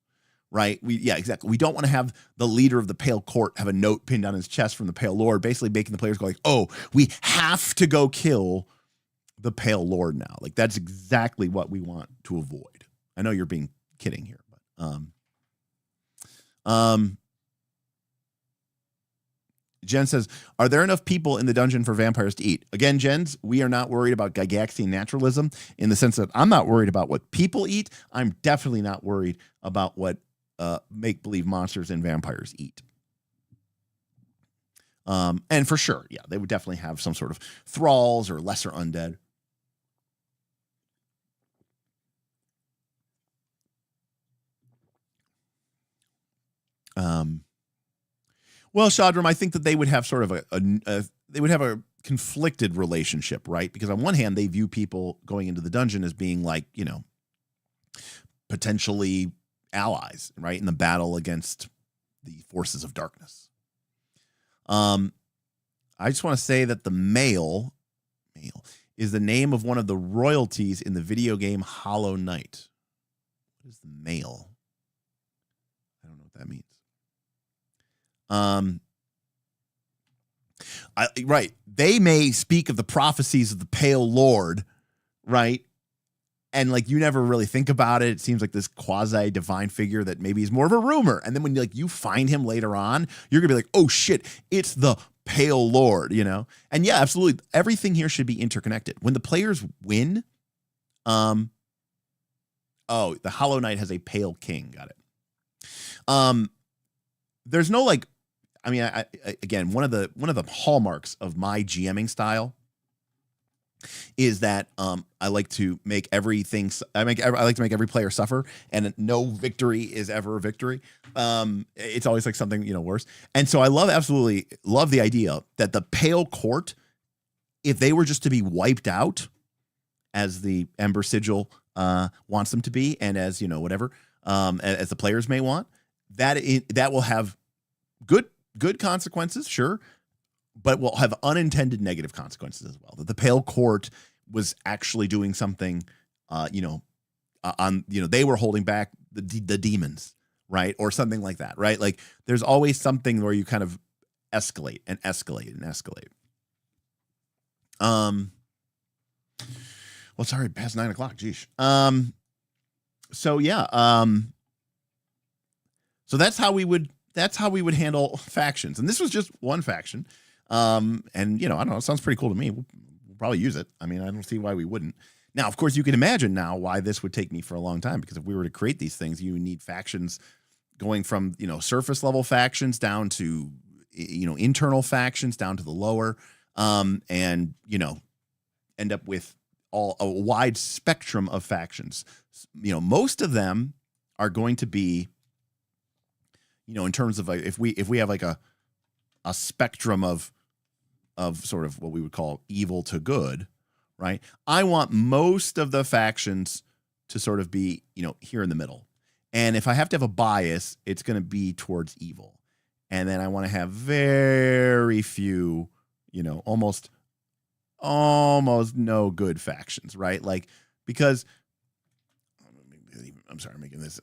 right? Exactly. We don't want to have the leader of the Pale Court have a note pinned on his chest from the Pale Lord, basically making the players go like, oh, we have to go kill the Pale Lord now. Like that's exactly what we want to avoid. I know you're being kidding here, but Jen says, are there enough people in the dungeon for vampires to eat? Again, Jens, we are not worried about Gygaxian naturalism in the sense that I'm not worried about what people eat. I'm definitely not worried about what make-believe monsters and vampires eat. And for sure, yeah, they would definitely have some sort of thralls or lesser undead. Well, Shadram, I think that they would have sort of they would have a conflicted relationship, right? Because on one hand, they view people going into the dungeon as being like, potentially allies, right? In the battle against the forces of darkness. I just want to say that the male is the name of one of the royalties in the video game Hollow Knight. What is the male? I don't know what that means. Right. They may speak of the prophecies of the Pale Lord, right? And like you never really think about it. It seems like this quasi divine figure that maybe is more of a rumor. And then when you find him later on, you're gonna be like, oh shit, it's the Pale Lord, And yeah, absolutely. Everything here should be interconnected. When the players win, the Hollow Knight has a Pale King. Got it. There's no like, again, one of the hallmarks of my GMing style is that I like to make everything. I like to make every player suffer, and no victory is ever a victory. It's always like something worse. And so I absolutely love the idea that the Pale Court, if they were just to be wiped out, as the Ember Sigil wants them to be, and as whatever, as the players may want, that will have good consequences, sure, but will have unintended negative consequences as well. That the Pale Court was actually doing something, they were holding back the demons, right, or something like that, right? Like there's always something where you kind of escalate and escalate and escalate. Well, it's already past 9 o'clock. Geesh. So yeah. So that's how we would handle factions. And this was just one faction. And I don't know, it sounds pretty cool to me. We'll probably use it. I don't see why we wouldn't. Now, of course, you can imagine now why this would take me for a long time, because if we were to create these things, you need factions going from, surface level factions down to, internal factions down to the lower, and, end up with a wide spectrum of factions. Most of them are going to be, in terms of if we have like a spectrum of sort of what we would call evil to good, right? I want most of the factions to sort of be, here in the middle. And if I have to have a bias, it's going to be towards evil. And then I want to have very few, almost no good factions, right? Like, because I'm sorry,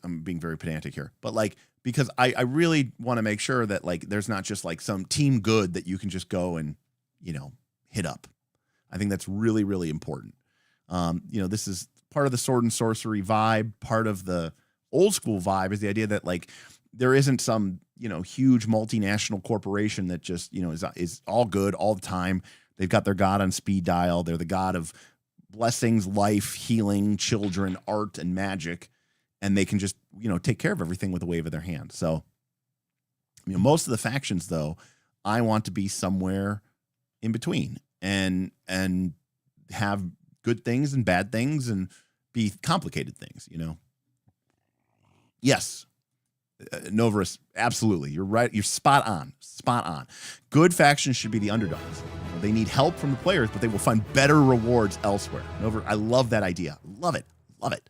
I'm being very pedantic here, but like, because I really want to make sure that like, there's not just like some team good that you can just go and, hit up. I think that's really, really important. This is part of the sword and sorcery vibe. Part of the old school vibe is the idea that like, there isn't some, huge multinational corporation that just, is all good all the time. They've got their god on speed dial. They're the god of blessings, life, healing, children, art, and magic. And they can just, take care of everything with a wave of their hand. So, most of the factions, though, I want to be somewhere in between and have good things and bad things and be complicated things, Yes. Novarus, absolutely. You're right. You're spot on. Spot on. Good factions should be the underdogs. They need help from the players, but they will find better rewards elsewhere. I love that idea. Love it. Love it.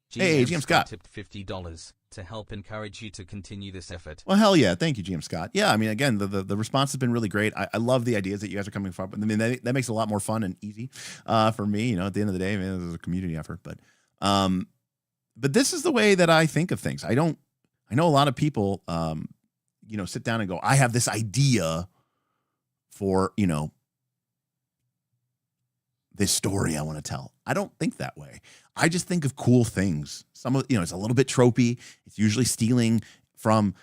Hey, GM Scott tipped $50 to help encourage you to continue this effort. Well, hell yeah. Thank you, GM Scott. Yeah, I mean, again, the response has been really great. I love the ideas that you guys are coming from. I mean, that makes it a lot more fun and easy for me. At the end of the day, this is a community effort. But this is the way that I think of things. I know a lot of people, sit down and go, I have this idea for, this story I want to tell. I don't think that way. I just think of cool things. Some of, it's a little bit tropey. It's usually stealing from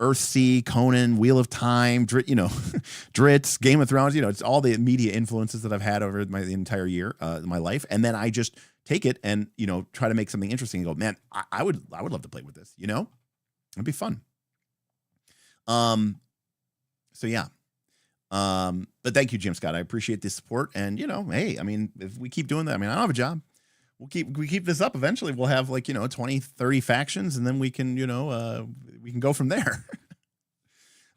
Earthsea, Conan, Wheel of Time, Dritz, Game of Thrones. It's all the media influences that I've had over the entire year, my life. And then I just take it and, try to make something interesting and go, man, I would love to play with this, It'd be fun. So yeah. But thank you, Jim Scott. I appreciate the support. And, hey, I mean, if we keep doing that, I mean, I don't have a job. We keep this up. Eventually we'll have 20, 30 factions, and then we can, we can go from there.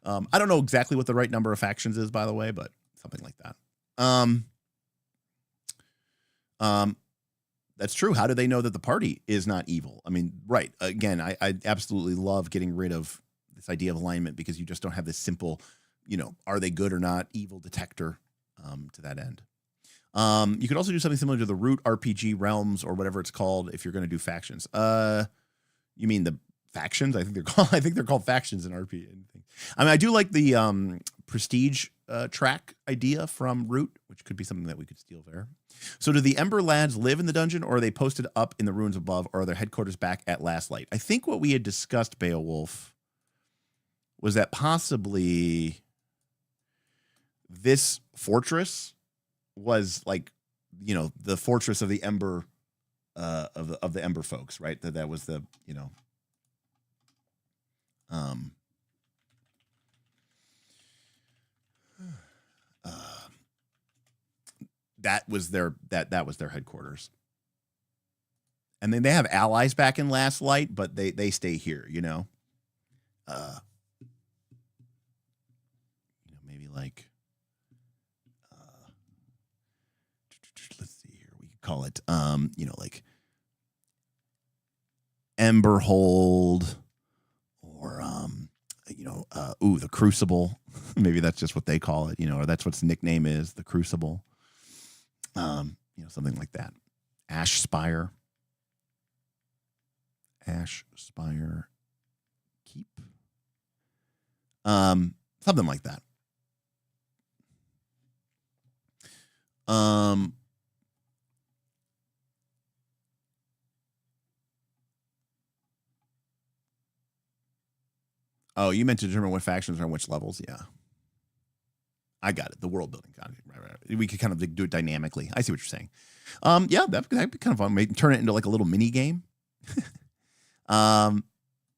I don't know exactly what the right number of factions is, by the way, but something like that. That's true. How do they know that the party is not evil? I mean, right. Again, I absolutely love getting rid of this idea of alignment, because you just don't have this simple, are they good or not evil detector to that end. You could also do something similar to the Root RPG realms or whatever it's called if you're going to do factions. You mean the factions? I think they're called factions in RPG. I mean, I do like the prestige track idea from Root, which could be something that we could steal there. So do the Ember lads live in the dungeon, or are they posted up in the ruins above, or are their headquarters back at Last Light? I think what we had discussed, Beowulf, was that possibly this fortress was like, the fortress of the Ember, of the Ember folks, right? That was the, that was their headquarters. And then they have allies back in Last Light, but they stay here, maybe like, let's see here. We could call it, like Emberhold, or, the Crucible. Maybe that's just what they call it, or that's what its nickname is, the Crucible. Something like that. Ash Spire Keep. Something like that. Oh, you meant to determine what factions are on which levels? Yeah. I got it. The world building. Right. We could kind of do it dynamically. I see what you're saying. Yeah, that'd be kind of fun. Maybe turn it into like a little mini game. Oh,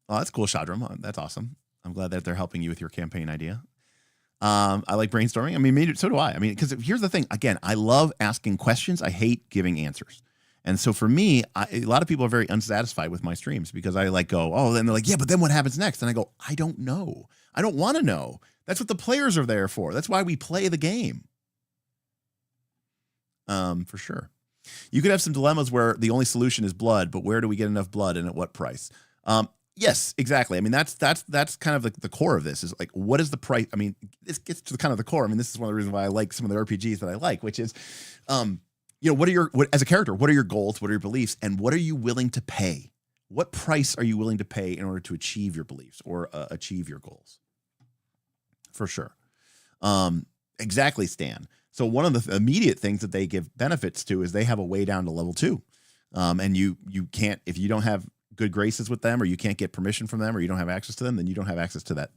that's cool, Shadram. That's awesome. I'm glad that they're helping you with your campaign idea. I like brainstorming. I mean, maybe so do I. I mean, because here's the thing. Again, I love asking questions. I hate giving answers. And so for me, a lot of people are very unsatisfied with my streams, because I go, oh, then they're like, yeah, but then what happens next? And I go, I don't know. I don't want to know. That's what the players are there for. That's why we play the game. For sure. You could have some dilemmas where the only solution is blood, but where do we get enough blood and at what price? Yes, exactly. I mean, that's kind of the core of this is like, what is the price? I mean, this gets to the kind of the core. I mean, this is one of the reasons why I like some of the RPGs that I like, which is, as a character, what are your goals? What are your beliefs? And what are you willing to pay? What price are you willing to pay in order to achieve your beliefs or achieve your goals? For sure. Exactly, Stan. So one of the immediate things that they give benefits to is they have a way down to level 2. And you can't, if you don't have good graces with them, or you can't get permission from them, or you don't have access to them, then you don't have access to that,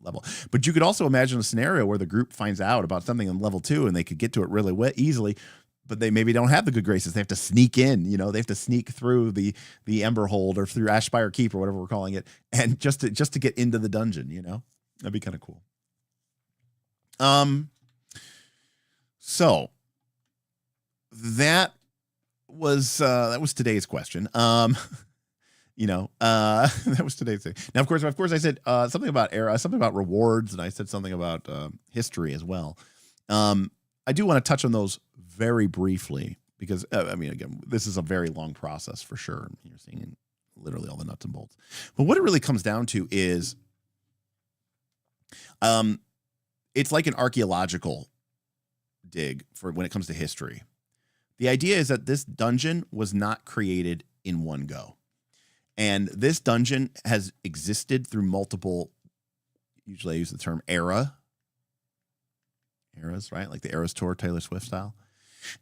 level. But you could also imagine a scenario where the group finds out about something on level 2 and they could get to it really easily, but they maybe don't have the good graces. They have to sneak in, they have to sneak through the Ember Hold or through Ashspire Keep or whatever we're calling it, and just to get into the dungeon, that'd be kind of cool. So that was today's question. That was today's thing. Now, of course, I said something about era, something about rewards, and I said something about history as well. I do want to touch on those very briefly because, again, this is a very long process for sure. You're seeing literally all the nuts and bolts. But what it really comes down to is it's like an archaeological dig for when it comes to history. The idea is that this dungeon was not created in one go. And this dungeon has existed through multiple, usually I use the term eras, right? Like the Eras Tour, Taylor Swift style.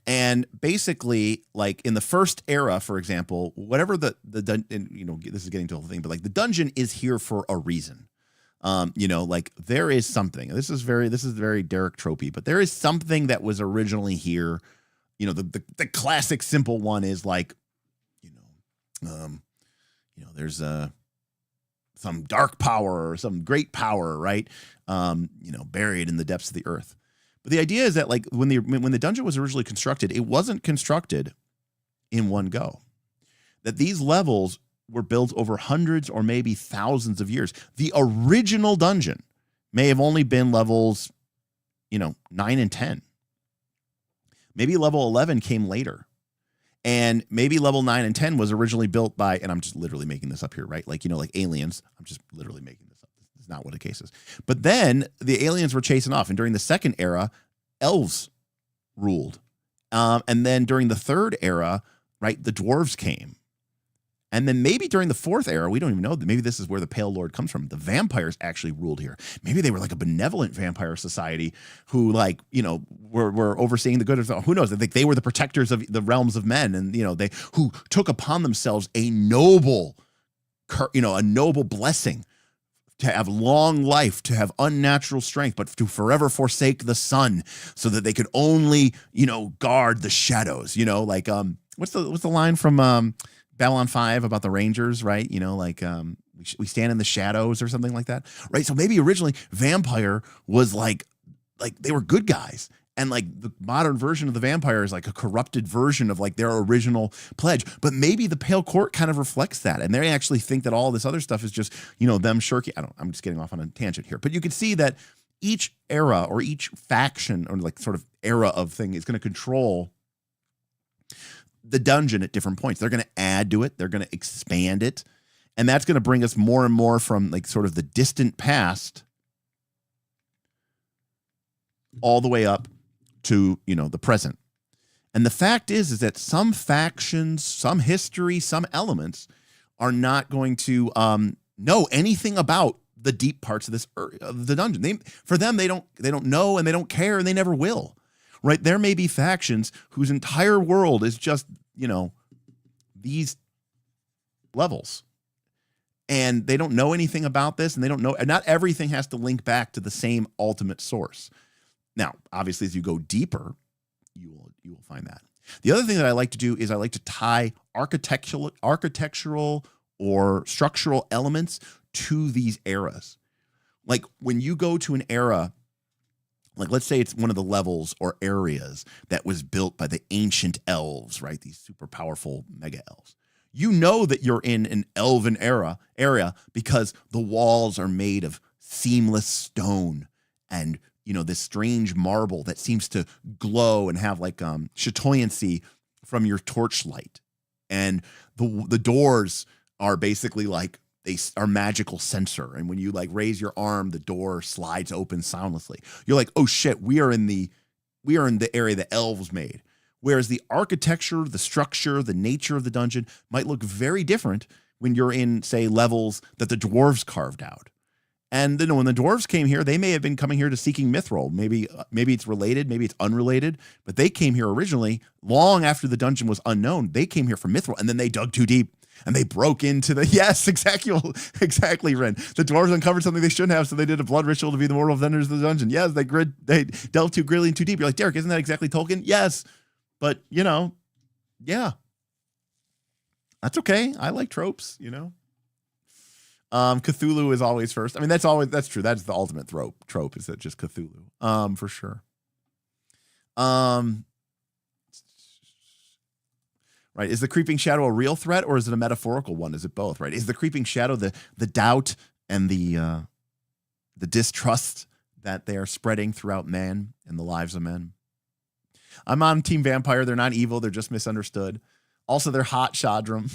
And basically, like in the first era, for example, whatever this is getting to the whole thing, but like the dungeon is here for a reason. Like there is something. This is very Derek Tropey, but there is something that was originally here. The classic simple one is like, there's some dark power or some great power, right? Buried in the depths of the earth. But the idea is that like when the dungeon was originally constructed, it wasn't constructed in one go. That these levels were built over hundreds or maybe thousands of years. The original dungeon may have only been levels, 9 and 10. Maybe level 11 came later. And maybe level 9 and 10 was originally built by, and I'm just literally making this up here, right? Like, like aliens. I'm just literally making this up. This is not what the case is. But then the aliens were chasing off. And during the second era, elves ruled. And then during the third era, right, the dwarves came. And then maybe during the fourth era, we don't even know, maybe this is where the Pale Lord comes from. The vampires actually ruled here. Maybe they were like a benevolent vampire society who were overseeing the good of, who knows? I think they were the protectors of the realms of men, and they who took upon themselves a noble blessing to have long life, to have unnatural strength, but to forever forsake the sun so that they could only, guard the shadows, what's the line from Babylon 5 about the Rangers, right? We stand in the shadows or something like that, right? So maybe originally vampire was like they were good guys, and like the modern version of the vampire is like a corrupted version of like their original pledge. But maybe the Pale Court kind of reflects that, and they actually think that all this other stuff is just them shirking. I'm just getting off on a tangent here, but you can see that each era or each faction or like sort of era of thing is going to control the dungeon at different points. They're going to add to it. They're going to expand it. And that's going to bring us more and more from like sort of the distant past all the way up to, the present. And the fact is that some factions, some history, some elements are not going to know anything about the deep parts of the dungeon. For them, they don't know, and they don't care, and they never will. Right? There may be factions whose entire world is just, these levels. And they don't know anything about this, and they don't know, and not everything has to link back to the same ultimate source. Now, obviously, as you go deeper, you will find that. The other thing that I like to do is I like to tie architectural or structural elements to these eras. Like when you go to an era, like let's say it's one of the levels or areas that was built by the ancient elves, right? These super powerful mega elves. You know that you're in an elven area because the walls are made of seamless stone and this strange marble that seems to glow and have like chatoyancy from your torchlight. And the doors are basically like they are magical sensor, and when you like raise your arm, the door slides open soundlessly. You're like, oh shit, we are in the area the elves made. Whereas the architecture, the structure, the nature of the dungeon might look very different when you're in, say, levels that the dwarves carved out. And then when the dwarves came here, they may have been coming here to seeking mithril. Maybe it's related, maybe it's unrelated, but they came here originally long after the dungeon was unknown. They came here for mithril, and then they dug too deep and they broke into the, yes, exactly, Ren. The dwarves uncovered something they shouldn't have, so they did a blood ritual to be the mortal defenders of the dungeon. Yes, they delved too greedily and too deep. You're like, Derek, isn't that exactly Tolkien? Yes, but yeah, that's okay. I like tropes, Cthulhu is always first. I mean, that's true. That's the ultimate trope is that just Cthulhu, for sure. Right. Is the creeping shadow a real threat or is it a metaphorical one? Is it both? Right. Is the creeping shadow the doubt and the distrust that they are spreading throughout men and the lives of men? I'm on Team Vampire. They're not evil. They're just misunderstood. Also, they're hot, Shadram.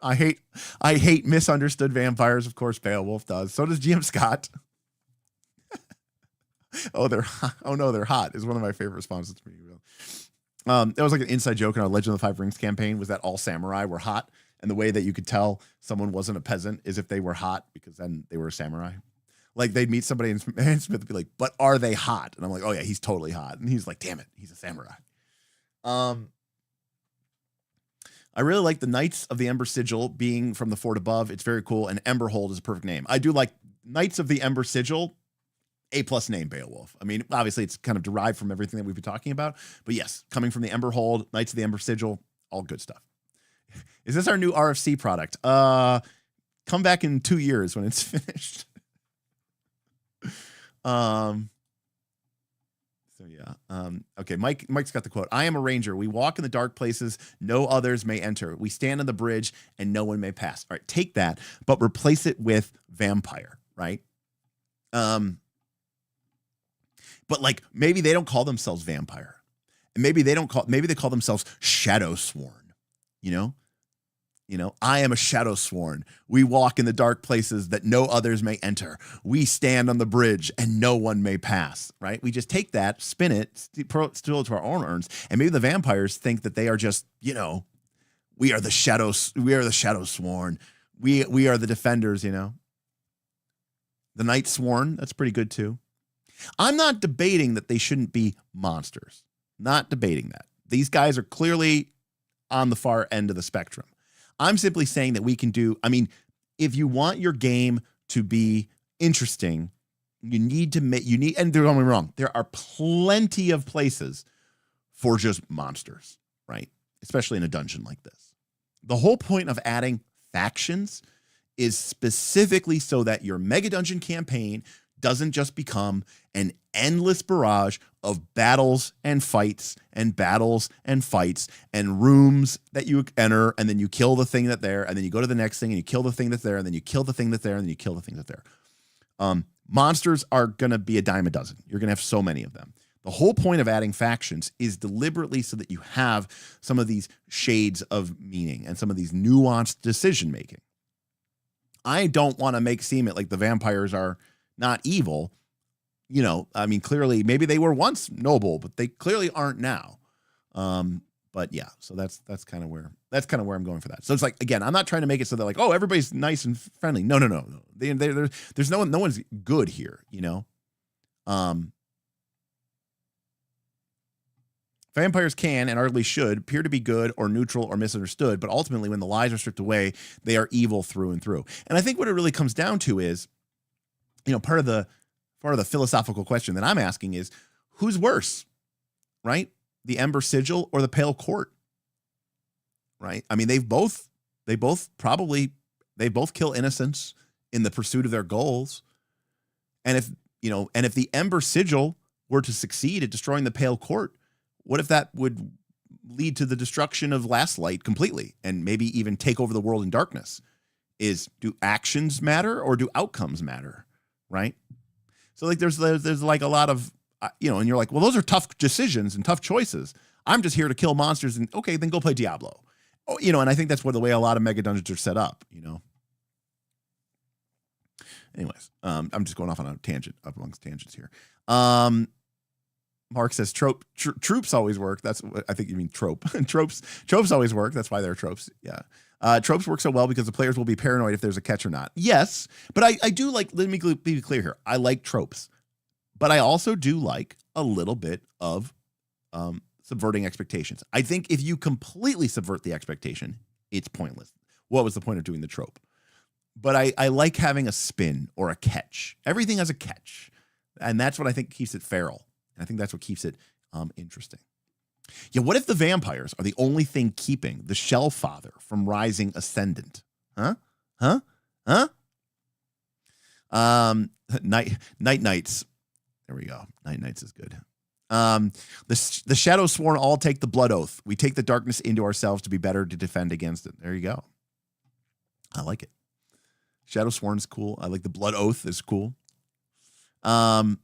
I hate misunderstood vampires. Of course, Beowulf does. So does GM Scott. Oh, they're hot is one of my favorite responses to me. That was like an inside joke in our Legend of the Five Rings campaign, was that all samurai were hot. And the way that you could tell someone wasn't a peasant is if they were hot, because then they were a samurai. Like they'd meet somebody and Smith would be like, but are they hot? And I'm like, oh yeah, he's totally hot. And he's like, damn it, he's a samurai. I really like the Knights of the Ember Sigil being from the fort above. It's very cool. And Emberhold is a perfect name. I do like Knights of the Ember Sigil. A+ name, Beowulf. I mean, obviously it's kind of derived from everything that we've been talking about, but yes, coming from the Emberhold, Knights of the Ember Sigil, all good stuff. Is this our new RFC product? Come back in 2 years when it's finished. Okay. Mike's got the quote. I am a ranger. We walk in the dark places no others may enter. We stand on the bridge and no one may pass. All right, take that, but replace it with vampire, right? But like maybe they don't call themselves vampire. And maybe they call themselves shadow sworn, I am a shadow sworn. We walk in the dark places that no others may enter. We stand on the bridge and no one may pass, right? We just take that, spin it, still it to our own urns. And maybe the vampires think that they are just, we are the shadow sworn. We are the defenders, The Night Sworn, that's pretty good too. I'm not debating that they shouldn't be monsters. Not debating that. These guys are clearly on the far end of the spectrum. I'm simply saying that we can if you want your game to be interesting, and don't get me wrong, there are plenty of places for just monsters, right? Especially in a dungeon like this. The whole point of adding factions is specifically so that your Mega Dungeon campaign doesn't just become an endless barrage of battles and fights and battles and fights and rooms that you enter, and then you kill the thing that's there, and then you go to the next thing and you kill the thing that's there, and then you kill the thing that's there, and then you kill the thing that's there. Monsters are going to be a dime a dozen. You're going to have so many of them. The whole point of adding factions is deliberately so that you have some of these shades of meaning and some of these nuanced decision making. I don't want to seem it like the vampires are not evil. Clearly maybe they were once noble, but they clearly aren't now. But yeah, so that's kind of where I'm going for that. So it's like, again, I'm not trying to make it so they're like, oh, everybody's nice and friendly. No. There's no one's good here, Vampires can and arguably should appear to be good or neutral or misunderstood, but ultimately when the lies are stripped away, they are evil through and through. And I think what it really comes down to is, part of the philosophical question that I'm asking is, who's worse, right? The Ember Sigil or the Pale Court, right? I mean, they both kill innocents in the pursuit of their goals. And if the Ember Sigil were to succeed at destroying the Pale Court, what if that would lead to the destruction of Last Light completely and maybe even take over the world in darkness? Do actions matter or do outcomes matter, right? So like there's like a lot of, and you're like, well, those are tough decisions and tough choices. I'm just here to kill monsters, and okay, then go play Diablo. Oh, and I think that's the way a lot of mega dungeons are set up, Anyways, I'm just going off on a tangent up amongst tangents here. Mark says troops always work. That's what I think you mean trope. tropes always work. That's why they're tropes. Yeah. Tropes work so well because the players will be paranoid if there's a catch or not. Yes, but I do like, let me be clear here. I like tropes, but I also do like a little bit of subverting expectations. I think if you completely subvert the expectation, it's pointless. What was the point of doing the trope? But I like having a spin or a catch. Everything has a catch. And that's what I think keeps it feral. And I think that's what keeps it interesting. Yeah, what if the vampires are the only thing keeping the Shell Father from rising ascendant? Huh? Nights. There we go. Nights is good. The Shadow Sworn all take the blood oath. We take the darkness into ourselves to be better to defend against it. There you go. I like it. Shadow Sworn is cool. I like the blood oath is cool. Right.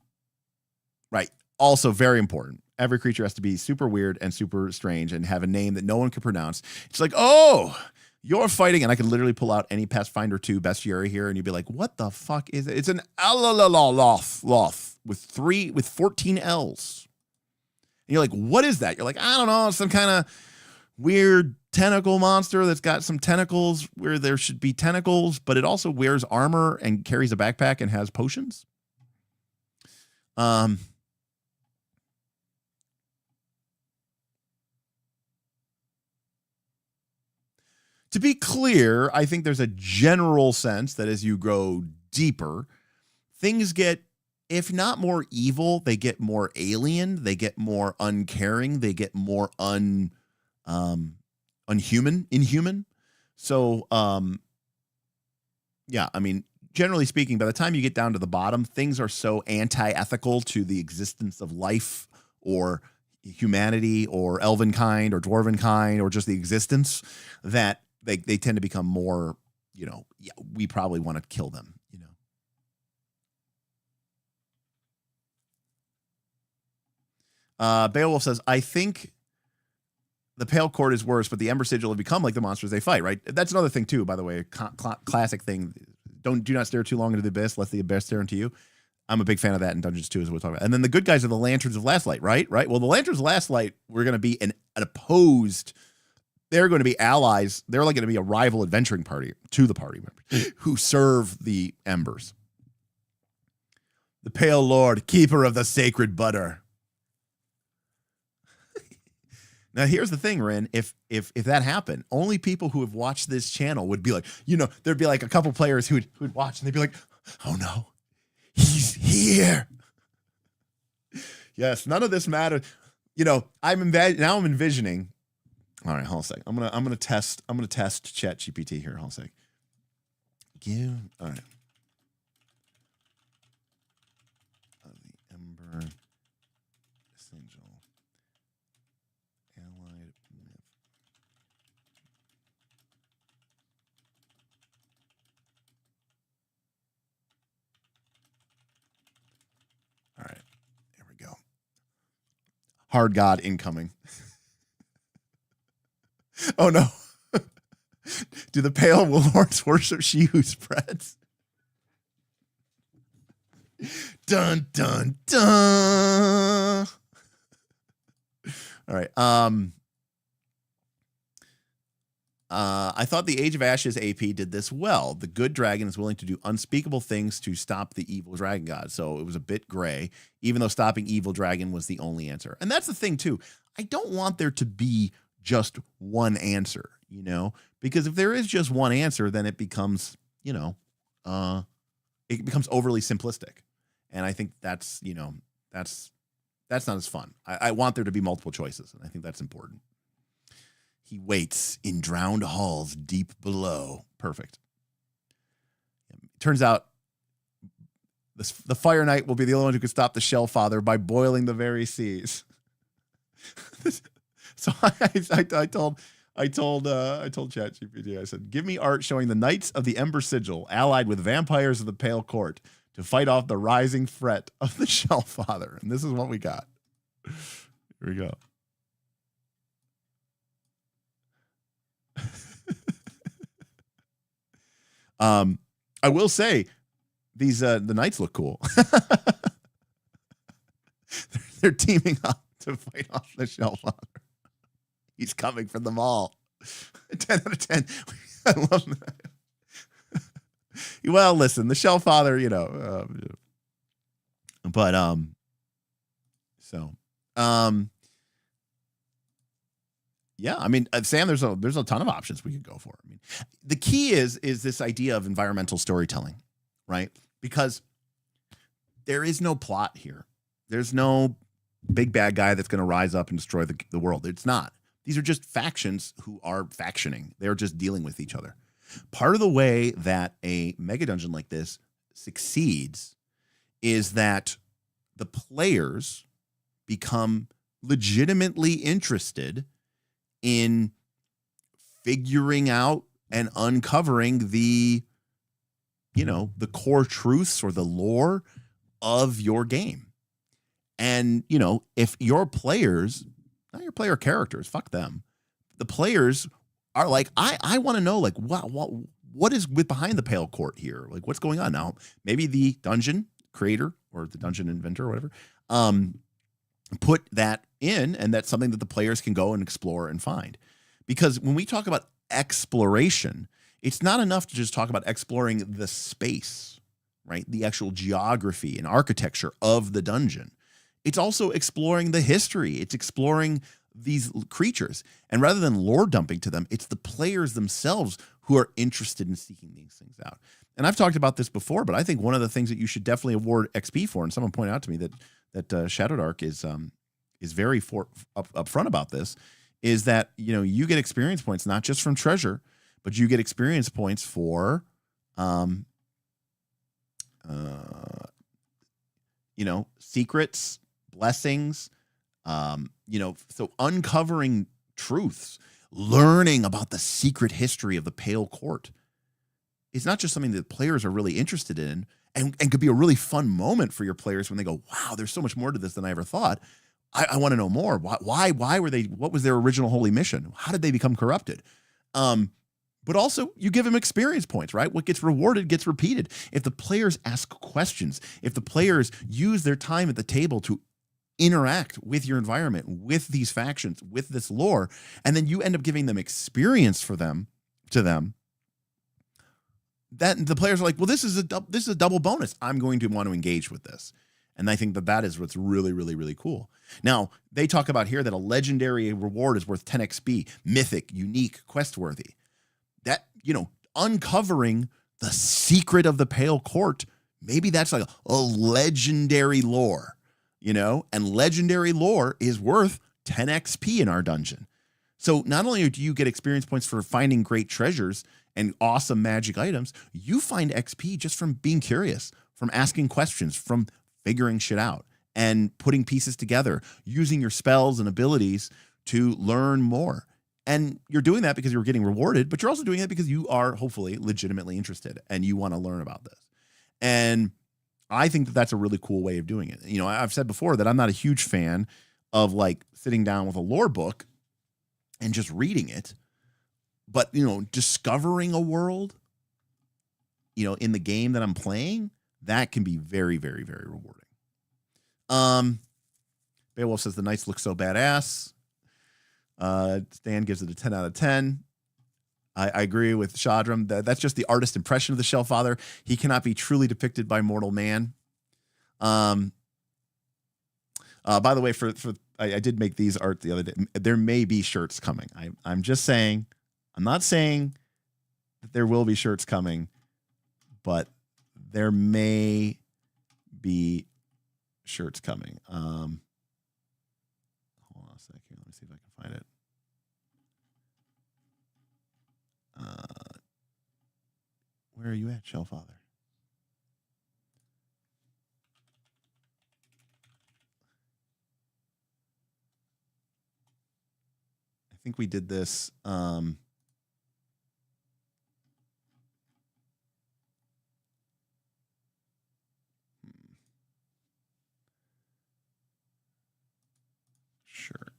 Also very important. Every creature has to be super weird and super strange and have a name that no one can pronounce. It's like, oh, you're fighting. And I could literally pull out any Pathfinder 2 bestiary here and you'd be like, what the fuck is it? It's an Alalaloth with 14 L's. And you're like, what is that? You're like, I don't know. Some kind of weird tentacle monster that's got some tentacles where there should be tentacles, but it also wears armor and carries a backpack and has potions. To be clear, I think there's a general sense that as you go deeper, things get, if not more evil, they get more alien, they get more uncaring, they get more inhuman. So, yeah, I mean, generally speaking, by the time you get down to the bottom, things are so anti-ethical to the existence of life or humanity or elven kind or dwarven kind or just the existence that they tend to become more, yeah, we probably want to kill them, Beowulf says, I think the Pale Court is worse, but the Ember Sigil have become like the monsters they fight, right? That's another thing too, by the way, classic thing. Do not stare too long into the abyss, lest the abyss stare into you. I'm a big fan of that in Dungeons 2, as we'll talk about. And then the good guys are the Lanterns of Last Light, right? Well, the Lanterns of Last Light were going to be an opposed. They're going to be allies. They're like going to be a rival adventuring party to the party members who serve the embers. The Pale Lord, keeper of the sacred butter. Now, here's the thing, Ren. If that happened, only people who have watched this channel would be like, there'd be like a couple players who'd watch and they'd be like, oh no, he's here. Yes, none of this matters. I'm envisioning. All right, hold on a second. I'm gonna test ChatGPT here. Hold on a second. All right. The Ember Sigil. Allied myth. All right, here we go. Hard God incoming. Oh no. Do the Pale Lords worship she who spreads? Dun dun dun. All right. I thought the Age of Ashes AP did this well. The good dragon is willing to do unspeakable things to stop the evil dragon god. So it was a bit gray, even though stopping evil dragon was the only answer. And that's the thing too. I don't want there to be just one answer, because if there is just one answer, then it becomes, it becomes overly simplistic. And I think that's not as fun. I want there to be multiple choices. And I think that's important. He waits in drowned halls deep below. Perfect. Turns out the Fire Knight will be the only one who could stop the Shell Father by boiling the very seas. So I told ChatGPT, I said, give me art showing the Knights of the Ember Sigil allied with vampires of the Pale Court to fight off the rising threat of the Shell Father. And this is what we got. Here we go. I will say these the knights look cool. They're teaming up to fight off the Shellfather. He's coming for them all. 10 out of 10. I love that. Well, listen, the Shellfather, yeah, I mean, Sam, there's a ton of options we could go for. I mean, the key is this idea of environmental storytelling, right? Because there is no plot here. There's no big bad guy that's going to rise up and destroy the world. It's not. These are just factions who are factioning. They're just dealing with each other. Part of the way that a mega dungeon like this succeeds is that the players become legitimately interested in figuring out and uncovering the core truths or the lore of your game. And, if your players, not your player characters, fuck them, the players are like, I want to know, like, what is behind the pale court here? Like, what's going on now? Maybe the dungeon creator or the dungeon inventor or whatever put that in, and that's something that the players can go and explore and find. Because when we talk about exploration, it's not enough to just talk about exploring the space, right? The actual geography and architecture of the dungeon. It's also exploring the history. It's exploring these creatures. And rather than lore dumping to them, it's the players themselves who are interested in seeking these things out. And I've talked about this before, but I think one of the things that you should definitely award XP for, and someone pointed out to me that Shadowdark is very upfront about this, is that you get experience points not just from treasure, but you get experience points for secrets, blessings, so uncovering truths, learning about the secret history of the Pale Court is not just something that players are really interested in and could be a really fun moment for your players when they go, wow, there's so much more to this than I ever thought. I want to know more. Why were they, what was their original holy mission? How did they become corrupted? But also you give them experience points, right? What gets rewarded gets repeated. If the players ask questions, if the players use their time at the table to interact with your environment, with these factions, with this lore, and then you end up giving them experience to them, that the players are like, well, this is a double bonus. I'm going to want to engage with this. And I think that is what's really, really, really cool. Now, they talk about here that a legendary reward is worth 10 XP, mythic, unique, quest-worthy. That, uncovering the secret of the Pale Court, maybe that's like a legendary lore, and legendary lore is worth 10 XP in our dungeon. So not only do you get experience points for finding great treasures and awesome magic items, you find XP just from being curious, from asking questions, from figuring shit out and putting pieces together, using your spells and abilities to learn more. And you're doing that because you're getting rewarded, but you're also doing it because you are hopefully legitimately interested and you want to learn about this. And I think that that's a really cool way of doing it. I've said before that I'm not a huge fan of like sitting down with a lore book and just reading it, but discovering a world, in the game that I'm playing, that can be very, very, very rewarding. Beowulf says the knights look so badass. Stan gives it a 10 out of 10. I agree with Shadram. That's just the artist impression of the Shellfather. He cannot be truly depicted by mortal man. By the way, I did make these art the other day. There may be shirts coming. I'm just saying. I'm not saying that there will be shirts coming, but there may be shirts coming. Hold on a second. Let me see if I can find it. Where are you at, Shellfather? I think we did this. Sure.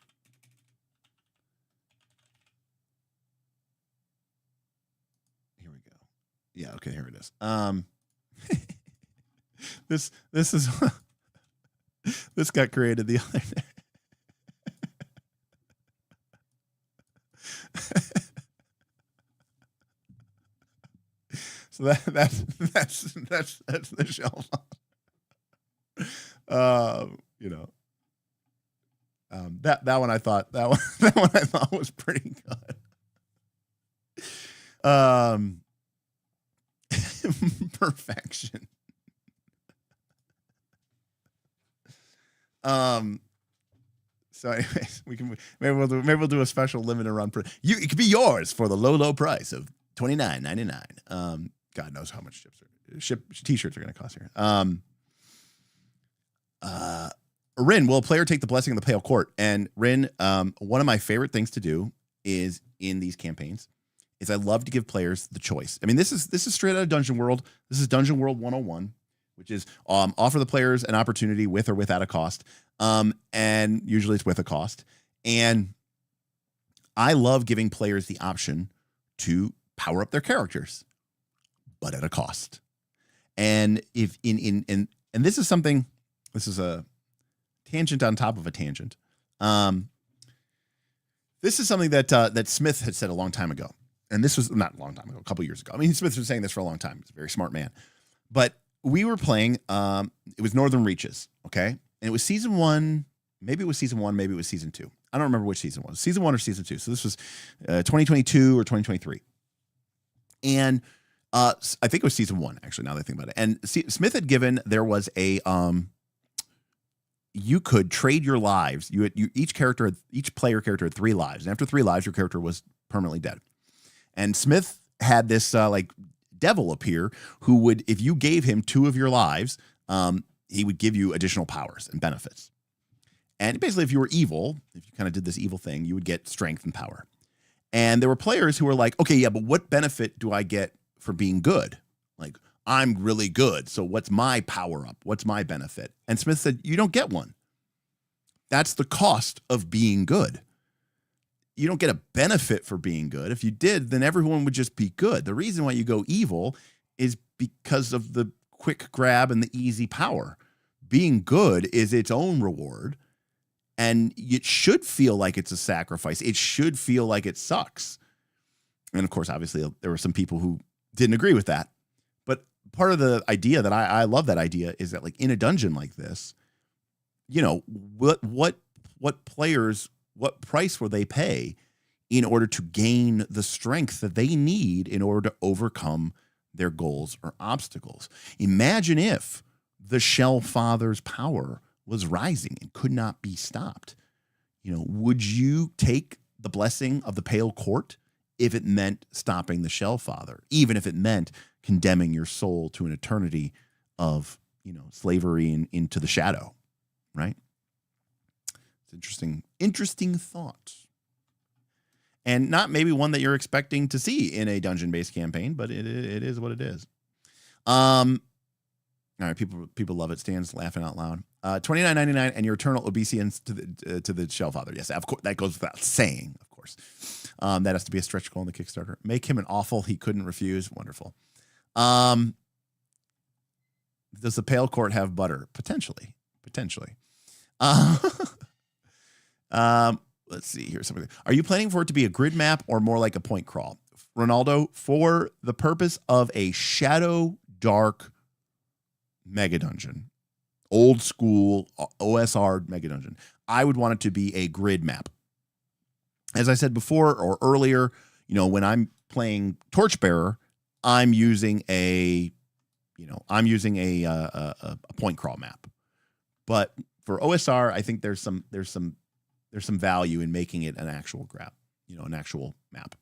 Here we go. Yeah, okay, here it is. This is this got created the other day. So that's the shelf. You know, that one I thought that one I thought was pretty good. Perfection. So anyways, maybe we'll do a special limited run. It could be yours for the low price of $29.99. God knows how much t-shirts are going to cost here. Rin, will a player take the blessing of the Pale Court? And Rin, one of my favorite things to do is in these campaigns is I love to give players the choice. I mean, this is straight out of Dungeon World. This is Dungeon World 101, which is offer the players an opportunity with or without a cost. And usually it's with a cost. And I love giving players the option to power up their characters, but at a cost. And if and this is something, this is a tangent on top of a tangent. This is something that Smith had said a long time ago. And this was not a long time ago, a couple years ago. I mean, Smith's been saying this for a long time. He's a very smart man. But we were playing, it was Northern Reaches, okay? And it was season 1. Maybe it was season 1, maybe it was season 2. I don't remember which season it was. Season 1 or season 2. So this was 2022 or 2023. And I think it was season 1, actually, now that I think about it. And Smith had given, there was a, you could trade your lives. Each player character had 3 lives. And after 3 lives, your character was permanently dead. And Smith had this like devil appear who would, if you gave him 2 of your lives, he would give you additional powers and benefits. And basically, if you were evil, if you kind of did this evil thing, you would get strength and power. And there were players who were like, okay, yeah, but what benefit do I get for being good? Like, I'm really good. So what's my power up? What's my benefit? And Smith said, you don't get one. That's the cost of being good. You don't get a benefit for being good. If you did, then everyone would just be good. The reason why you go evil is because of the quick grab and the easy power. Being good is its own reward. And it should feel like it's a sacrifice. It should feel like it sucks. And of course, obviously, there were some people who didn't agree with that. But part of the idea that I love that idea is that, like, in a dungeon like this, you know, what players, what price will they pay in order to gain the strength that they need in order to overcome their goals or obstacles? Imagine if the Shell Father's power was rising and could not be stopped. You know, would you take the blessing of the Pale Court if it meant stopping the Shell Father, even if it meant condemning your soul to an eternity of, you know, slavery and into the shadow, right? It's interesting thought. And not maybe one that you're expecting to see in a dungeon-based campaign, but it is what it is. All right, people love it. Stan's laughing out loud. $29.99 and your eternal obeisance to the Shell Father. Yes, of course, that goes without saying. Of course, that has to be a stretch goal in the Kickstarter. Make him an awful he couldn't refuse. Wonderful. Does the Pale Court have butter? Potentially. Let's see here. Something. Are you planning for it to be a grid map or more like a point crawl? Ronaldo, for the purpose of a Shadowdark Megadungeon, old school OSR Megadungeon, I would want it to be a grid map. As I said before or earlier, you know, when I'm playing Torchbearer, I'm using a point crawl map. But for OSR, I think there's some value in making it an actual an actual map.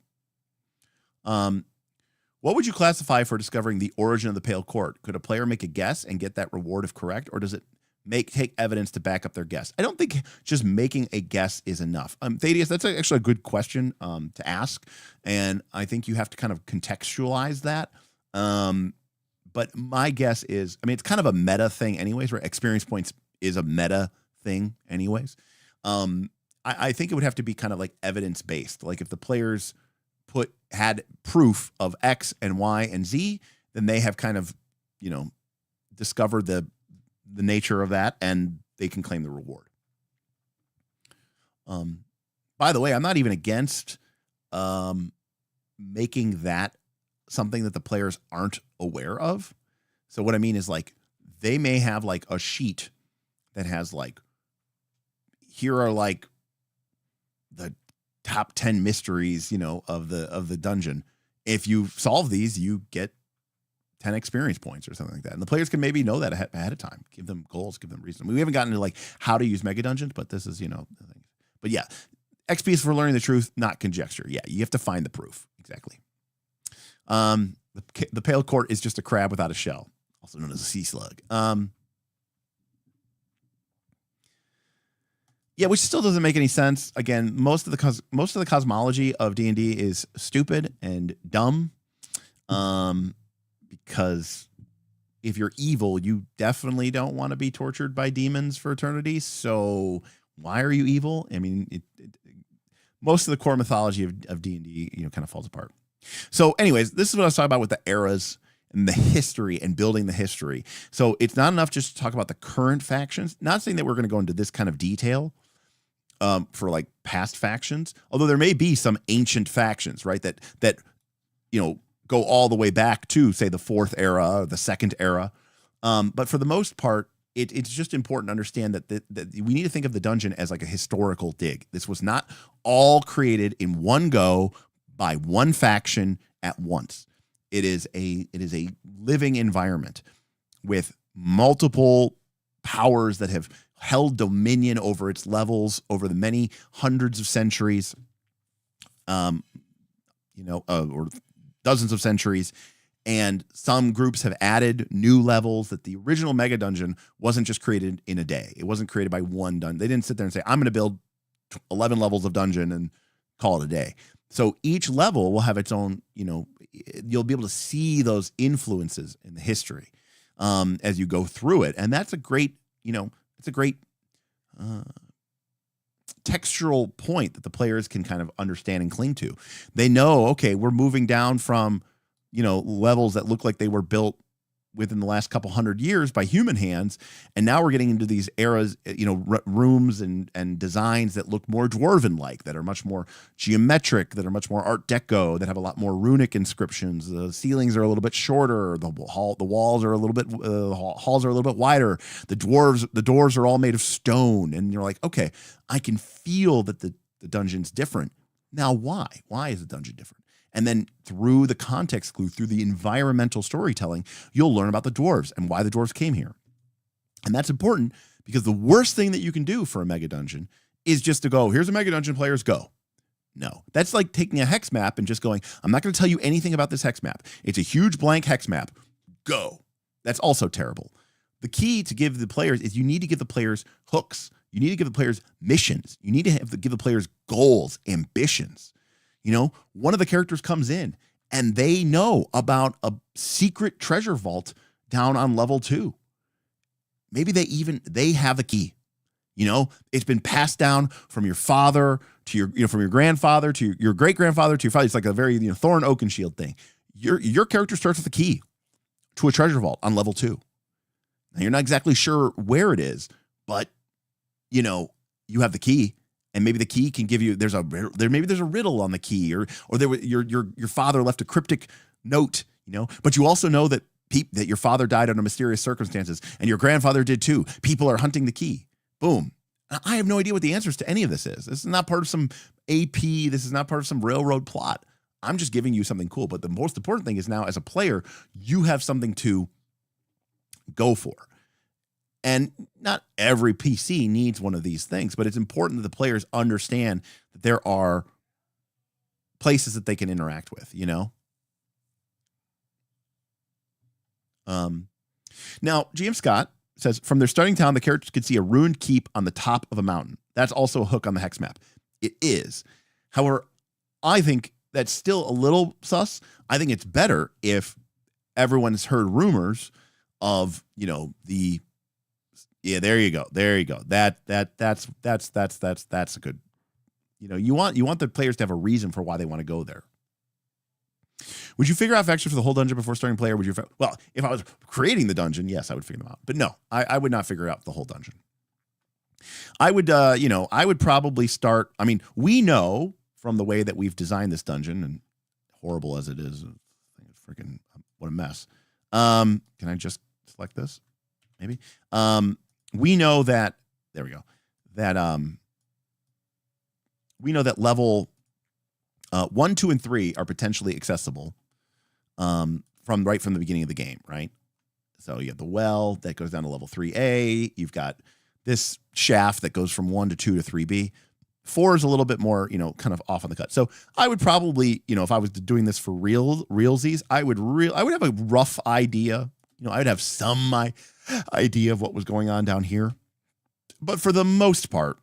What would you classify for discovering the origin of the Pale Court? Could a player make a guess and get that reward if correct, or does it take evidence to back up their guess? I don't think just making a guess is enough. Thaddeus, that's actually a good question to ask, and I think you have to kind of contextualize that. But my guess is, I mean, it's kind of a meta thing anyways, right? Experience points is a meta thing anyways. I think it would have to be kind of like evidence-based. Like if the players had proof of X and Y and Z, then they have kind of, discovered the nature of that, and they can claim the reward. By the way, I'm not even against making that something that the players aren't aware of. So what I mean is, like, they may have like a sheet that has like, here are like the top 10 mysteries, of the dungeon. If you solve these, you get 10 experience points or something like that. And the players can maybe know that ahead of time. Give them goals, give them reason. We haven't gotten into like how to use Megadungeons, but this is, the thing. But yeah, XP is for learning the truth, not conjecture. Yeah, you have to find the proof. Exactly. The pale court is just a crab without a shell, also known as a sea slug. Yeah, which still doesn't make any sense. Again, most of the cosmology of D&D is stupid and dumb. Because if you're evil, you definitely don't want to be tortured by demons for eternity. So why are you evil? I mean, most of the core mythology of D&D, kind of falls apart. So anyways, this is what I was talking about with the eras and the history and building the history. So it's not enough just to talk about the current factions. Not saying that we're going to go into this kind of detail for like past factions, although there may be some ancient factions, right? That go all the way back to, say, the 4th era or the 2nd era. But for the most part, it's just important to understand that we need to think of the dungeon as like a historical dig. This was not all created in one go by one faction at once. It is a living environment with multiple powers that have held dominion over its levels over the many hundreds of centuries, or dozens of centuries. And some groups have added new levels that the original Mega Dungeon wasn't just created in a day. It wasn't created by one dungeon. They didn't sit there and say, I'm going to build 11 levels of dungeon and call it a day. So each level will have its own, you'll be able to see those influences in the history as you go through it. And that's a great, textural point that the players can kind of understand and cling to. They know, okay, we're moving down from, levels that look like they were built within the last couple hundred years by human hands. And now we're getting into these eras, rooms and designs that look more dwarven-like, that are much more geometric, that are much more Art Deco, that have a lot more runic inscriptions. The ceilings are a little bit shorter. The walls are a little bit, halls are a little bit wider. The doors are all made of stone. And you're like, okay, I can feel that the dungeon's different. Now, why? Why is the dungeon different? And then through the context clue, through the environmental storytelling, you'll learn about the dwarves and why the dwarves came here. And that's important because the worst thing that you can do for a mega dungeon is just to go, here's a mega dungeon, players, go. No, that's like taking a hex map and just going, I'm not going to tell you anything about this hex map. It's a huge blank hex map. Go. That's also terrible. The key to give the players is you need to give the players hooks. You need to give the players missions. You need to give the players goals, ambitions. One of the characters comes in and they know about a secret treasure vault down on level 2. Maybe they have the key. It's been passed down from your father to from your grandfather to your great grandfather to your father. It's like a very Thorn Oakenshield thing. Your character starts with the key to a treasure vault on level 2. Now you're not exactly sure where it is, but you have the key. And maybe the key can give you, maybe there's a riddle on the key, or your father left a cryptic note, but you also know that that your father died under mysterious circumstances and your grandfather did too. People are hunting the key. Boom. I have no idea what the answers to any of this is. This is not part of some AP. This is not part of some railroad plot. I'm just giving you something cool. But the most important thing is now as a player, you have something to go for. And not every PC needs one of these things, but it's important that the players understand that there are places that they can interact with, Now, GM Scott says, from their starting town, the characters could see a ruined keep on the top of a mountain. That's also a hook on the hex map. It is. However, I think that's still a little sus. I think it's better if everyone's heard rumors of, yeah, there you go. There you go. That's a good, you want the players to have a reason for why they want to go there. Would you figure out factions for the whole dungeon before starting play, or would you? Well, if I was creating the dungeon, yes, I would figure them out. But no, I would not figure out the whole dungeon. I would, I would probably start. I mean, we know from the way that we've designed this dungeon, and horrible as it is, freaking what a mess. Can I just select this? Maybe. We know that. There we go. That we know that level 1, 2, and 3 are potentially accessible from the beginning of the game, right? So you have the well that goes down to level 3A. You've got this shaft that goes from 1 to 2 to 3B. 4 is a little bit more, kind of off on the cut. So I would probably, if I was doing this for realsies, I would have a rough idea. I would have some idea of what was going on down here. But for the most part,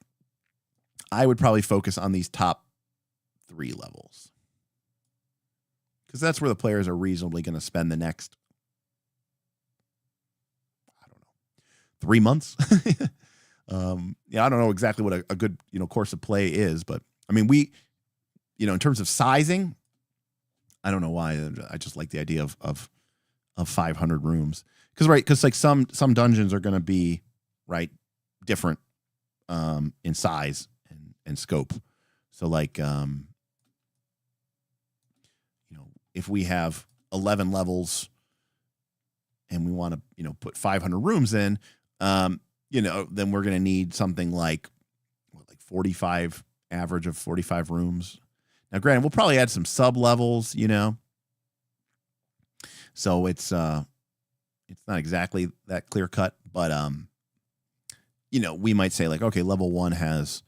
I would probably focus on these top 3 levels, because that's where the players are reasonably going to spend the next, 3 months. I don't know exactly what a good, course of play is, but I mean, we, in terms of sizing, I don't know why. I just like the idea of 500 rooms. Because like some dungeons are going to be, right, different in size and scope. So like, if we have 11 levels and we want to, put 500 rooms in, then we're going to need something like 45, average of 45 rooms. Now, granted, we'll probably add some sub levels, so it's not exactly that clear cut, but we might say like, okay, level 1 has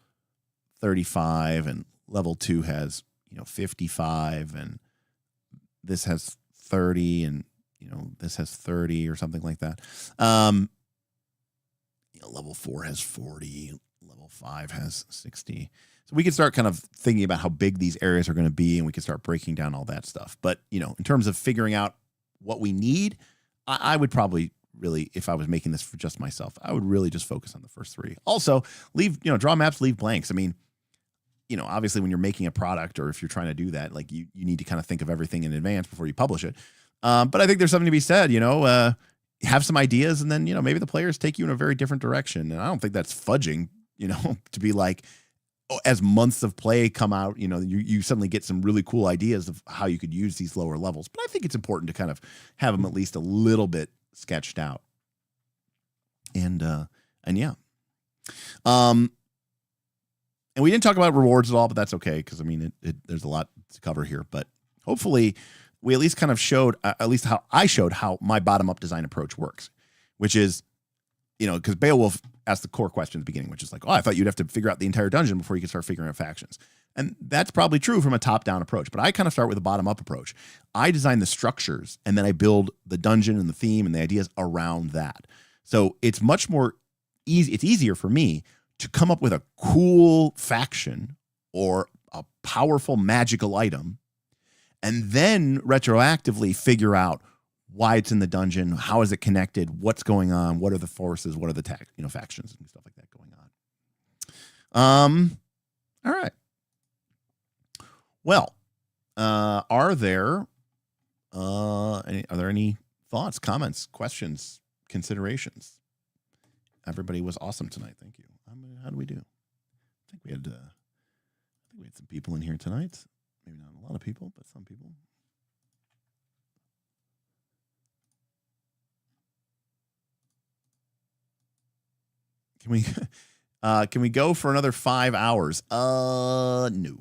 35 and level 2 has 55, and this has 30, and this has 30 or something like that. Level 4 has 40, level 5 has 60. So we can start kind of thinking about how big these areas are going to be, and we can start breaking down all that stuff. But, in terms of figuring out what we need, I would probably really, if I was making this for just myself, I would really just focus on the first 3. Also, draw maps, leave blanks. I mean, obviously when you're making a product, or if you're trying to do that, like you need to kind of think of everything in advance before you publish it. But I think there's something to be said, have some ideas, and then, maybe the players take you in a very different direction. And I don't think that's fudging, to be like, as months of play come out, you suddenly get some really cool ideas of how you could use these lower levels. But I think it's important to kind of have them at least a little bit sketched out. And yeah. And we didn't talk about rewards at all, but that's okay, because I mean, there's a lot to cover here. But hopefully we at least kind of showed, at least how I showed how my bottom-up design approach works, which is, because Beowulf asked the core question at the beginning, which is like, I thought you'd have to figure out the entire dungeon before you could start figuring out factions. And that's probably true from a top-down approach, but I kind of start with a bottom-up approach. I design the structures, and then I build the dungeon and the theme and the ideas around that. So it's much more easy. It's easier for me to come up with a cool faction or a powerful magical item, and then retroactively figure out why it's in the dungeon, how is it connected, what's going on, what are the forces, what are the factions and stuff like that going on. All right. Well, are there any thoughts, comments, questions, considerations? Everybody was awesome tonight. Thank you. How do we do? I think we had some people in here tonight. Maybe not a lot of people, but some people. Can we go for another 5 hours? No.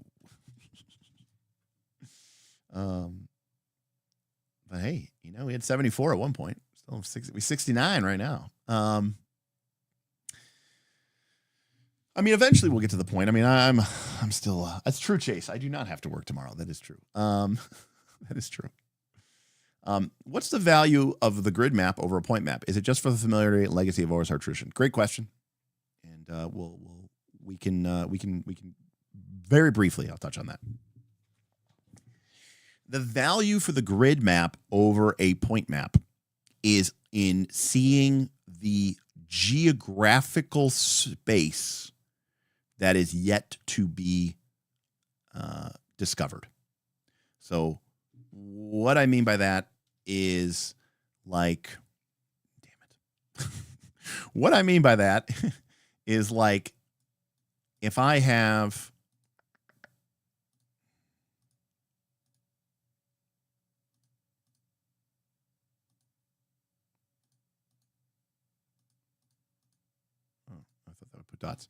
But hey, we had 74 at one point. Still 69 right now. I mean, eventually we'll get to the point. I mean, I'm still. That's true, Chase. I do not have to work tomorrow. That is true. That is true. What's the value of the grid map over a point map? Is it just for the familiarity and legacy of OSR tradition? Great question. And we can very briefly. I'll touch on that. The value for the grid map over a point map is in seeing the geographical space that is yet to be discovered. So what I mean by that is like, damn it. What I mean by that is like, if I have, oh, I thought that would put dots.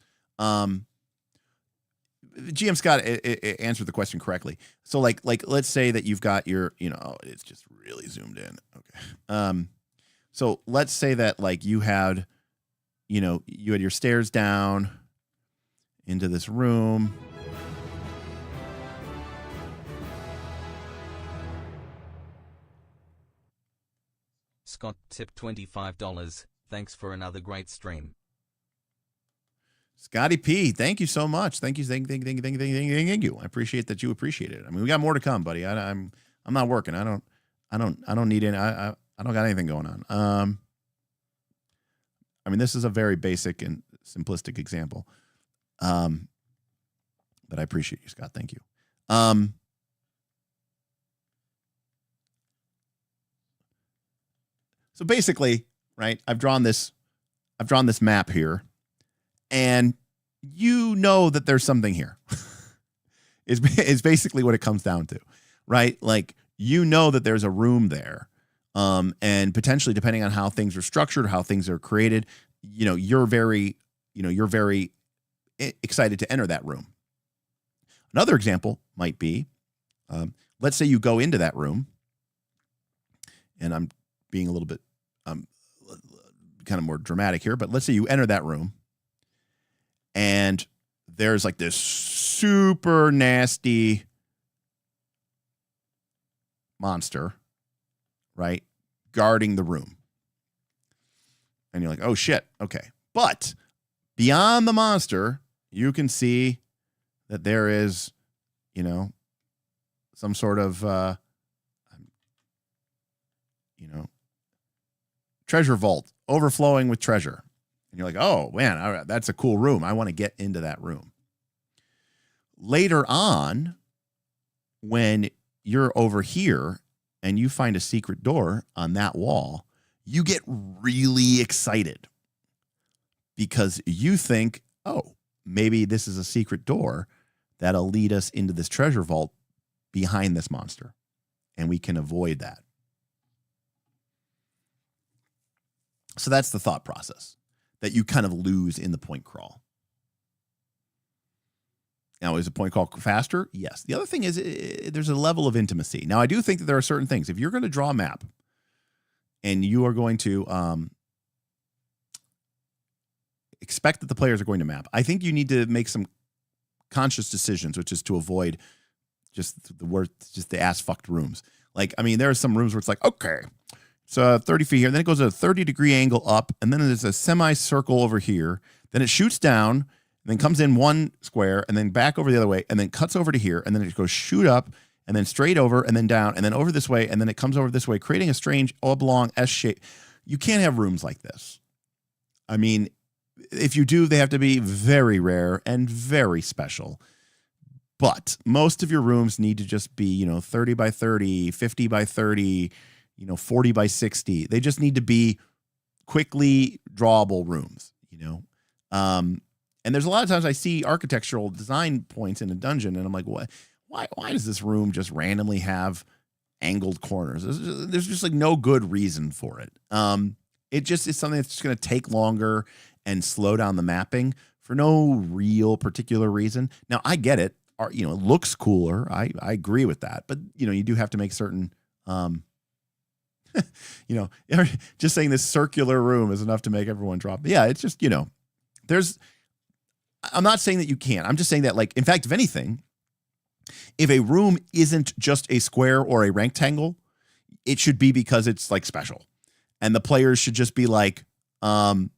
GM Scott answered the question correctly. So like let's say that you've got your, it's just really zoomed in. Okay. So let's say that like you had your stairs down into this room. Scott tipped $25. Thanks for another great stream. Scotty P, thank you so much. Thank you. I appreciate that you appreciate it. I mean, we got more to come, buddy. I'm not working. I don't need any. I don't got anything going on. I mean, this is a very basic and simplistic example. But I appreciate you, Scott. Thank you. So basically, right, I've drawn this map here. And you know that there's something here. is basically what it comes down to, right? Like, you know that there's a room there. And potentially, depending on how things are structured, how things are created, you're very excited to enter that room. Another example might be, let's say you go into that room, and I'm being a little bit kind of more dramatic here, but let's say you enter that room, and there's like this super nasty monster, right, guarding the room. And you're like, oh shit, okay. But beyond the monster, you can see that there is, some sort of, treasure vault overflowing with treasure. And you're like, oh, man, that's a cool room. I want to get into that room. Later on, when you're over here and you find a secret door on that wall, you get really excited because you think, oh, maybe this is a secret door that'll lead us into this treasure vault behind this monster, and we can avoid that. So that's the thought process that you kind of lose in the point crawl. Now, is a point crawl faster? Yes. The other thing is there's a level of intimacy. Now, I do think that there are certain things. If you're going to draw a map and you are going to expect that the players are going to map, I think you need to make some conscious decisions, which is to avoid just the ass-fucked rooms. Like, I mean, there are some rooms where it's like, okay, so 30 feet here, then it goes at a 30-degree angle up, and then there's a semicircle over here. Then it shoots down, and then comes in one square, and then back over the other way, and then cuts over to here, and then it goes shoot up, and then straight over, and then down, and then over this way, and then it comes over this way, creating a strange oblong S shape. You can't have rooms like this. I mean, if you do, they have to be very rare and very special. But most of your rooms need to just be, 30 by 30, 50 by 30, 40 by 60. They just need to be quickly drawable rooms, And there's a lot of times I see architectural design points in a dungeon, and I'm like, what? Why does this room just randomly have angled corners? There's just like no good reason for it. It just is something that's just going to take longer and slow down the mapping for no real particular reason. Now, I get it. It looks cooler. I agree with that. But, you do have to make certain, just saying this circular room is enough to make everyone drop. Yeah, it's just, I'm not saying that you can't. I'm just saying that, like, in fact, if anything, if a room isn't just a square or a rectangle, it should be because it's like special. And the players should just be like, the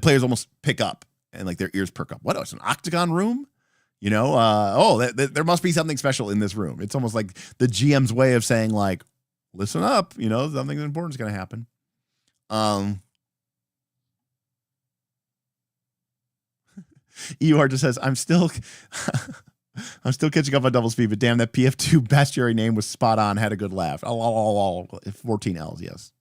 players almost pick up and like their ears perk up. What? It's an octagon room? There must be something special in this room. It's almost like the GM's way of saying, like, listen up, something important is going to happen. EUR just says, I'm still I'm still catching up on double speed, but damn, that PF2 bestiary name was spot on. Had a good laugh. 14 L's, yes.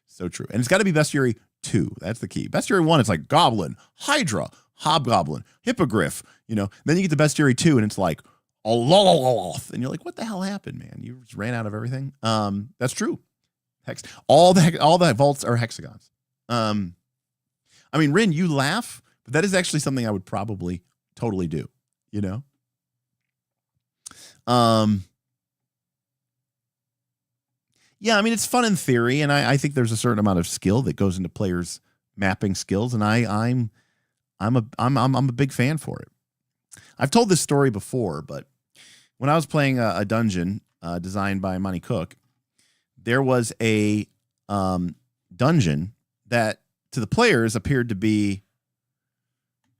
So true. And it's got to be bestiary 2. That's the key. Bestiary 1, it's like goblin, hydra, hobgoblin, hippogriff, you know. Then you get the bestiary 2, and it's like and you're like, what the hell happened, man? You just ran out of everything. That's true. Hex. All the vaults are hexagons. I mean, Rin, you laugh, but that is actually something I would probably totally do, you know? Yeah, I mean, it's fun in theory, and I think there's a certain amount of skill that goes into players' mapping skills, and I'm a big fan for it. I've told this story before, but when I was playing a dungeon designed by Monty Cook, there was a dungeon that to the players appeared to be,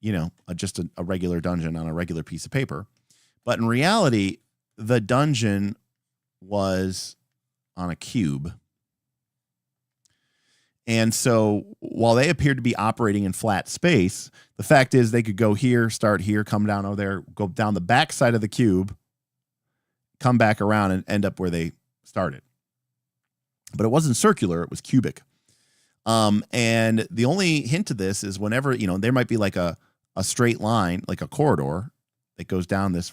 you know, just a regular dungeon on a regular piece of paper. But in reality, the dungeon was on a cube. And so while they appeared to be operating in flat space, the fact is they could go here, start here, come down over there, go down the back side of the cube, come back around and end up where they started. But it wasn't circular, it was cubic. And the only hint to this is whenever, you know, there might be like a straight line, like a corridor that goes down this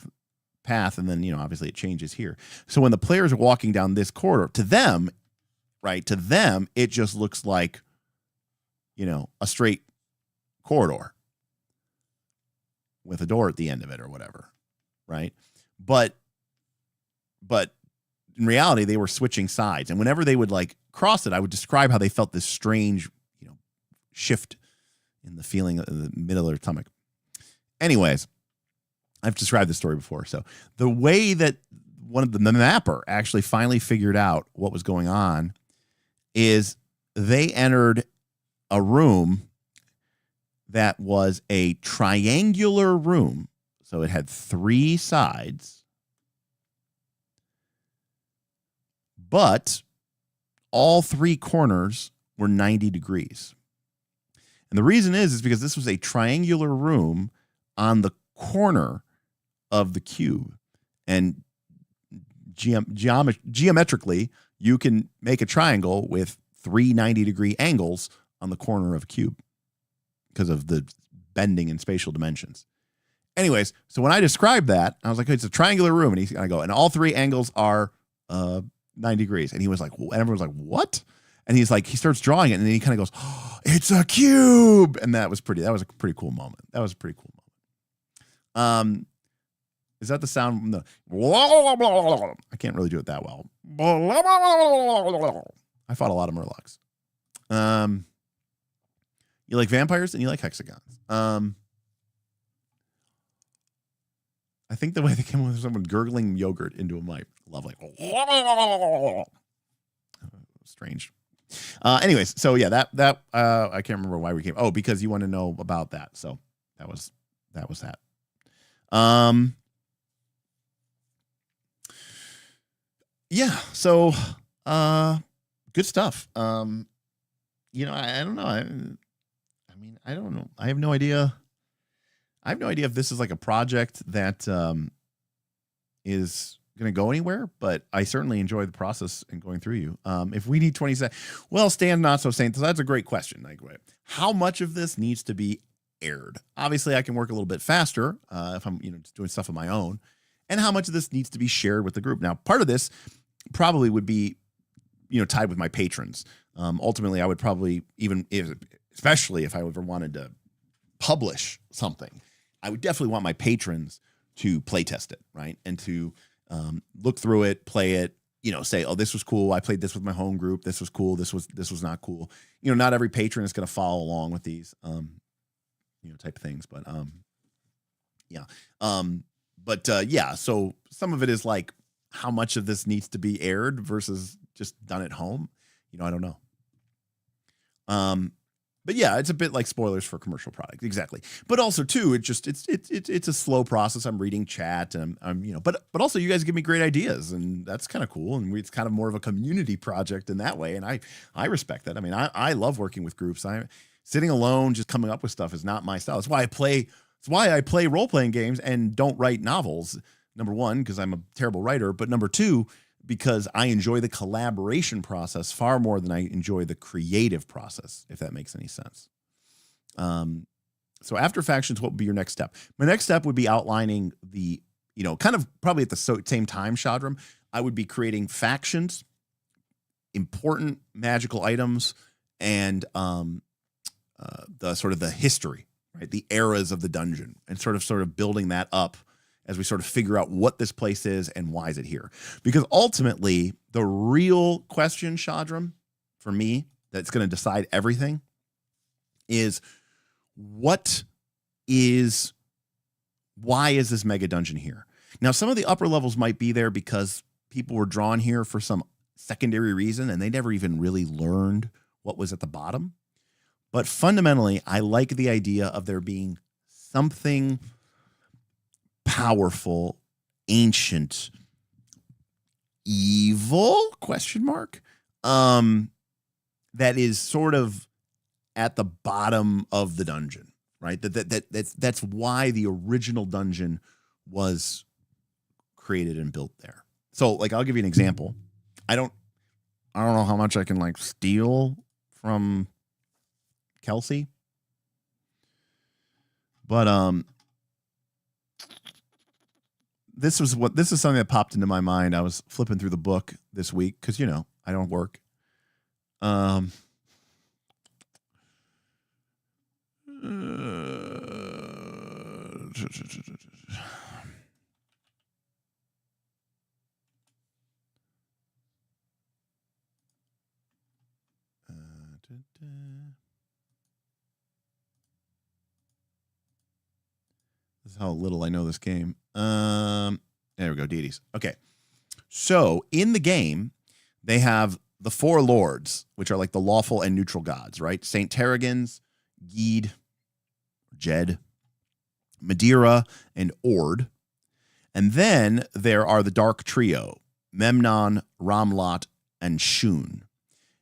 path, and then, you know, obviously it changes here. So when the players are walking down this corridor, to them, right, to them, it just looks like, you know, a straight corridor with a door at the end of it or whatever, right? But in reality, they were switching sides. And whenever they would like cross it, I would describe how they felt this strange, you know, shift in the feeling in the middle of their stomach. Anyways, I've described this story before. So the way that one of the mapper actually finally figured out what was going on is they entered a room that was a triangular room. So it had 3 sides, but all 3 corners were 90 degrees. And the reason is because this was a triangular room on the corner of the cube. And geometrically, you can make a triangle with 3 90-degree angles on the corner of a cube because of the bending in spatial dimensions. Anyways, so when I described that, I was like, it's a triangular room. And I go, and all 3 angles are 90 degrees. And he was like, and everyone's like, what? And he's like, he starts drawing it, and then he kind of goes, oh, it's a cube. And that was a pretty cool moment. Is that the sound? No. I can't really do it that well. I fought a lot of Murlocs. You like vampires and you like hexagons. I think the way they came up with someone gurgling yogurt into a mic. Lovely. Strange. Anyways, so yeah, that I can't remember why we came. Oh, because you want to know about that. So that was that. Yeah, so good stuff. You know, I don't know. I mean, I don't know. I have no idea if this is like a project that is going to go anywhere, but I certainly enjoy the process and going through you. If we need 20 seconds, well, Stan Not So Saint, that's a great question. Like, how much of this needs to be aired? Obviously, I can work a little bit faster if I'm, you know, just doing stuff on my own. And how much of this needs to be shared with the group? Now, part of this probably would be, you know, tied with my patrons. Ultimately, I would probably especially if I ever wanted to publish something, I would definitely want my patrons to play test it, right? And to look through it, play it, you know, say, oh, this was cool. I played this with my home group. This was cool. This was not cool. You know, not every patron is going to follow along with these, you know, type of things. But yeah. Yeah. So some of it is like how much of this needs to be aired versus just done at home. You know, I don't know. But yeah, it's a bit like spoilers for commercial product. Exactly. But also too, it's a slow process. I'm reading chat and I'm you know, but also you guys give me great ideas, and that's kind of cool. And it's kind of more of a community project in that way. And I respect that. I mean, I love working with groups. Sitting alone, just coming up with stuff is not my style. That's why I play It's why I play role-playing games and don't write novels. Number one, because I'm a terrible writer, but number two, because I enjoy the collaboration process far more than I enjoy the creative process, if that makes any sense. So after factions, what would be your next step? My next step would be outlining the, kind of probably at the same time, Shadram, I would be creating factions, important magical items, and the sort of the history, right? The eras of the dungeon, and sort of building that up as we sort of figure out what this place is and why is it here. Because ultimately, the real question, Shadram, for me, that's going to decide everything is why is this mega dungeon here? Now, some of the upper levels might be there because people were drawn here for some secondary reason and they never even really learned what was at the bottom. But fundamentally, I like the idea of there being something powerful, ancient, evil, that is sort of at the bottom of the dungeon, right? That's why the original dungeon was created and built there. So, like, I'll give you an example. I don't know how much I can like steal from Kelsey, but this is something that popped into my mind. I was flipping through the book this week because I don't work. This is how little I know this game. There we go, deities. Okay. So in the game, they have the four lords, which are like the lawful and neutral gods, right? Saint Tarragon's, Jed, Madeira, and Ord. And then there are the dark trio, Memnon, Ramlot, and Shun.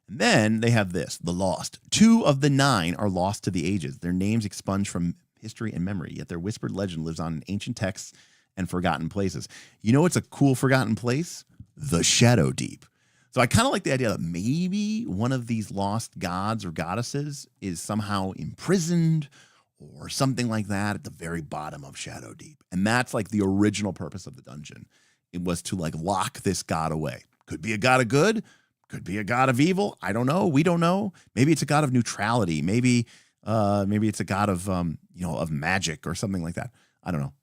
And then they have the lost. 2 of the 9 are lost to the ages. Their names expunged from history and memory, yet their whispered legend lives on in ancient texts and forgotten places. It's a cool forgotten place? The Shadowdeep. So I kind of like the idea that maybe one of these lost gods or goddesses is somehow imprisoned or something like that at the very bottom of Shadowdeep. And that's like the original purpose of the dungeon. It was to like lock this god away. Could be a god of good, could be a god of evil. I don't know. We don't know. Maybe it's a god of neutrality. Maybe it's a god of of magic or something like that. I don't know.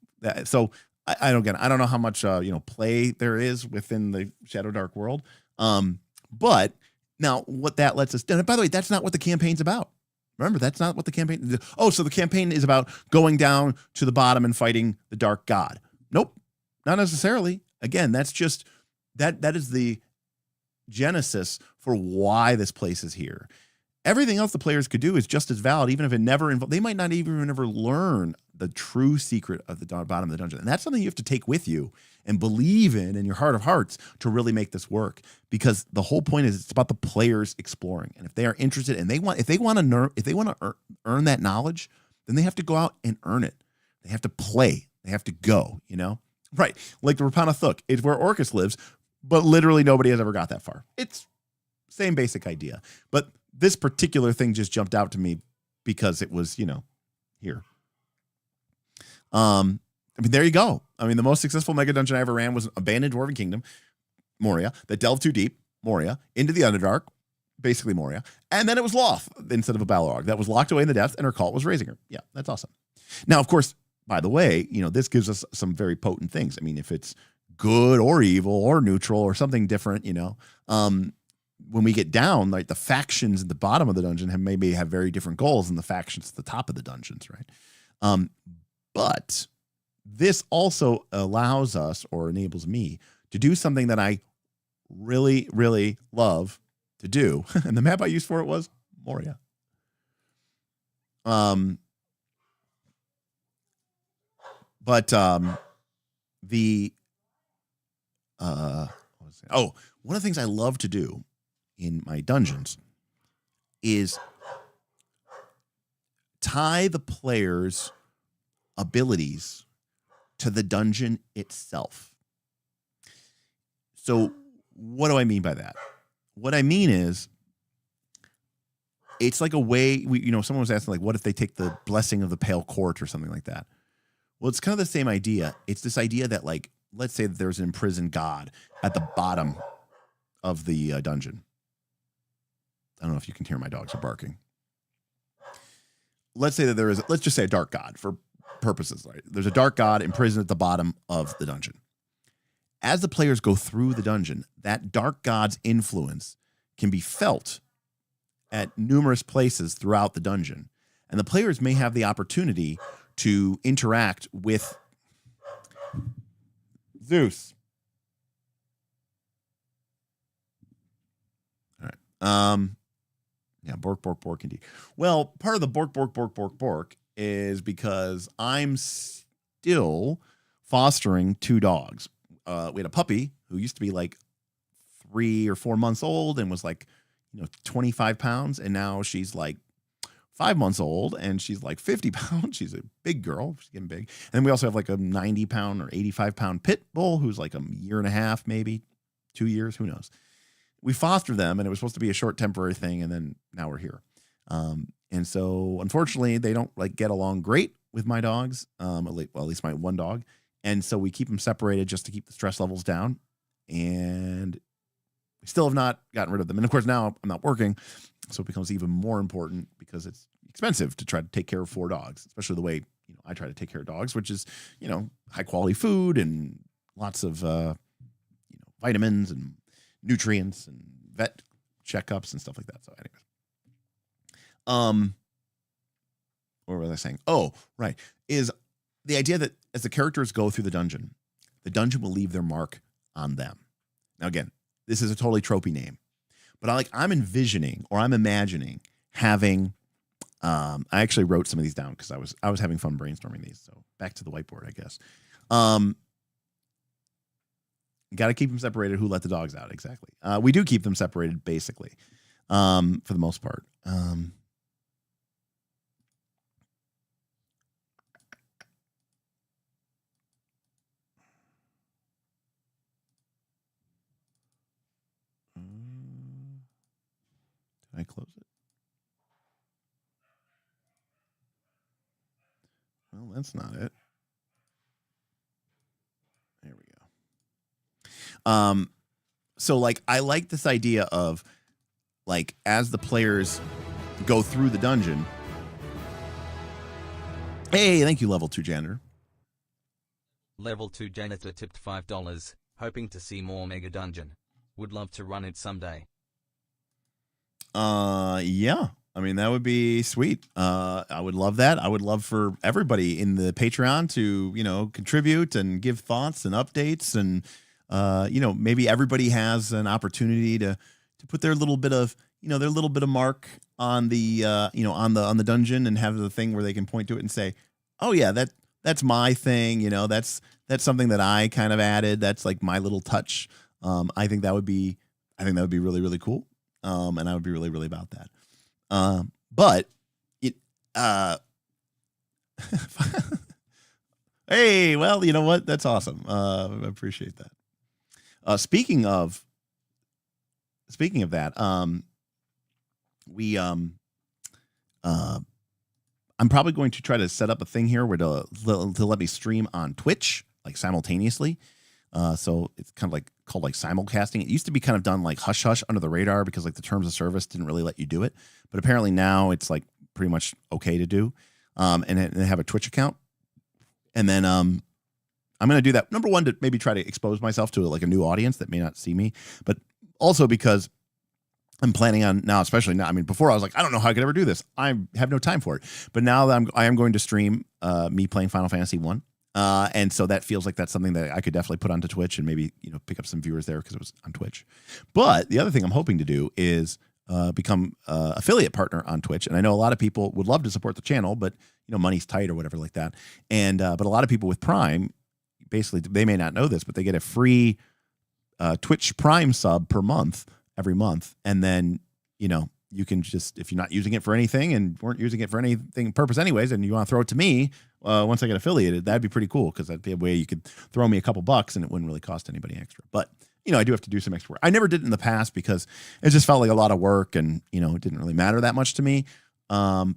So I don't know how much play there is within the Shadowdark world. But now what that lets us do. And by the way, that's not what the campaign's about. Remember, that's not what the campaign is. Oh, so the campaign is about going down to the bottom and fighting the dark god. Nope, not necessarily. Again, that's just that is the genesis for why this place is here. Everything else the players could do is just as valid, even if it never they might not even ever learn the true secret of the bottom of the dungeon. And that's something you have to take with you and believe in your heart of hearts to really make this work. Because the whole point is it's about the players exploring. And if they are interested and if they want to earn that knowledge, then they have to go out and earn it. They have to play. They have to go, Right. Like the Rapana Thuk. It's where Orcus lives, but literally nobody has ever got that far. It's same basic idea. But this particular thing just jumped out to me because it was, here. There you go. The most successful mega dungeon I ever ran was Abandoned Dwarven Kingdom, Moria, that delved too deep, Moria, into the Underdark, basically Moria, and then it was Loth instead of a Balrog that was locked away in the depths, and her cult was raising her. Yeah, that's awesome. Now, of course, by the way, this gives us some very potent things. If it's good or evil or neutral or something different, when we get down, like the factions at the bottom of the dungeon have very different goals than the factions at the top of the dungeons, right? But this also allows us or enables me to do something that I really, really love to do. And the map I used for it was Moria. One of the things I love to do in my dungeons is tie the players abilities to the dungeon itself. So what do I mean by that? What I mean is, it's like a way, someone was asking, like, what if they take the blessing of the Pale Court or something like that? Well, it's kind of the same idea. It's this idea that, like, let's say that there's an imprisoned god at the bottom of the dungeon. I don't know if you can hear my dogs are barking. Let's say that let's just say a dark god for purposes, right? There's a dark god imprisoned at the bottom of the dungeon. As the players go through the dungeon, that dark god's influence can be felt at numerous places throughout the dungeon. And the players may have the opportunity to interact with Zeus. All right. Yeah, bork, bork, bork, indeed. Well, part of the bork, bork, bork, bork, bork is because I'm still fostering 2 dogs. We had a puppy who used to be like 3 or 4 months old and was like, 25 pounds. And now she's like 5 months old and she's like 50 pounds. She's a big girl. She's getting big. And then we also have like a 90 pound or 85 pound pit bull who's like a year and a half, maybe 2 years. Who knows? We fostered them and it was supposed to be a short temporary thing. And then now we're here. And so unfortunately they don't like get along great with my dogs. At least my one dog. And so we keep them separated just to keep the stress levels down. And we still have not gotten rid of them. And of course, now I'm not working. So it becomes even more important because it's expensive to try to take care of 4 dogs, especially the way, I try to take care of dogs, which is, high quality food and lots of, vitamins and nutrients and vet checkups and stuff like that. So anyways, what was I saying? Oh, right. Is the idea that as the characters go through the dungeon will leave their mark on them. Now, again, this is a totally tropey name, but I'm envisioning or I'm imagining having, I actually wrote some of these down because I was having fun brainstorming these. So back to the whiteboard, I guess. Got to keep them separated. Who let the dogs out? Exactly. We do keep them separated basically, for the most part. Did I close it? Well, that's not it. There we go. So like I like this idea of like as the players go through the dungeon. Hey, thank you, level 2 janitor. Level 2 janitor tipped $5, hoping to see more Megadungeon. Would love to run it someday. Yeah. I mean, that would be sweet. I would love that. I would love for everybody in the Patreon to, contribute and give thoughts and updates and, maybe everybody has an opportunity to put their little bit of, their little bit of mark on the, on the dungeon and have the thing where they can point to it and say, oh yeah, that's my thing. That's something that I kind of added. That's like my little touch. I think that would be really, really cool. And I would be really, really about that. But it, hey, well, you know what? That's awesome. I appreciate that. Speaking of that, I'm probably going to try to set up a thing here where to let me stream on Twitch, like simultaneously. So it's kind of like called like simulcasting. It used to be kind of done like hush hush under the radar because like the terms of service didn't really let you do it. But apparently now it's like pretty much okay to do. And they have a Twitch account. And then I'm going to do that. Number one, to maybe try to expose myself to like a new audience that may not see me, but also because I'm planning on now, especially now. I mean, before I was like, I don't know how I could ever do this. I have no time for it. But now that I am going to stream me playing Final Fantasy 1. And so that feels like that's something that I could definitely put onto Twitch and maybe, pick up some viewers there because it was on Twitch. But the other thing I'm hoping to do is become affiliate partner on Twitch. And I know a lot of people would love to support the channel, but money's tight or whatever like that. And but a lot of people with Prime, basically, they may not know this, but they get a free Twitch Prime sub per month, every month. And then, you you can just, if you're not using it for anything and weren't using it for anything purpose anyways, and you want to throw it to me once I get affiliated, that'd be pretty cool because that'd be a way you could throw me a couple bucks and it wouldn't really cost anybody extra. But, I do have to do some extra work. I never did it in the past because it just felt like a lot of work and, it didn't really matter that much to me. And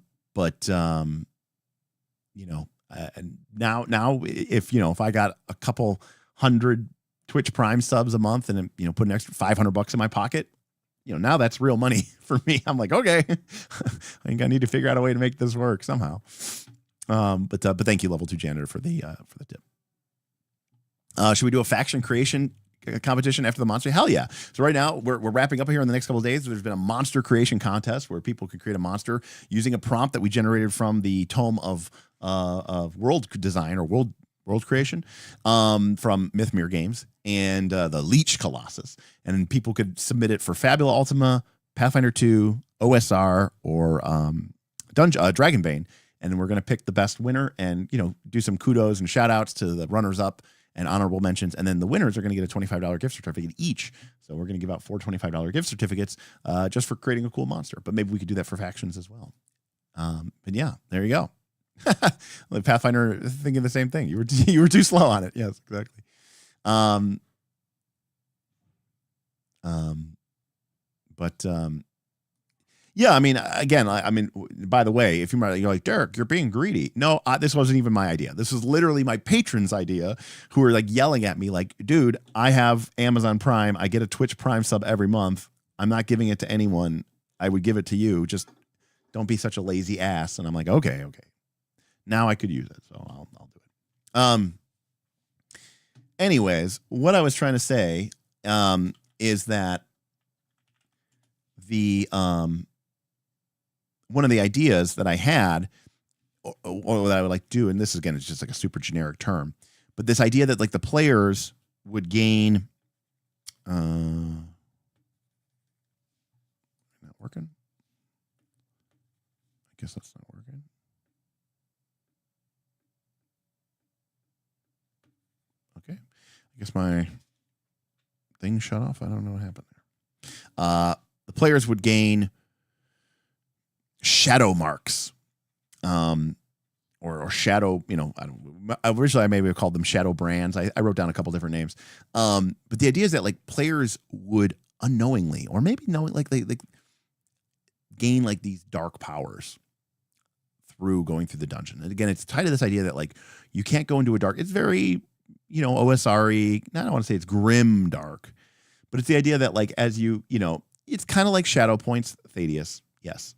now if I got a couple hundred Twitch Prime subs a month and, put an extra $500 in my pocket, now that's real money for me. I'm like, okay, I think I need to figure out a way to make this work somehow. But thank you, Level 2 Janitor, for the tip. Should we do a faction creation competition after the monster? Hell yeah. So right now we're wrapping up here in the next couple of days. There's been a monster creation contest where people can create a monster using a prompt that we generated from the tome of world design or world creation from Mythmere Games and the Leech Colossus. And people could submit it for Fabula Ultima, Pathfinder 2, OSR, or Dragonbane. And then we're going to pick the best winner and, do some kudos and shout outs to the runners up and honorable mentions. And then the winners are going to get a $25 gift certificate each. So we're going to give out 4 $25 gift certificates just for creating a cool monster. But maybe we could do that for factions as well. But yeah, there you go. Pathfinder thinking the same thing. You were too slow on it. Yes, exactly. Yeah, by the way, if you're like, Derek, you're being greedy. No, this wasn't even my idea. This was literally my patrons' idea who were like yelling at me like, dude, I have Amazon Prime. I get a Twitch Prime sub every month. I'm not giving it to anyone. I would give it to you. Just don't be such a lazy ass. And I'm like, okay. Now I could use it. So I'll do it. Anyways, what I was trying to say is that the one of the ideas that I had or that I would like to do, and this again is just like a super generic term, but this idea that like the players would gain not working. I guess that's not working. Okay. I guess my thing shut off. I don't know what happened there. The players would gain shadow marks, or shadow, originally I maybe called them shadow brands. I wrote down a couple different names. But the idea is that like players would unknowingly, or maybe knowing, like they gain like these dark powers through going through the dungeon. And again, it's tied to this idea that like you can't go into a dark, it's very, OSR-y. I don't want to say it's grim dark, but it's the idea that like as you, it's kind of like shadow points, Thaddeus, yes.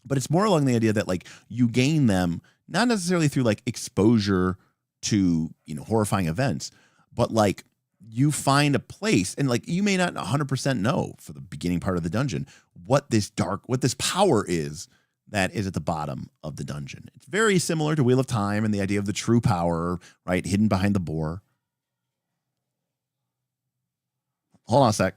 But it's more along the idea that like you gain them not necessarily through like exposure to, horrifying events, but like you find a place and like you may not 100% know for the beginning part of the dungeon what this power is that is at the bottom of the dungeon. It's very similar to Wheel of Time and the idea of the true power, right? Hidden behind the boar. Hold on a sec.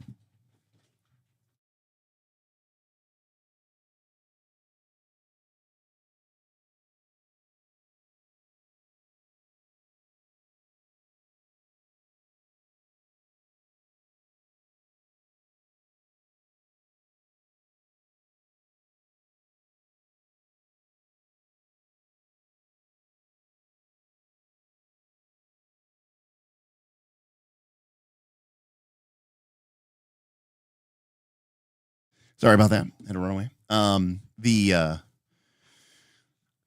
Sorry about that. Had to run away.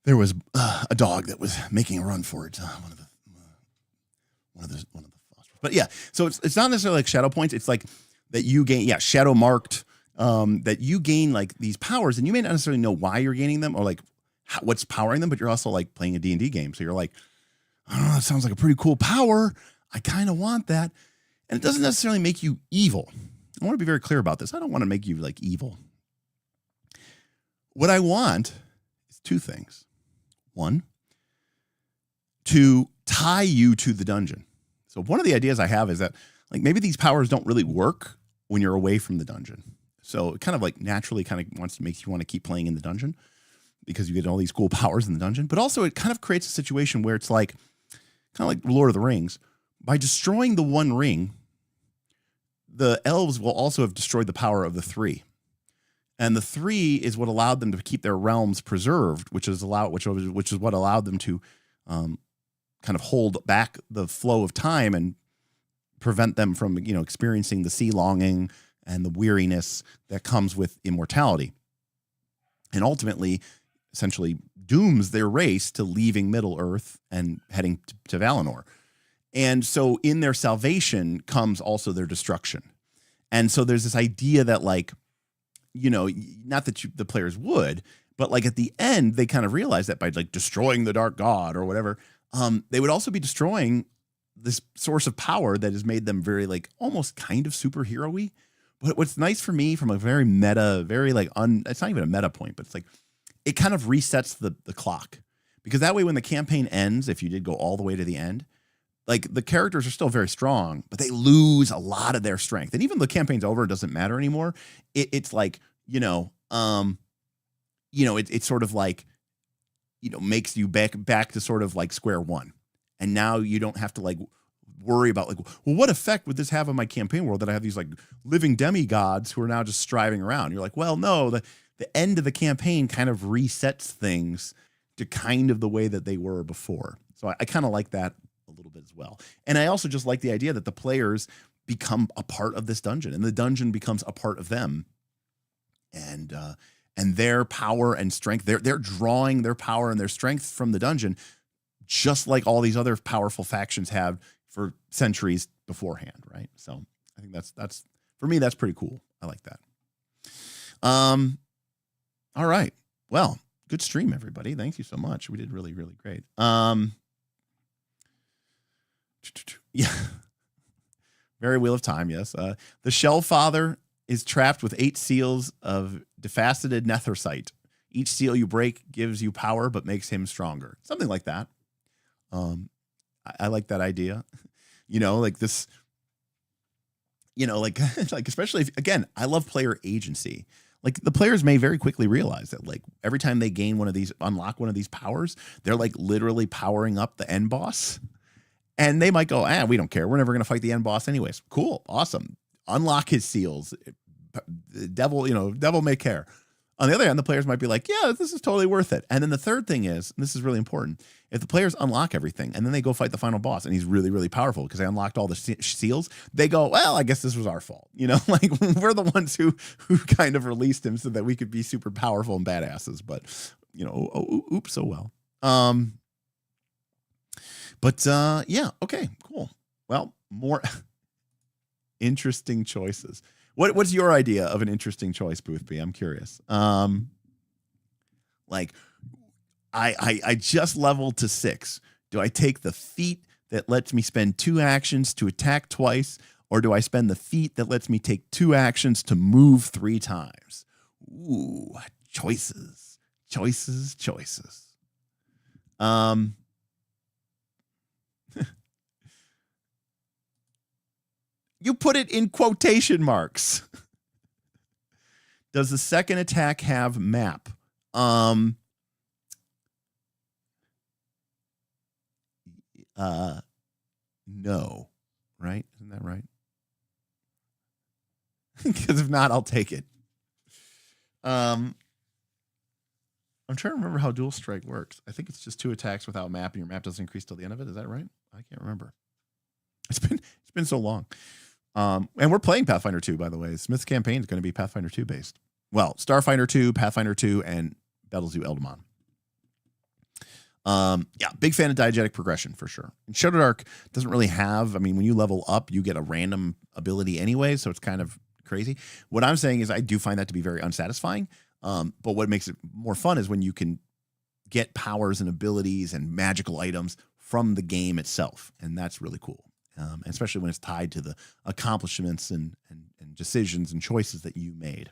There was a dog that was making a run for it. One of the fosters. But yeah, so it's not necessarily like shadow points. It's like that you gain, shadow marked. That you gain like these powers, and you may not necessarily know why you're gaining them or like what's powering them. But you're also like playing a D&D game, so you're like, I don't know, that sounds like a pretty cool power. I kind of want that, and it doesn't necessarily make you evil. I want to be very clear about this. I don't want to make you like evil. What I want is 2 things. 1, to tie you to the dungeon. So one of the ideas I have is that like maybe these powers don't really work when you're away from the dungeon. So it kind of like naturally kind of makes you want to keep playing in the dungeon because you get all these cool powers in the dungeon. But also it kind of creates a situation where it's like kind of like Lord of the Rings. By destroying the 1 ring, the elves will also have destroyed the power of the 3. And the 3 is what allowed them to keep their realms preserved, which is what allowed them to kind of hold back the flow of time and prevent them from, experiencing the sea longing and the weariness that comes with immortality. And ultimately, essentially dooms their race to leaving Middle Earth and heading to Valinor. And so in their salvation comes also their destruction. And so there's this idea that, like, not that the players would, but like at the end, they kind of realize that by like destroying the dark god or whatever, they would also be destroying this source of power that has made them very, like, almost kind of superhero-y. But what's nice for me from a very meta, very like, it's not even a meta point, but it's like, it kind of resets the clock, because that way when the campaign ends, if you did go all the way to the end, like, the characters are still very strong, but they lose a lot of their strength. And even the campaign's over, it doesn't matter anymore. It's like, it's sort of like, makes you back to sort of like square one. And now you don't have to like worry about like, well, what effect would this have on my campaign world that I have these like living demigods who are now just striving around? You're like, well, no, the end of the campaign kind of resets things to kind of the way that they were before. So I kind of like that a little bit as well. And I also just like the idea that the players become a part of this dungeon, and the dungeon becomes a part of them. And their power and strength, they're drawing their power and their strength from the dungeon, just like all these other powerful factions have for centuries beforehand, right? So I think that's for me, that's pretty cool. I like that. All right. Well, good stream, everybody. Thank you so much. We did really, really great. Yeah. Very Wheel of Time, yes. The Shell Father is trapped with 8 seals of defaceted netherite. Each seal you break gives you power, but makes him stronger. Something like that. I like that idea. Like this, like especially if, again, I love player agency. Like, the players may very quickly realize that, like, every time they unlock one of these powers, they're like literally powering up the end boss. And they might go, we don't care. We're never going to fight the end boss anyways. Cool. Awesome. Unlock his seals. The devil may care. On the other hand, the players might be like, yeah, this is totally worth it. And then the third thing is, and this is really important, if the players unlock everything and then they go fight the final boss and he's really, really powerful because they unlocked all the seals, they go, well, I guess this was our fault. Like, we're the ones who kind of released him so that we could be super powerful and badasses. But, oops, oh well. Yeah, okay, cool. Well, more interesting choices. What's your idea of an interesting choice, Booth B? I'm curious. Like, I just leveled to 6. Do I take the feat that lets me spend 2 actions to attack twice, or do I spend the feat that lets me take 2 actions to move 3 times? Ooh, choices. You put it in quotation marks. Does the second attack have map? No. Right? Isn't that right? Because if not, I'll take it. I'm trying to remember how Dual Strike works. I think it's just 2 attacks without map, and your map doesn't increase till the end of it. Is that right? I can't remember. It's been so long. And we're playing Pathfinder 2, by the way. Smith's campaign is going to be Pathfinder 2 based. Well, Starfinder 2, Pathfinder 2, and Battlezoo Eldamon. Yeah, big fan of diegetic progression for sure. And Shadowdark doesn't really have, when you level up, you get a random ability anyway, so it's kind of crazy. What I'm saying is I do find that to be very unsatisfying. But what makes it more fun is when you can get powers and abilities and magical items from the game itself. And that's really cool. And especially when it's tied to the accomplishments and decisions and choices that you made.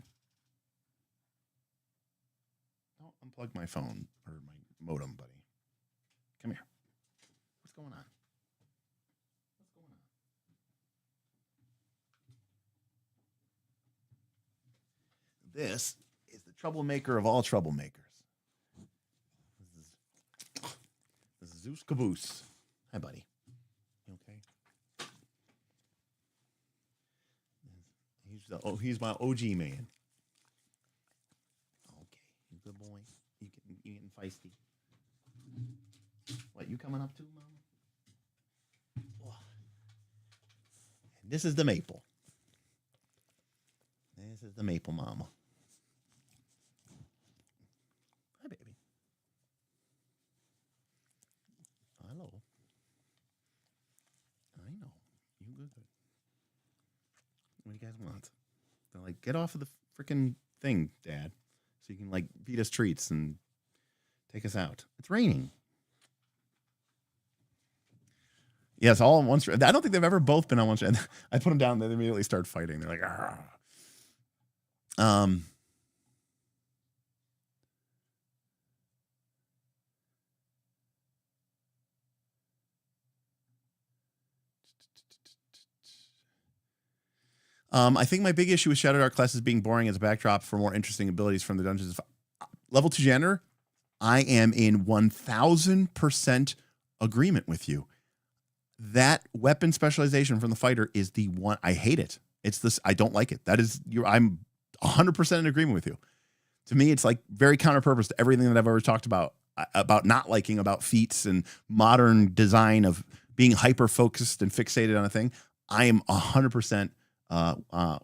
Don't unplug my phone or my modem, buddy. Come here. What's going on? This is the troublemaker of all troublemakers. This is Zeus Caboose. Hi, buddy. You okay? He's my OG man. feisty. What, you coming up too, Mama? This is the maple. This is the maple, Mama. Hi, baby. Hello. I know. You good. What do you guys want? They're like, get off of the freaking thing, Dad. So you can, like, feed us treats and take us out. It's raining. Yes, all on one stream. I don't think they've ever both been on one stream. I put them down, they immediately start fighting. They're like, ah. I think my big issue with Shadowdark classes being boring as a backdrop for more interesting abilities from the dungeons. Level 2 Janner, I am in 1000% agreement with you. That weapon specialization from the fighter is the one. I hate it. It's this. I don't like it. That is, I'm 100% in agreement with you. To me, it's like very counter-purpose to everything that I've ever talked about not liking about feats and modern design of being hyper-focused and fixated on a thing. I am 100%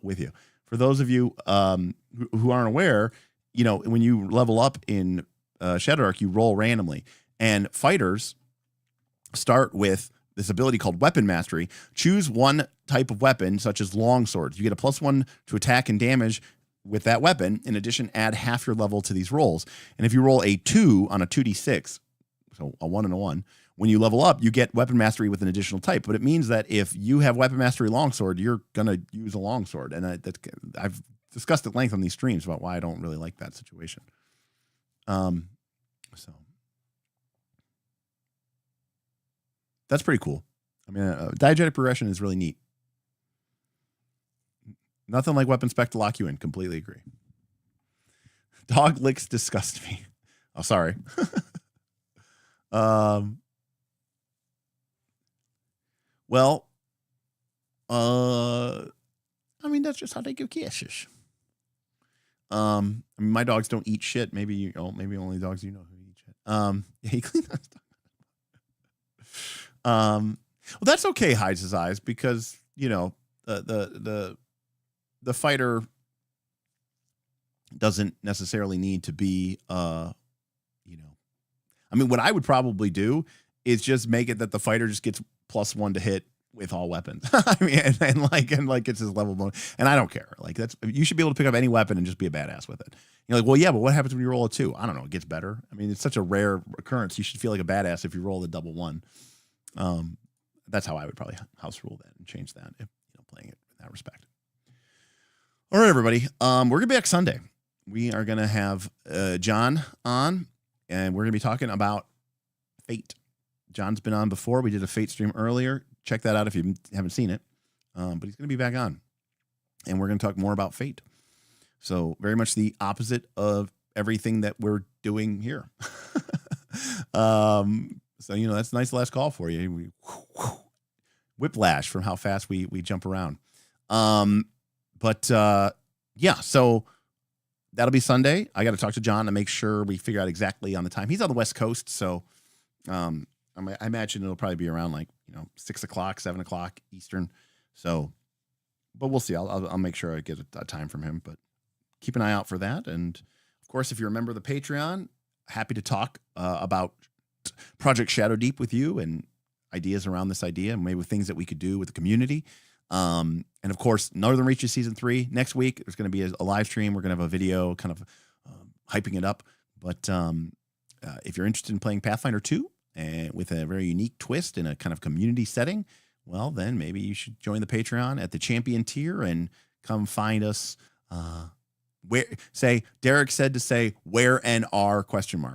with you. For those of you who aren't aware, you know, when you level up in Shadowdark, you roll randomly, and fighters start with this ability called Weapon Mastery. Choose one type of weapon, such as long swords. You get a +1 to attack and damage with that weapon. In addition, add half your level to these rolls. And if you roll a 2 on a 2d6, so a 1 and a 1, when you level up, you get Weapon Mastery with an additional type. But it means that if you have Weapon Mastery longsword, you're going to use a longsword. And I've discussed at length on these streams about why I don't really like that situation. So that's pretty cool. I mean, diegetic progression is really neat. Nothing like weapon spec to lock you in. Completely agree. Dog licks disgust me. Oh, sorry. Well, I mean, that's just how they give kisses. I mean, my dogs don't eat shit. Maybe maybe only dogs you know who eat shit. Yeah, he cleaned that stuff. Well, that's okay, hides his eyes, because you know the fighter doesn't necessarily need to be you know, I mean, what I would probably do is just make it that the fighter just gets +1 to hit with all weapons. I mean, and like it's his level mode, and I don't care. Like, that's, you should be able to pick up any weapon and just be a badass with it. You're like, well, yeah, but what happens when you roll a 2? I don't know. It gets better. I mean, it's such a rare occurrence. You should feel like a badass if you roll a double 1. That's how I would probably house rule that and change that, if playing it in that respect. All right, everybody. We're gonna be back Sunday. We are gonna have John on, and we're gonna be talking about Fate. John's been on before. We did a Fate stream earlier. Check that out if you haven't seen it. But he's gonna be back on, and we're gonna talk more about Fate. So very much the opposite of everything that we're doing here. So, that's a nice last call for you. Whiplash from how fast we jump around. But yeah, so that'll be Sunday. I got to talk to John to make sure we figure out exactly on the time. He's on the West Coast, so I imagine it'll probably be around 6 o'clock, 7 o'clock Eastern. So, but we'll see. I'll make sure I get a time from him, but keep an eye out for that. And of course, if you're a member of the Patreon, happy to talk about Project Shadowdeep with you and ideas around this idea, and maybe things that we could do with the community. And of course, Northern Reaches Season 3 next week. There's going to be a live stream. We're going to have a video kind of hyping it up. But if you're interested in playing Pathfinder 2 and with a very unique twist in a kind of community setting, well, then maybe you should join the Patreon at the champion tier and come find us. Derek said to say where and are ?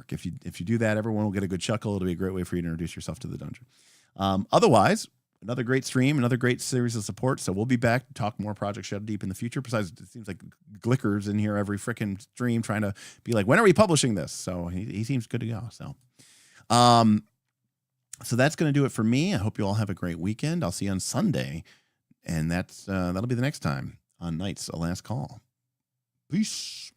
If you do that, everyone will get a good chuckle. It'll be a great way for you to introduce yourself to the dungeon. Otherwise, another great stream, another great series of support. So we'll be back to talk more Project Shadowdeep in the future. Besides, it seems like Glicker's in here every freaking stream trying to be like, when are we publishing this? So he seems good to go. So that's going to do it for me. I hope you all have a great weekend. I'll see you on Sunday, and that'll be the next time on Knights, A Last Call. Peace.